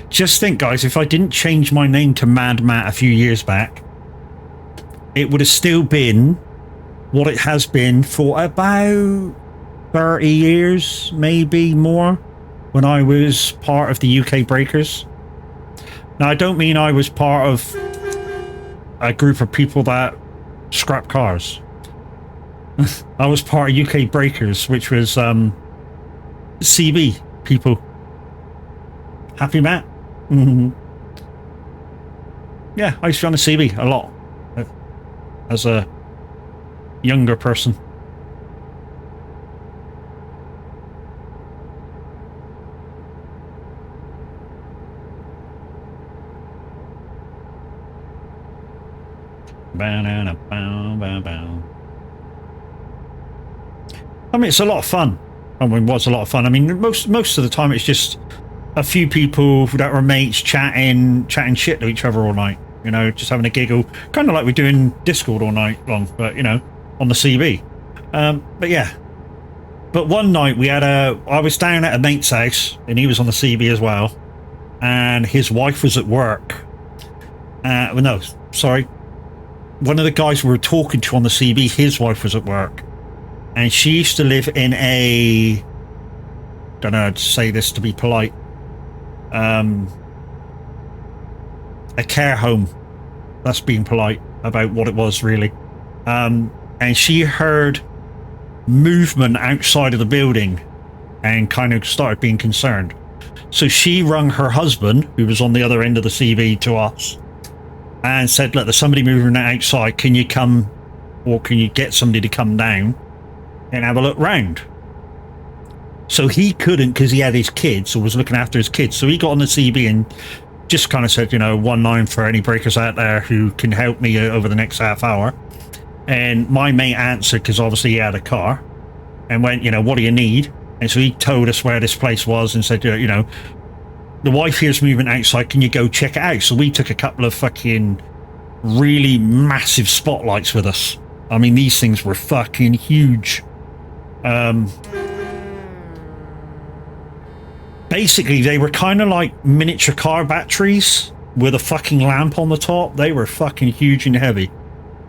Just think, guys, if I didn't change my name to Mad Matt a few years back, it would have still been what it has been for about 30 years, maybe more, when I was part of the UK Breakers. Now, I don't mean I was part of a group of people that scrap cars. I was part of UK Breakers, which was CB people. Happy Matt? Mm-hmm. Yeah, I used to be on the CB a lot as a younger person. I mean, it's a lot of fun. I mean, what's a lot of fun? I mean, most of the time it's just a few people that were mates chatting shit to each other all night. You know, just having a giggle, kind of like we're doing Discord all night long, but you know, on the CB. But yeah. But one night I was down at a mate's house, and he was on the CB as well, and his wife was at work. Well, no, sorry. One of the guys we were talking to on the CB, his wife was at work, and she used to live in a, don't know how to say this to be polite, a care home. That's being polite about what it was, really. And she heard movement outside of the building and kind of started being concerned. So she rung her husband, who was on the other end of the CB, to us and said, look, there's somebody moving outside. Can you come, or can you get somebody to come down and have a look round? So he couldn't, because he had his kids, or was looking after his kids. So he got on the CB and just kind of said, you know, 19 for any breakers out there who can help me over the next half hour. And my mate answered, because obviously he had a car, and went, you know, what do you need? And so he told us where this place was and said, you know, the wife here's moving outside, can you go check it out? So we took a couple of fucking really massive spotlights with us. I mean, these things were fucking huge. Basically, they were kind of like miniature car batteries with a fucking lamp on the top. They were fucking huge and heavy.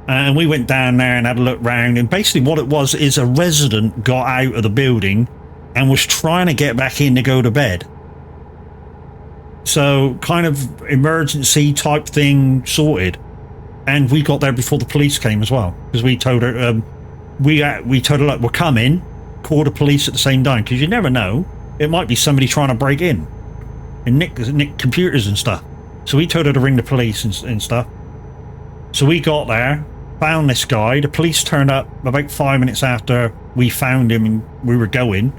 And we went down there and had a look round, and basically what it was is a resident got out of the building and was trying to get back in to go to bed. So kind of emergency type thing sorted. And we got there before the police came as well, because we told her, we told her, like, we're coming, call the police at the same time, because you never know, it might be somebody trying to break in and nick computers and stuff. So we told her to ring the police and stuff. So we got there, found this guy. The police turned up about 5 minutes after we found him and we were going,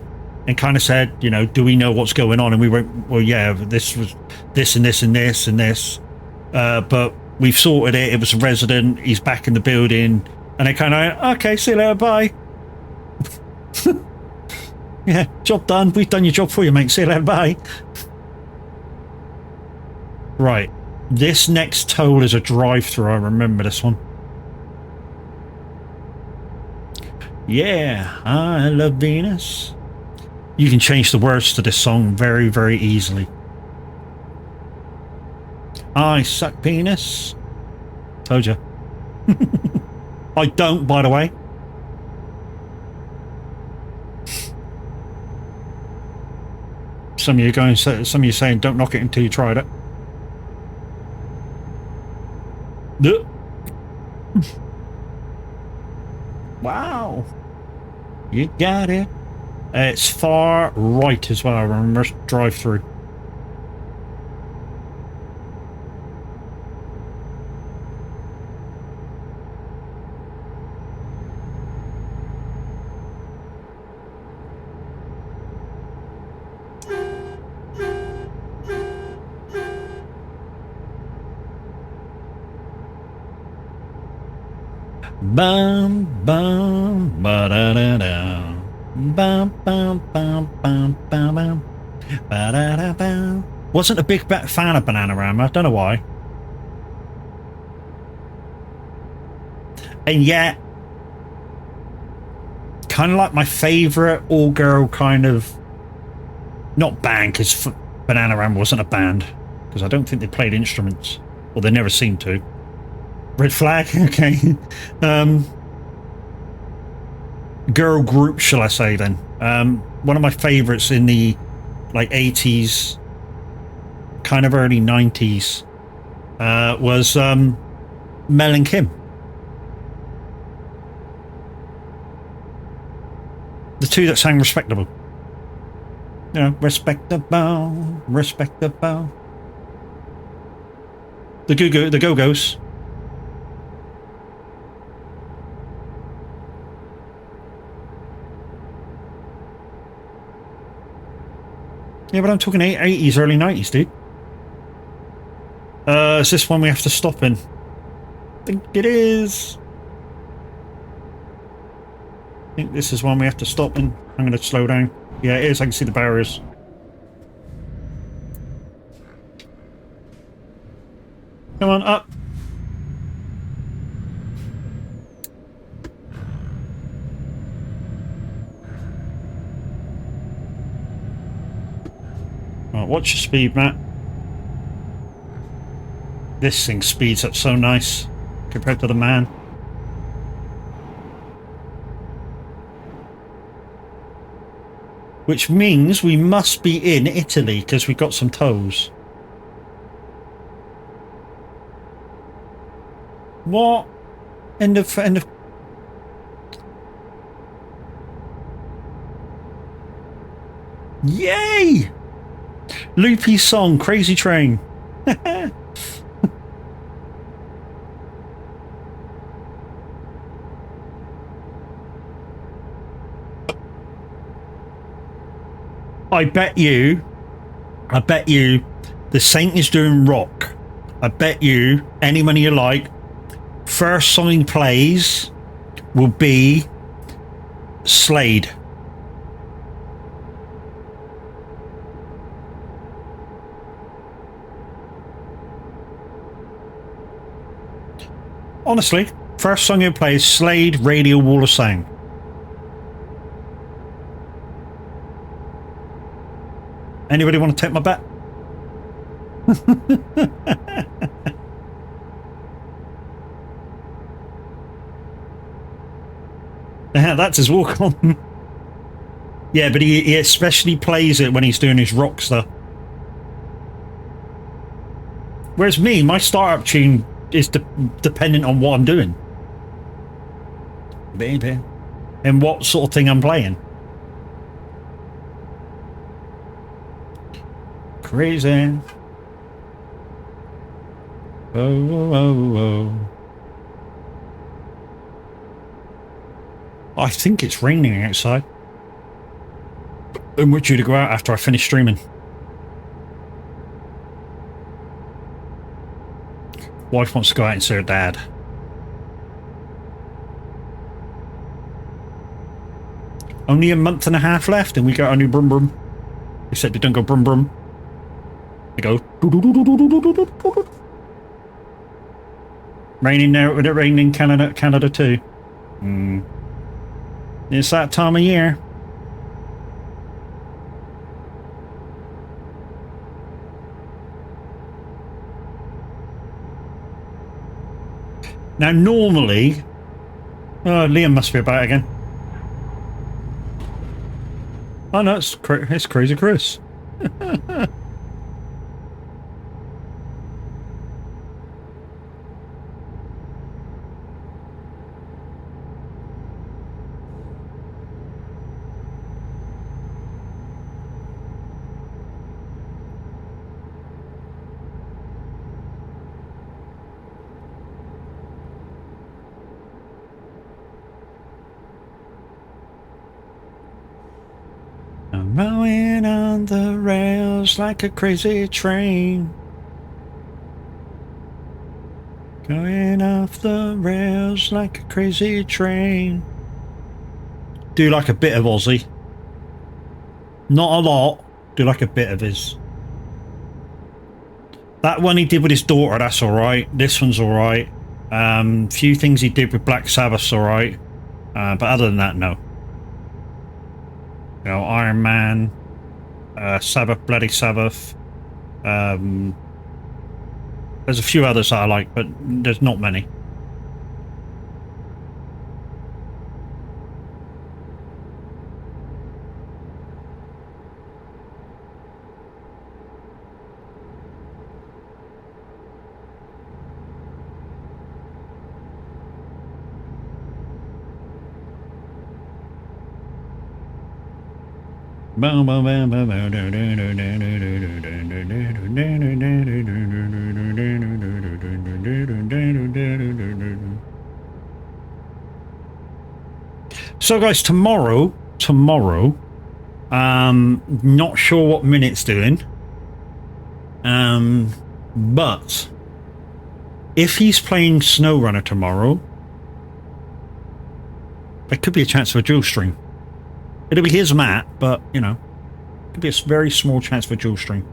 and kind of said, you know, do we know what's going on? And we went, well, yeah, this was this and this and this and this, but we've sorted it. It was a resident. He's back in the building. And they kind of, okay, see you later, bye. Yeah, job done. We've done your job for you, mate. See you later, bye. Right. This next toll is a drive-through. I remember this one. Yeah, I love Venus. You can change the words to this song very, very easily. I suck penis. Told you. I don't, by the way. Some of you going, some of you saying, don't knock it until you tried it. Wow. You got it. It's far right as well. Remember, drive through. Bum bum ba da da da. Bum bum bum bum bum bum ba da da bum. Wasn't a big fan of Bananarama. Don't know why. And yet, kind of like my favourite all-girl kind of, not band, because Bananarama wasn't a band, because I don't think they played instruments, or they never seemed to. Red Flag, okay. Girl group, shall I say then? One of my favourites in the like 80s, kind of early 90s, was Mel and Kim. The two that sang Respectable. You know, respectable, respectable. The Go-Go's. Yeah, but I'm talking 80s, early 90s, dude. Is this one we have to stop in? I think it is. I think this is one we have to stop in. I'm going to slow down. Yeah, it is. I can see the barriers. Come on, up. Right, watch your speed, Matt. This thing speeds up so nice compared to the man. Which means we must be in Italy because we've got some toes. What? End of. Yay! Loopy song, Crazy Train. I bet you the Saint is doing rock. I bet you any money you like, first song he plays will be Slade. Honestly, first song he'll play is Slade, Radio Wall of Sound. Anybody want to take my bet? Yeah, that's his walk on. Yeah, but he especially plays it when he's doing his rock stuff. Whereas me, my startup tune is dependent on what I'm doing. Baby. And what sort of thing I'm playing. Crazy. Oh, oh, oh, oh. I think it's raining outside. And we're due to go out after I finish streaming. Wife wants to go out and see her dad. Only a month and a half left and we got our new brum brum. Except they don't go brum brum. They go. Raining now, would it rain in Canada too? It's that time of year. Now normally, Liam must be about again. Oh no, it's Crazy Chris. I'm going on the rails like a crazy train. Going off the rails like a crazy train. Do like a bit of Aussie. Not a lot. Do like a bit of his. That one he did with his daughter, that's alright. This one's alright. Few things he did with Black Sabbath's alright. But other than that, no. You know, Iron Man, Sabbath, Bloody Sabbath. There's a few others that I like, but there's not many. So guys, tomorrow, not sure what Minute's doing, but if he's playing SnowRunner tomorrow, there could be a chance for a dual stream. It'll be his map, but, you know, could be a very small chance for dual stream.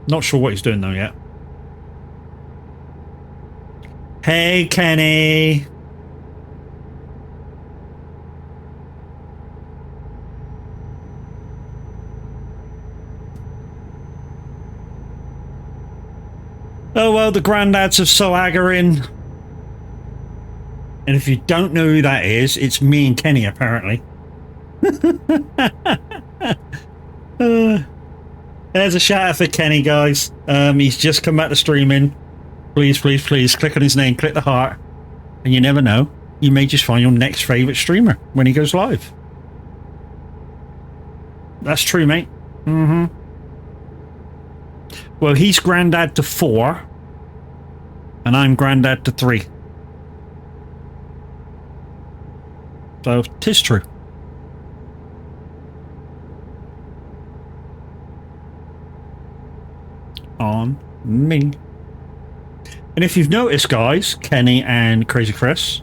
Not sure what he's doing though yet. Hey, Kenny! Oh well, the granddads of soag are in. And if you don't know who that is, it's me and Kenny, apparently. There's a shout out for Kenny, guys. He's just come back to streaming. Please, please, please, click on his name, click the heart. And you never know, you may just find your next favourite streamer when he goes live. That's true, mate. Mm-hmm. Well, he's granddad to 4. And I'm granddad to 3. So, 'tis true. On me. And if you've noticed, guys, Kenny and Crazy Chris,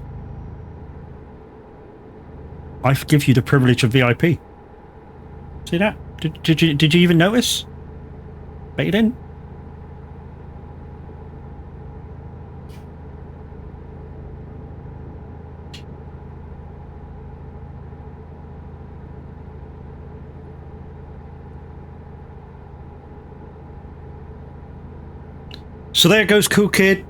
I give you the privilege of VIP. See that? Did you even notice? Bet you didn't. So there goes Cool Kid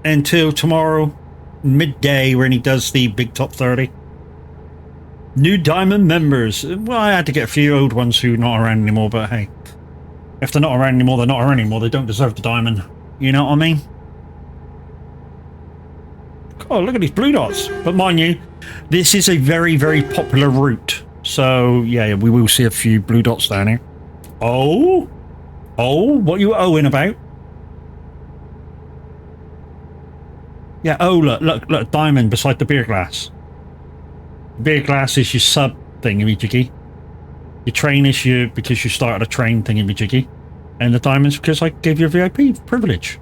until tomorrow midday when he does the big top 30. New Diamond members. Well, I had to get a few old ones who are not around anymore, but hey, if they're not around anymore, they're not around anymore. They don't deserve the diamond. You know what I mean? Oh, look at these blue dots. But mind you, this is a very, very popular route. So yeah, we will see a few blue dots down here. Oh, what you owing about? Yeah, oh, look, diamond beside the beer glass. Beer glass is your sub thingy-majiggy. Your train is because you started a train thingy-majiggy. And the diamond's because I gave you a VIP privilege.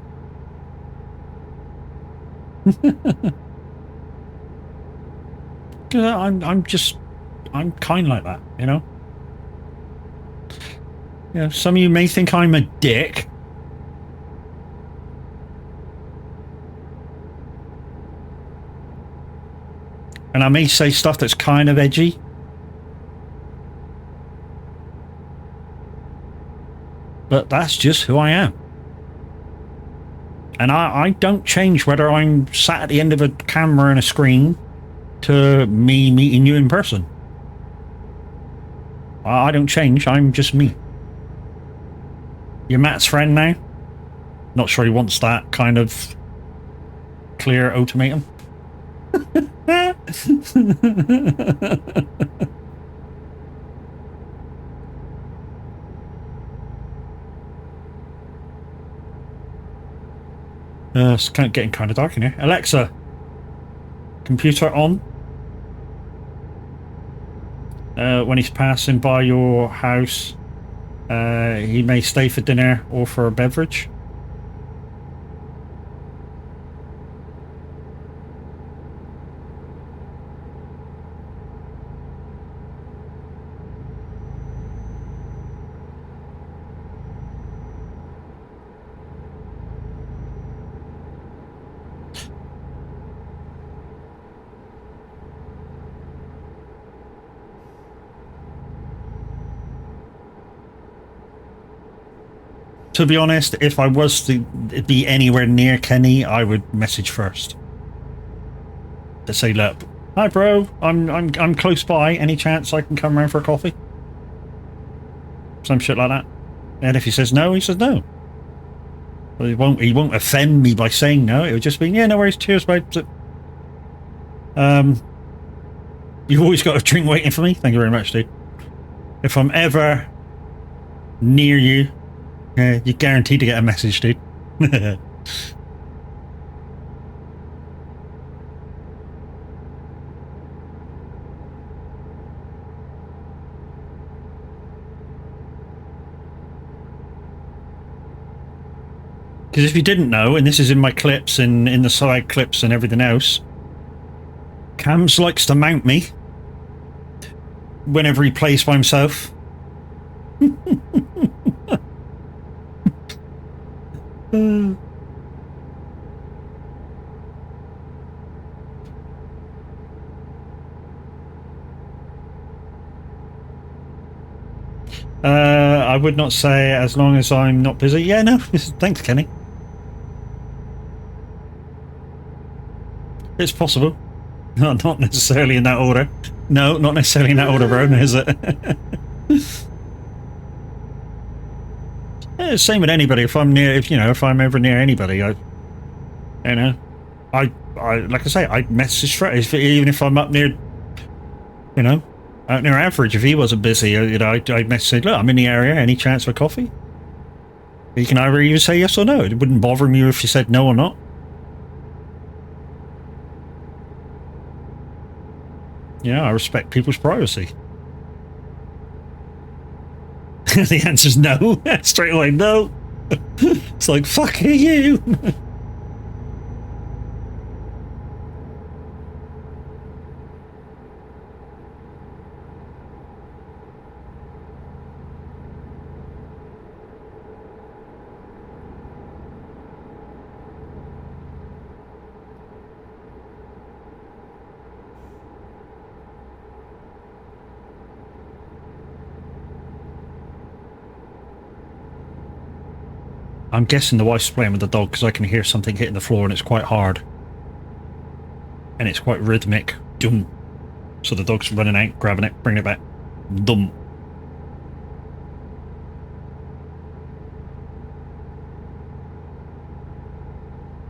I'm kind like that, you know? Yeah, some of you may think I'm a dick. And I may say stuff that's kind of edgy. But that's just who I am. And I don't change whether I'm sat at the end of a camera and a screen to me meeting you in person. I don't change, I'm just me. You're Matt's friend now? Not sure he wants that kind of clear ultimatum. It's getting kind of dark in here. Alexa, computer on. When he's passing by your house, he may stay for dinner or for a beverage. To be honest, if I was to be anywhere near Kenny, I would message first to say, "Look, hi, bro. I'm close by. Any chance I can come around for a coffee?" Some shit like that. And if he says no, he says no. But he won't offend me by saying no. It would just be, "Yeah, no worries. Cheers, mate." You've always got a drink waiting for me. Thank you very much, dude. If I'm ever near you, you're guaranteed to get a message, dude. Because if you didn't know, and this is in my clips and in the side clips and everything else, Cams likes to mount me whenever he plays by himself. I would not say as long as I'm not busy. Yeah, no, thanks, Kenny. It's possible. Not necessarily in that order. No, not necessarily in that order, bro, is it? Yeah, same with anybody. If I'm near, if I'm ever near anybody, I like I say, I message straight. Even if I'm up near, out near average. If he wasn't busy, I'd message, "Look, I'm in the area. Any chance for coffee?" You can either even say yes or no. It wouldn't bother me if you said no or not. Yeah, I respect people's privacy. The answer's no. Straight away, no. It's like, fuck you. I'm guessing the wife's playing with the dog because I can hear something hitting the floor and it's quite hard. And it's quite rhythmic. Dum. So the dog's running out, grabbing it, bringing it back. Dum.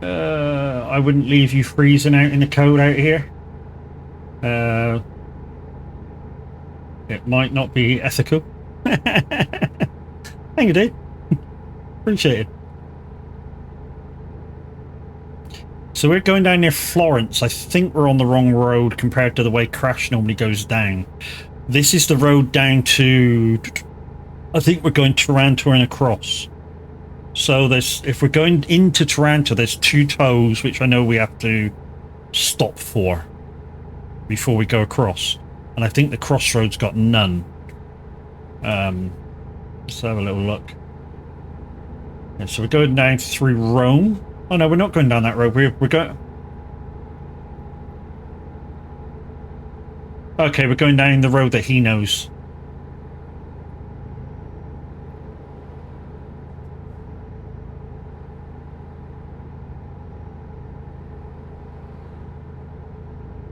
I wouldn't leave you freezing out in the cold out here. It might not be ethical. Thank you, dude. Appreciate it. So we're going down near Florence. I think we're on the wrong road compared to the way Crash normally goes down. This is the road down to... I think we're going Taranto and across. So if we're going into Taranto, there's 2 tows, which I know we have to stop for before we go across. And I think the crossroads got none. Let's have a little look. Yeah, so we're going down through Rome. Oh no, we're not going down that road. We're going... Okay, we're going down the road that he knows.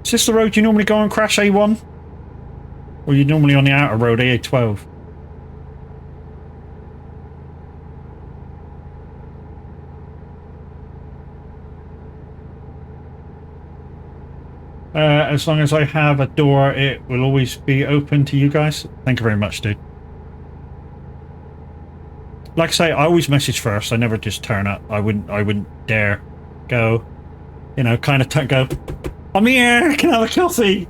Is this the road you normally go on, Crash, A1? Or are you normally on the outer road, A12? As long as I have a door, it will always be open to you guys. Thank you very much, dude. Like I say, I always message first. I never just turn up. I wouldn't dare go, kind of go, I'm here, can I have a coffee?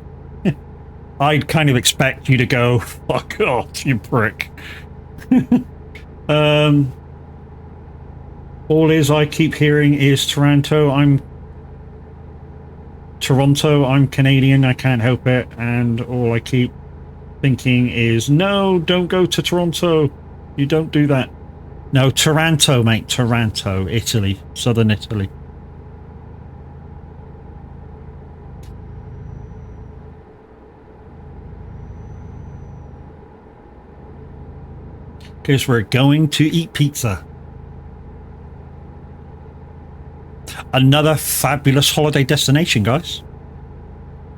I'd kind of expect you to go, fuck off, you prick. All I keep hearing is Toronto, I'm Canadian, I can't help it, and all I keep thinking is, no, don't go to Toronto, you don't do that. No, Taranto, mate, Taranto, Italy, southern Italy. Because we're going to eat pizza. Another fabulous holiday destination, guys.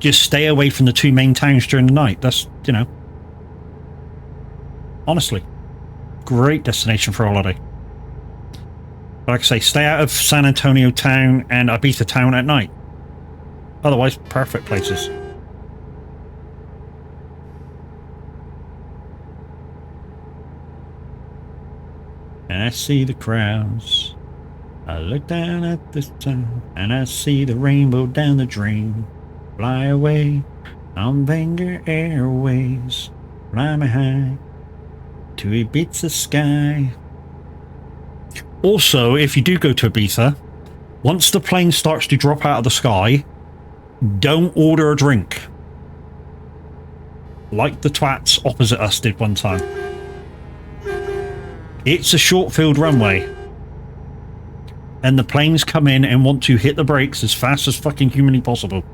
Just stay away from the two main towns during the night. That's, you know, honestly, great destination for a holiday. Like I say, stay out of San Antonio town and Ibiza town at night. Otherwise, perfect places. And I see the crowds. I look down at the sun and I see the rainbow down the drain. Fly away on Vanger Airways. Fly me high to Ibiza sky. Also, if you do go to Ibiza, once the plane starts to drop out of the sky, don't order a drink. Like the twats opposite us did one time. It's a short-filled runway. And the planes come in and want to hit the brakes as fast as fucking humanly possible.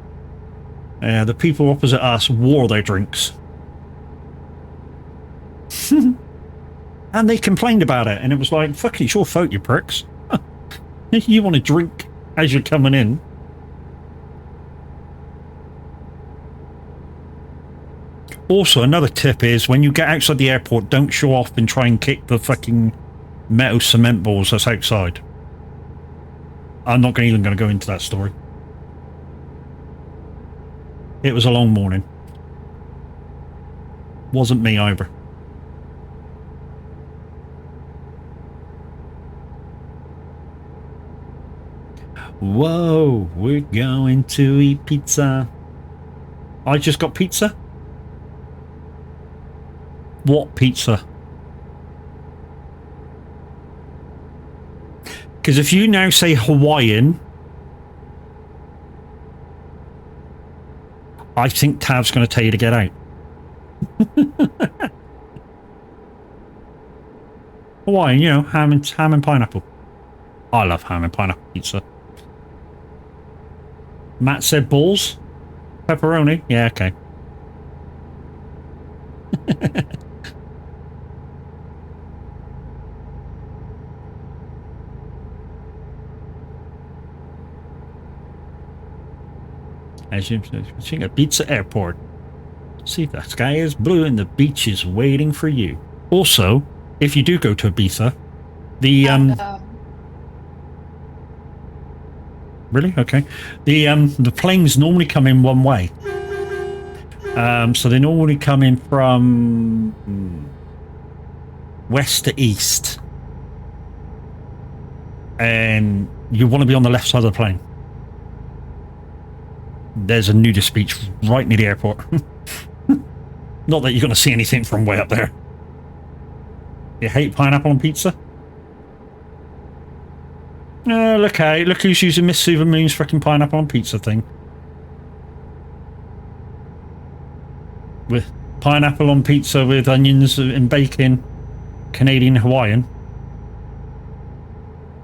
The people opposite us wore their drinks. And they complained about it, and it was like, fuck it, it's your fault, you pricks. You want to drink as you're coming in. Also, another tip is, when you get outside the airport, don't show off and try and kick the fucking metal cement balls that's outside. I'm not even going to go into that story. It was a long morning. Wasn't me either. Whoa, we're going to eat pizza. I just got pizza? What pizza? Because if you now say Hawaiian, I think Tav's going to tell you to get out. Hawaiian, you know, ham and pineapple. I love ham and pineapple pizza. Matt said balls? Pepperoni? Yeah, okay. As you think a pizza airport. See, the sky is blue and the beach is waiting for you. Also, if you do go to Ibiza, the really? Okay. The planes normally come in one way. So they normally come in from west to east. And you want to be on the left side of the plane. There's a nudist beach right near the airport. Not that you're going to see anything from way up there. You hate pineapple on pizza? Look out. Look who's using Miss Super Moon's freaking pineapple on pizza thing. With pineapple on pizza with onions and bacon. Canadian Hawaiian.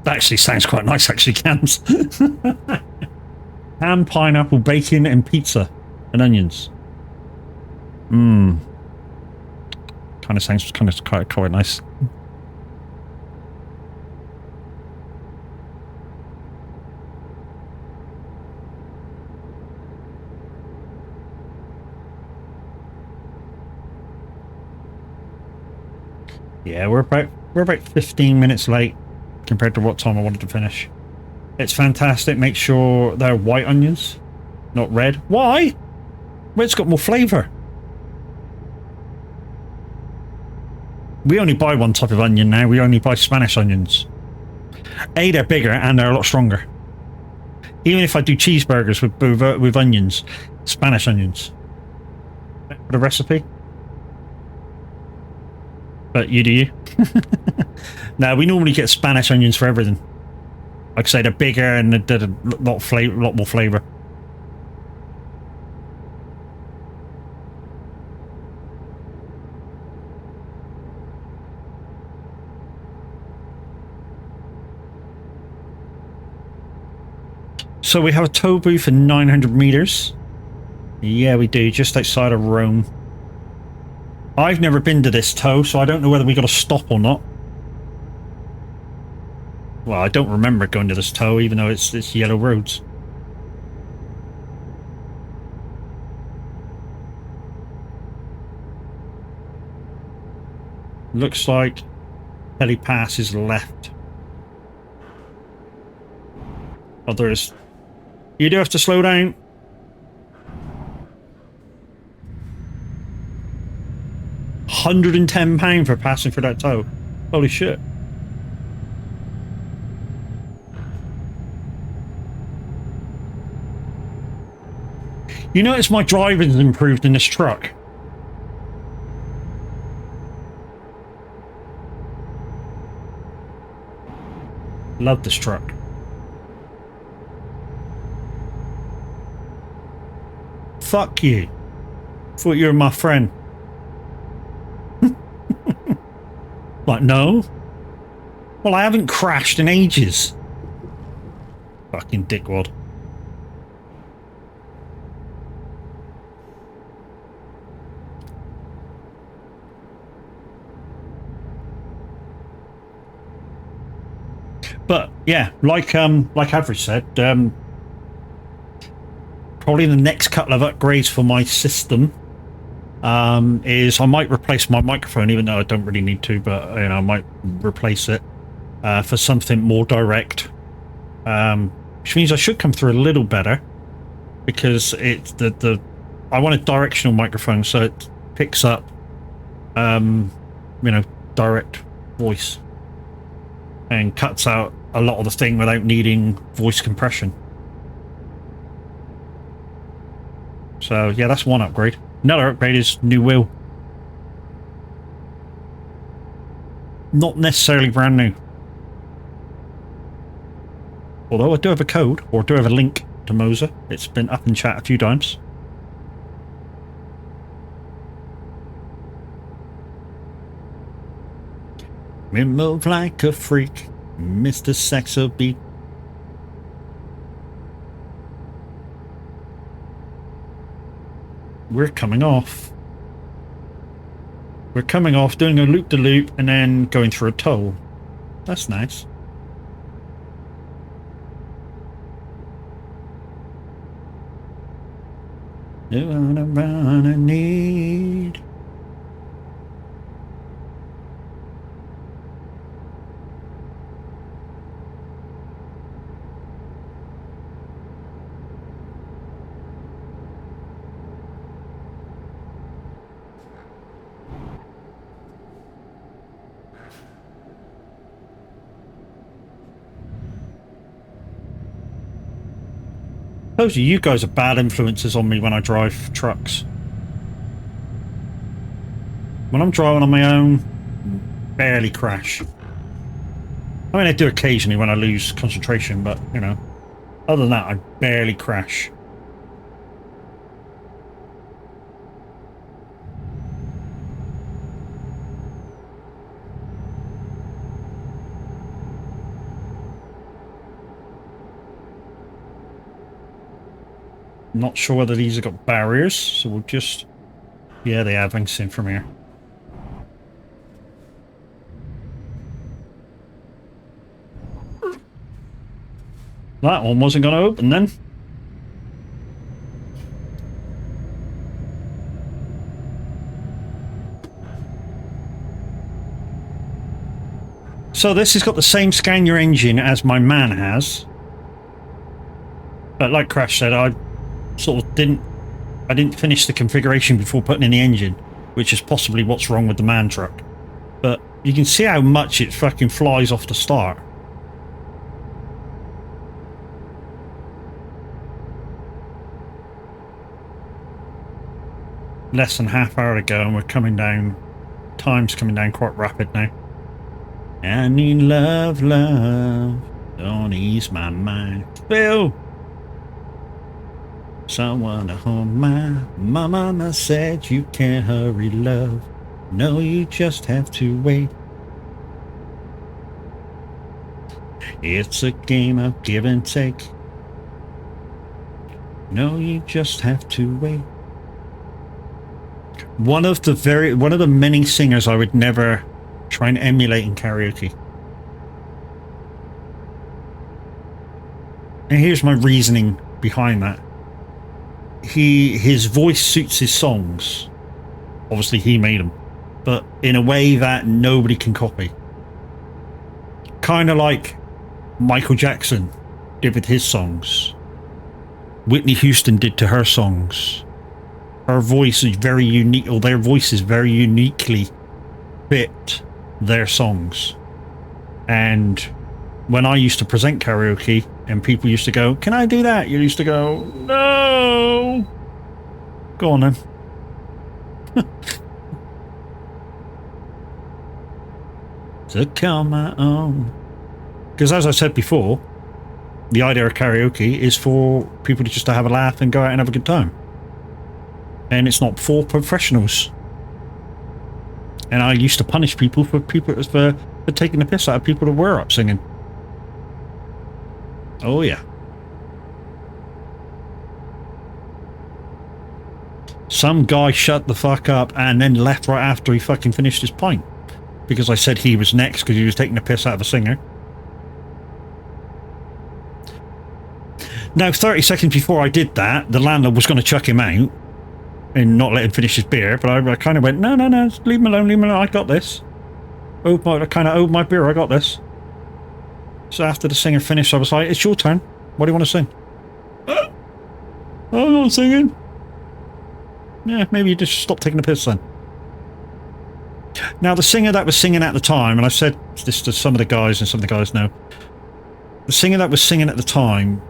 That actually sounds quite nice, actually, Cams. Ham, pineapple, bacon, and pizza. And onions. Mmm. Kind of sounds quite nice. Yeah, we're about 15 minutes late compared to what time I wanted to finish. It's fantastic. Make sure they're white onions, not red. Why? Red's got more flavour. We only buy one type of onion now. We only buy Spanish onions. A, they're bigger and they're a lot stronger. Even if I do cheeseburgers with onions, Spanish onions. For the recipe. But you do you? No, we normally get Spanish onions for everything. Like I say, they're bigger and they're a lot more flavour. So we have a tow booth in 900 meters. Yeah, we do, just outside of Rome. I've never been to this tow, so I don't know whether we got to stop or not. Well, I don't remember going to this tow, even though it's yellow roads. Looks like helipass is left. Oh, there is. You do have to slow down. £110 for passing for that tow. Holy shit. You notice my driving's improved in this truck. Love this truck. Fuck you. Thought you were my friend. Like, no. Well, I haven't crashed in ages. Fucking dickwad. But yeah, like Average said, probably the next couple of upgrades for my system is I might replace my microphone, even though I don't really need to, but you know, I might replace it for something more direct, which means I should come through a little better, because it's I want a directional microphone, so it picks up you know, direct voice and cuts out a lot of the thing without needing voice compression. So yeah, that's one upgrade. Another upgrade is new wheel. Not necessarily brand new. Although I do have a code, or do have a link to Moser. It's been up in chat a few times. We move like a freak, Mr. Saxo beat. We're coming off. We're coming off, doing a loop-de-loop, and then going through a toll. That's nice. Do what I need. Those of you guys are bad influences on me when I drive trucks. When I'm driving on my own, barely crash. I mean, I do occasionally when I lose concentration, but, you know, other than that, I barely crash. Not sure whether these have got barriers, so we'll just... Yeah, they have. I can see them from here. That one wasn't going to open then. So this has got the same scan your engine as my man has. But like Crash said, I sort of didn't finish the configuration before putting in the engine, which is possibly what's wrong with the man truck. But you can see how much it fucking flies off the start. less than half hour to go, and we're coming down. Time's coming down quite rapid now. I need love, love. Don't ease my mind. Phil! Someone to hold my mama said you can't hurry, love. No, you just have to wait. It's a game of give and take. No, you just have to wait. One of the many singers I would never try and emulate in karaoke. And here's my reasoning behind that. His voice suits his songs. Obviously he made them, but in a way that nobody can copy. Kind of like Michael Jackson did with his songs. Whitney Houston did to her songs. Her voice is very unique, or their voices very uniquely fit their songs. And when I used to present karaoke and people used to go, "Can I do that?" You used to go, "No." Go on then. To call my own. Because as I said before, the idea of karaoke is for people to just to have a laugh and go out and have a good time. And it's not for professionals. And I used to punish people for taking the piss out of people that were up singing. Oh yeah. Some guy shut the fuck up and then left right after he fucking finished his pint. Because I said he was next because he was taking the piss out of a singer. Now, 30 seconds before I did that, the landlord was going to chuck him out and not let him finish his beer, but I kind of went, no, leave him alone, I got this. I kind of owed my beer, I got this. So after the singer finished, I was like, it's your turn. What do you want to sing? I'm not singing. Yeah, maybe you just stop taking the piss then. Now, the singer that was singing at the time, and I said this to some of the guys, and some of the guys know, the singer that was singing at the time,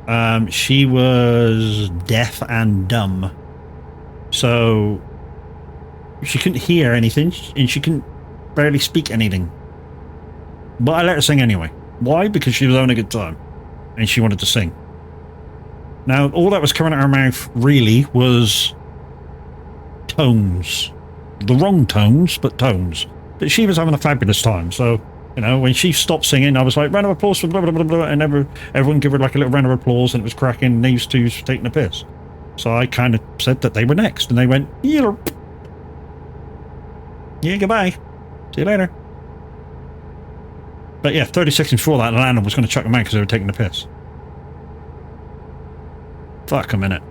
she was deaf and dumb. So she couldn't hear anything, and she couldn't barely speak anything. But I let her sing anyway. Why? Because she was having a good time, and she wanted to sing. Now, all that was coming out of her mouth, really, was tones. The wrong tones, but tones. But she was having a fabulous time, so, you know, when she stopped singing, I was like, round of applause for blah, blah, blah, blah, and everyone gave her like a little round of applause, and it was cracking, and these two were taking a piss. So I kind of said that they were next, and they went, yeah, goodbye. See you later. But yeah, 30 seconds before that, the landlord was going to chuck them out because they were taking the piss. Fuck a minute.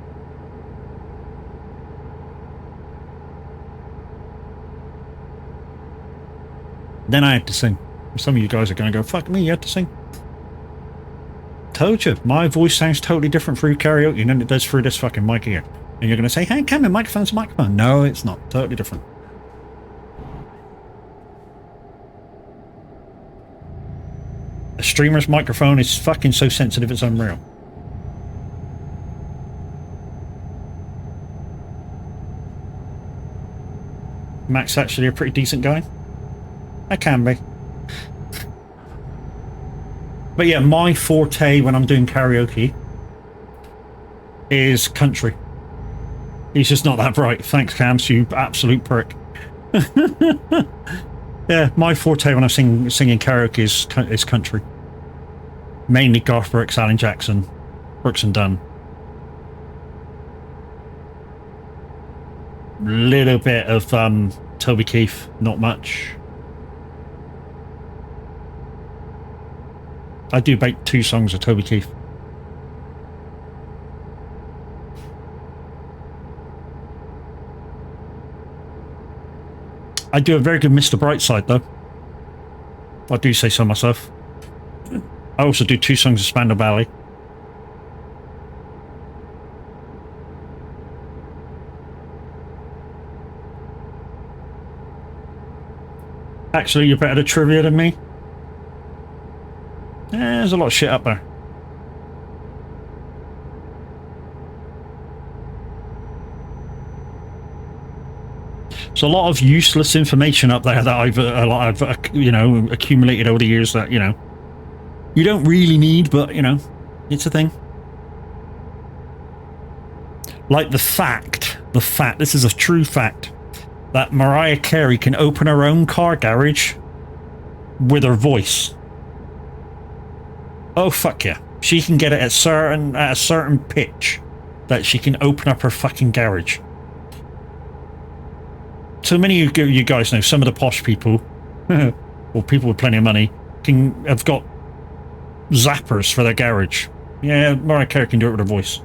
Then I had to sing. Some of you guys are going to go, fuck me, you had to sing. Told you, my voice sounds totally different through karaoke than it does through this fucking mic here. And you're going to say, hey, Cameron, microphone's a microphone. No, it's not. Totally different. A streamer's microphone is fucking so sensitive it's unreal. Mac's actually a pretty decent guy. I can be. But yeah, my forte when I'm doing karaoke is country. He's just not that bright. Thanks, Cams, you absolute prick. Yeah, my forte when I'm singing karaoke is country. Mainly Garth Brooks, Alan Jackson, Brooks and Dunn. Little bit of Toby Keith, not much. I do about 2 songs of Toby Keith. I do a very good Mr. Brightside though. I do say so myself. I also do 2 songs of Spandau Ballet. Actually, you're better at trivia than me. There's a lot of shit up there. There's a lot of useless information up there that I've you know, accumulated over the years that, you know, you don't really need, but, you know, it's a thing. Like the fact, this is a true fact, that Mariah Carey can open her own car garage with her voice. Oh, fuck yeah. She can get it at a certain pitch that she can open up her fucking garage. So many of you guys know some of the posh people, or people with plenty of money, have got zappers for their garage. Yeah, Mariah Carey can do it with her voice.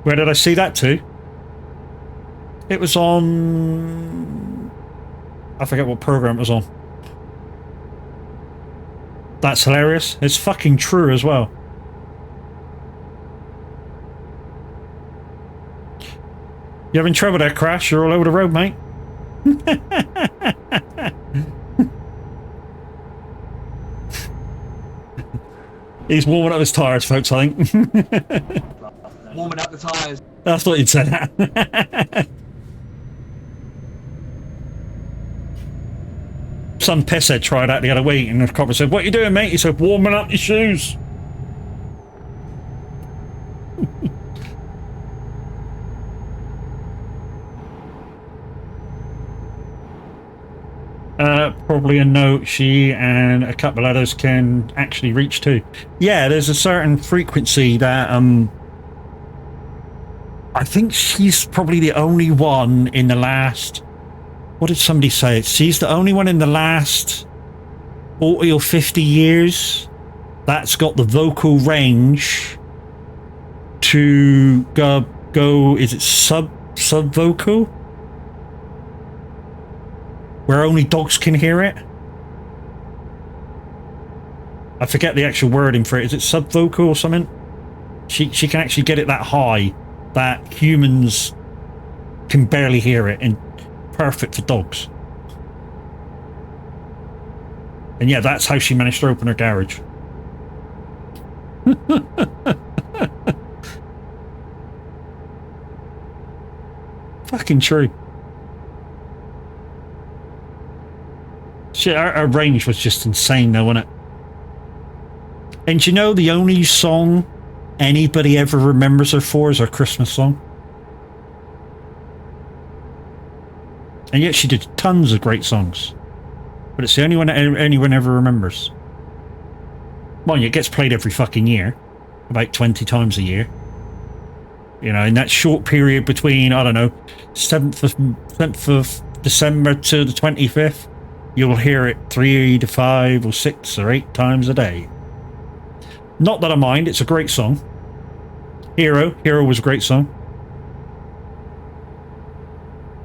Where did I see that too? It was on... I forget what program it was on. That's hilarious. It's fucking true as well. You having trouble there, Crash? You're all over the road, mate. He's warming up his tyres, folks, I think. Warming up the tyres. That's what you'd say that. Some pisshead tried out the other week and the copper said, "What are you doing, mate?" He said, "Warming up your shoes." Probably a note she and a couple others can actually reach to. Yeah, there's a certain frequency that I think she's probably the only one in the last, what did somebody say? She's the only one in the last 40 or 50 years that's got the vocal range to go is it sub vocal? Where only dogs can hear it. I forget the actual wording for it. Is it subvocal or something? She can actually get it that high that humans can barely hear it, and perfect for dogs. And yeah, that's how she managed to open her garage. Fucking true. Shit, her range was just insane though, wasn't it? And you know, the only song anybody ever remembers her for is her Christmas song. And yet she did tons of great songs. But it's the only one that anyone ever remembers. Well, it gets played every fucking year. About 20 times a year. You know, in that short period between, I don't know, 7th of December to the 25th. You'll hear it 3 to 5 or 6 or 8 times a day. Not that I mind, it's a great song. Hero was a great song.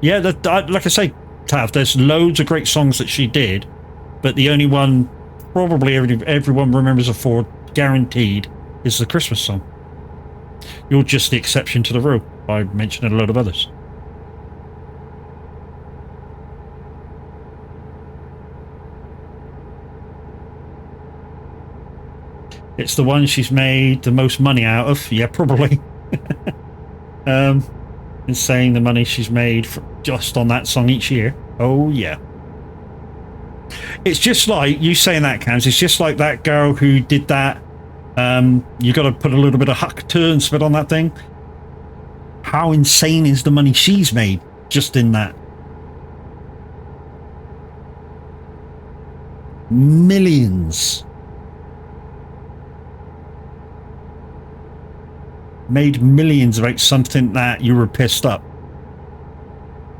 Yeah, like I say, Tav, there's loads of great songs that she did, but the only one probably everyone remembers her for, guaranteed, is the Christmas song. You're just the exception to the rule by mentioning a load of others. It's the one she's made the most money out of. Yeah, probably. Insane the money she's made just on that song each year. Oh, yeah. It's just like, you saying that, Cams, it's just like that girl who did that. You got to put a little bit of huck to and spit on that thing. How insane is the money she's made just in that? Millions. Made millions about something that you were pissed up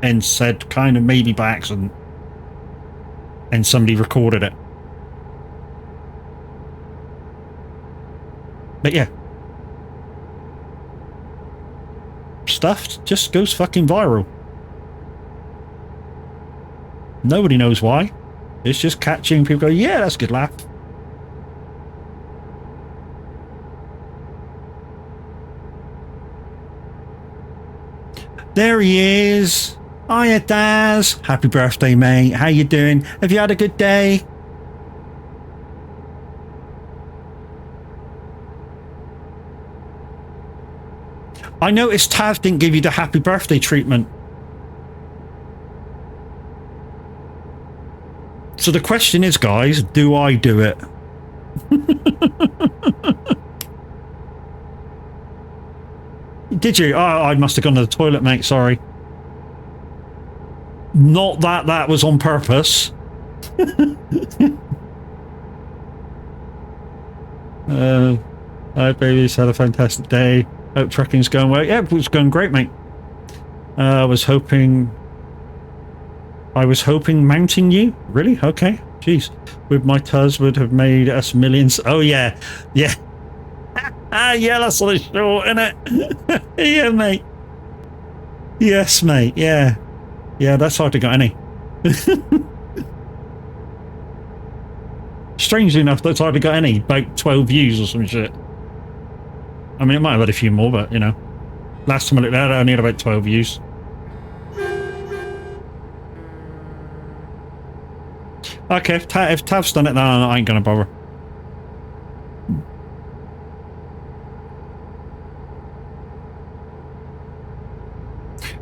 and said kind of maybe by accident, and somebody recorded it. But yeah, stuff just goes fucking viral. Nobody knows why. It's just catching. People go, yeah, that's a good laugh. There he is. Hiya, Daz. Happy birthday, mate. How you doing? Have you had a good day? I noticed Tav didn't give you the happy birthday treatment. So the question is, guys, do I do it? Did you? Oh, I must have gone to the toilet, mate. Sorry. Not that that was on purpose. Hi, babies. Had a fantastic day. Hope trucking's going well. Yeah, it was going great, mate. I was hoping mounting you. Really? Okay. Jeez. With my Tuz would have made us millions. Oh yeah, yeah. Yeah, that's on the short, isn't it? Yeah, mate. Yes, mate. Yeah, yeah. That's hard to get any. Strangely enough, that's hardly got any. About 12 views or some shit. I mean, it might have had a few more, but you know, last time I looked at it, I only had about 12 views. Okay, if Tav's done it, then I ain't gonna bother.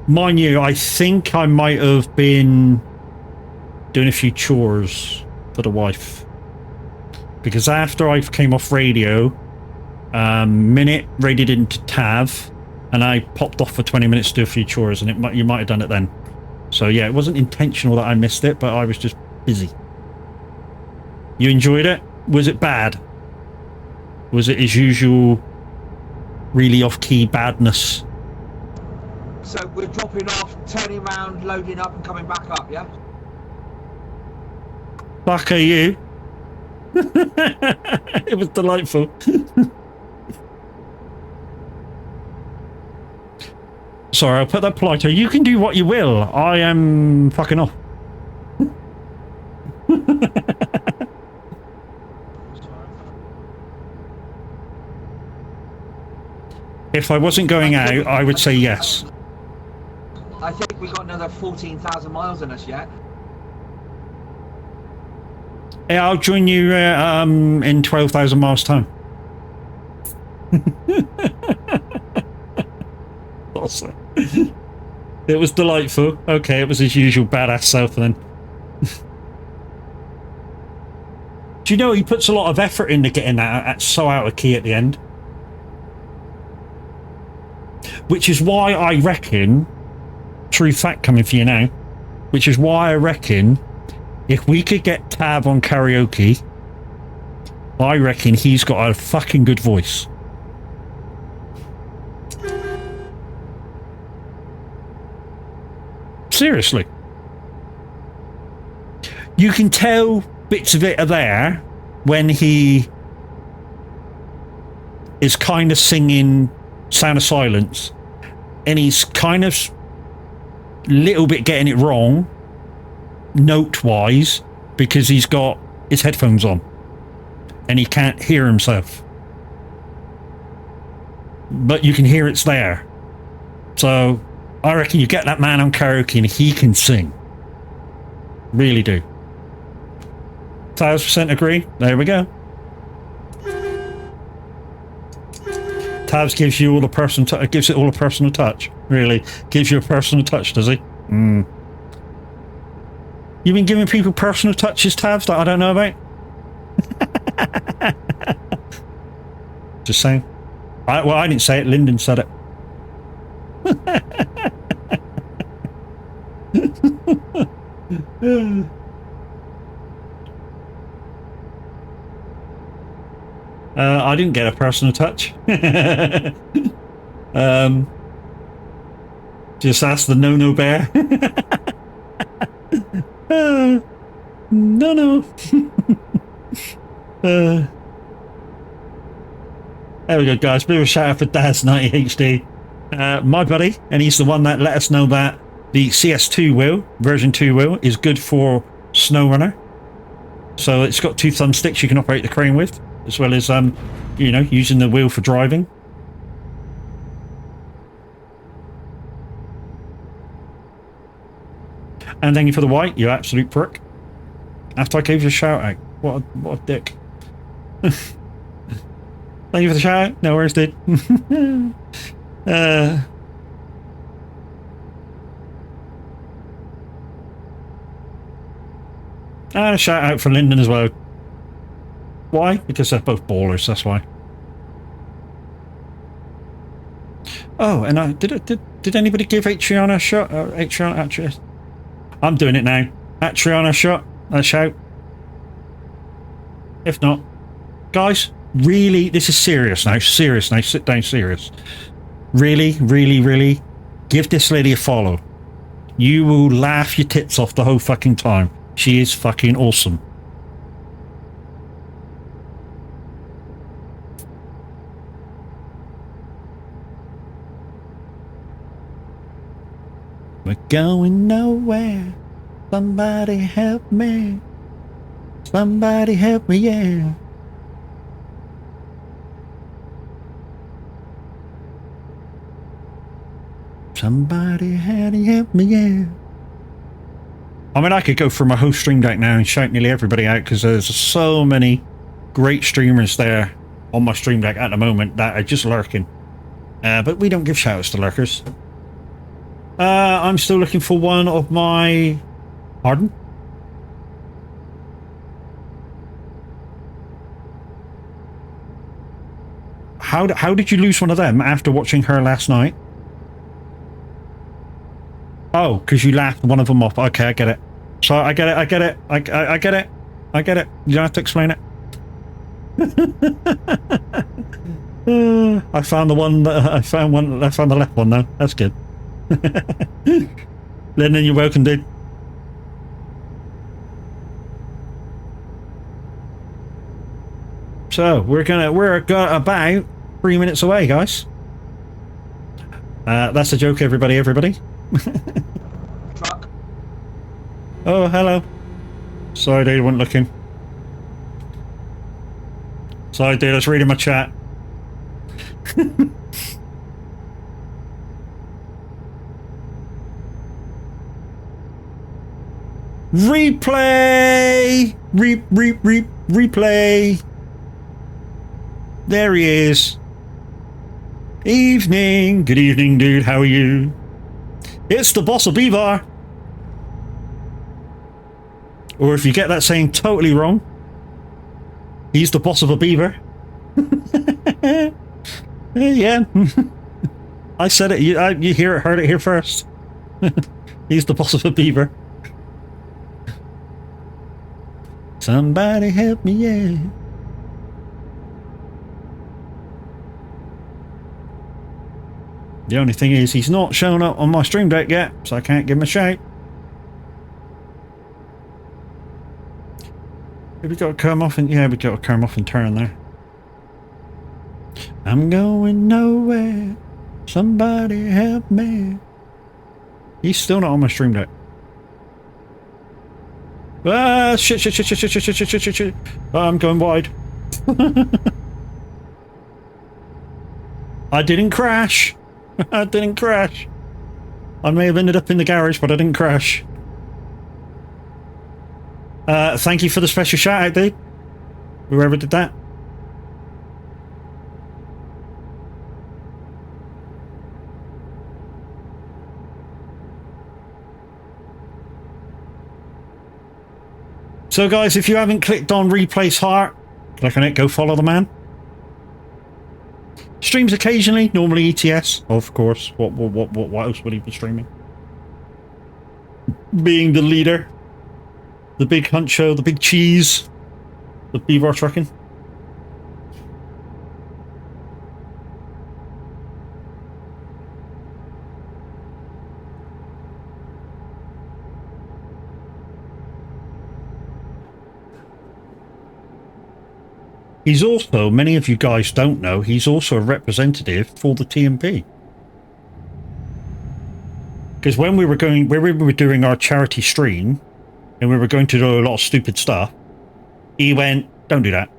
Mind you, I think I might have been doing a few chores for the wife. Because after I came off radio, Minute raided into Tav, and I popped off for 20 minutes to do a few chores, and you might have done it then. So yeah, it wasn't intentional that I missed it, but I was just busy. You enjoyed it? Was it bad? Was it as usual, really off-key badness? So we're dropping off, turning around, loading up and coming back up, yeah? Fuck are you? It was delightful. Sorry, I'll put that politer. You can do what you will. I am fucking off. If I wasn't going out, I would say yes. I think we got another 14,000 miles in us yet. Yeah, I'll join you in 12,000 miles time. Awesome. It was delightful. Okay, it was his usual badass self then. Do you know he puts a lot of effort into getting that so out of key at the end? Which is why I reckon, true fact coming for you now, which is why I reckon if we could get Tav on karaoke, I reckon he's got a fucking good voice. Seriously. You can tell bits of it are there when he is kind of singing Sound of Silence, and he's kind of little bit getting it wrong note-wise because he's got his headphones on and he can't hear himself, but you can hear it's there. So I reckon you get that man on karaoke and he can sing. Really do. 1000% agree. There we go. Tabs gives you all the personal gives it all a personal touch. Really gives you a personal touch, does he? You've been giving people personal touches, Tabs, that I don't know about? Just saying. Well, I didn't say it. Lyndon said it. I didn't get a personal touch. Just ask the no bear. No. There we go, guys. Bit of a shout out for Daz 90 HD. My buddy, and he's the one that let us know that the CS2 wheel, version 2 wheel, is good for SnowRunner. So it's got 2 thumbsticks you can operate the crane with, as well as, you know, using the wheel for driving. And thank you for the white, you absolute prick. After I gave you a shout out. What a dick. Thank you for the shout out. No worries, dude. And a shout out for Lyndon as well. Why? Because they're both ballers, that's why. Oh, and did anybody give Atriana a shot? Atriana, I'm doing it now. Atriana a shout. If not, guys, really, this is serious now. Serious now. Sit down, serious. Really, really, really, give this lady a follow. You will laugh your tits off the whole fucking time. She is fucking awesome. We're going nowhere. Somebody help me. Somebody help me, yeah. Somebody had to help me, yeah. I mean, I could go through my whole stream deck now and shout nearly everybody out because there's so many great streamers there on my stream deck at the moment that are just lurking. But we don't give shout-outs to lurkers. I'm still looking for one of my... Pardon? How did you lose one of them after watching her last night? Oh, because you laughed one of them off. Okay, I get it. So I get it. I get it. I get it. I get it. You don't have to explain it. I found the one that I found the left one now. That's good. Lennon, you're welcome, dude. So we're about 3 minutes away, guys. That's a joke, everybody. Truck. Oh, hello. Sorry, dude, I wasn't looking. Sorry, dude, I was reading my chat. Replay! Replay! There he is. Evening. Good evening, dude. How are you? It's the boss of Beaver. Or if you get that saying totally wrong, he's the boss of a beaver. Yeah. I said it. You heard it here first. He's the boss of a beaver. Somebody help me, yeah. The only thing is, he's not shown up on my stream deck yet, so I can't give him a shout. Have we got to come off and... Yeah, we got to come off and turn there. I'm going nowhere. Somebody help me. He's still not on my stream deck. Ah, shit. Oh, I'm going wide. I didn't crash. I didn't crash. I may have ended up in the garage, but I didn't crash. Thank you for the special shout out, dude. Whoever did that. So guys, if you haven't clicked on Replace Heart, click on it, go follow the man. Streams occasionally, normally ETS, of course. What else would he be streaming? Being the leader, the big huncho, the big cheese, the beaver trucking. He's also, many of you guys don't know, he's also a representative for the TMP. Because when we were doing our charity stream, and we were going to do a lot of stupid stuff, he went, don't do that.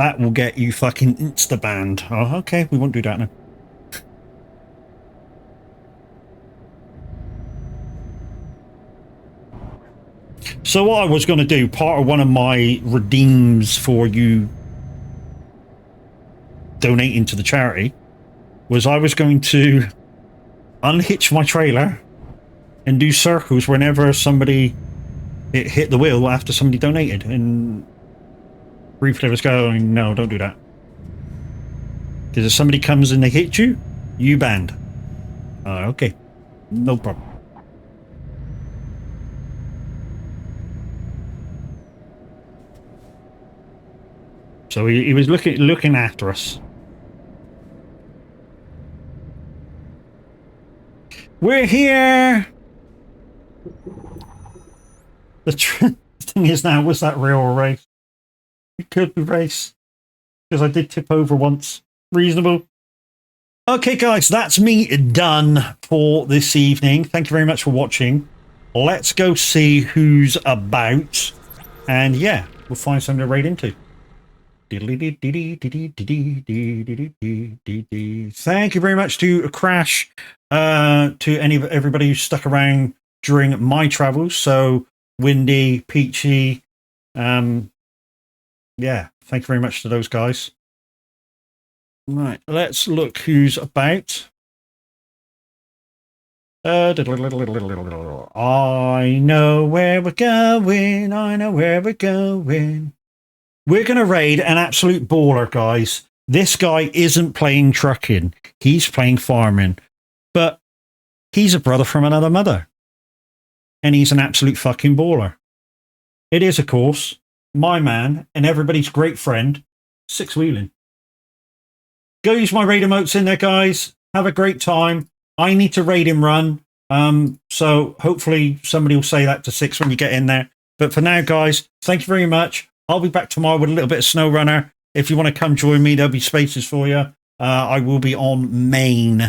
That will get you fucking insta-banned. Oh, okay, we won't do that now. So what I was going to do, part of one of my redeems for you donating to the charity, was I was going to unhitch my trailer and do circles whenever it hit the wheel after somebody donated, and briefly I was going, no, don't do that, because if somebody comes and they hit you, you banned. Okay, no problem. So he was looking after us. We're here. The thing is now, was that real or race? It could be race, because I did tip over once. Reasonable. Okay, guys, that's me done for this evening. Thank you very much for watching. Let's go see who's about, and yeah, we'll find something to raid into. Thank you very much to Crash, to everybody who stuck around during my travels. So Windy, Peachy, yeah, thank you very much to those guys. Right, let's look who's about. I know where we're going. I know where we're going. We're going to raid an absolute baller, guys. This guy isn't playing trucking. He's playing farming. But he's a brother from another mother. And he's an absolute fucking baller. It is, of course, my man and everybody's great friend, Six Wheeling. Go use my raid emotes in there, guys. Have a great time. I need to raid him run. So hopefully somebody will say that to Six when you get in there. But for now, guys, thank you very much. I'll be back tomorrow with a little bit of Snow Runner. If you want to come join me, there'll be spaces for you. I will be on main.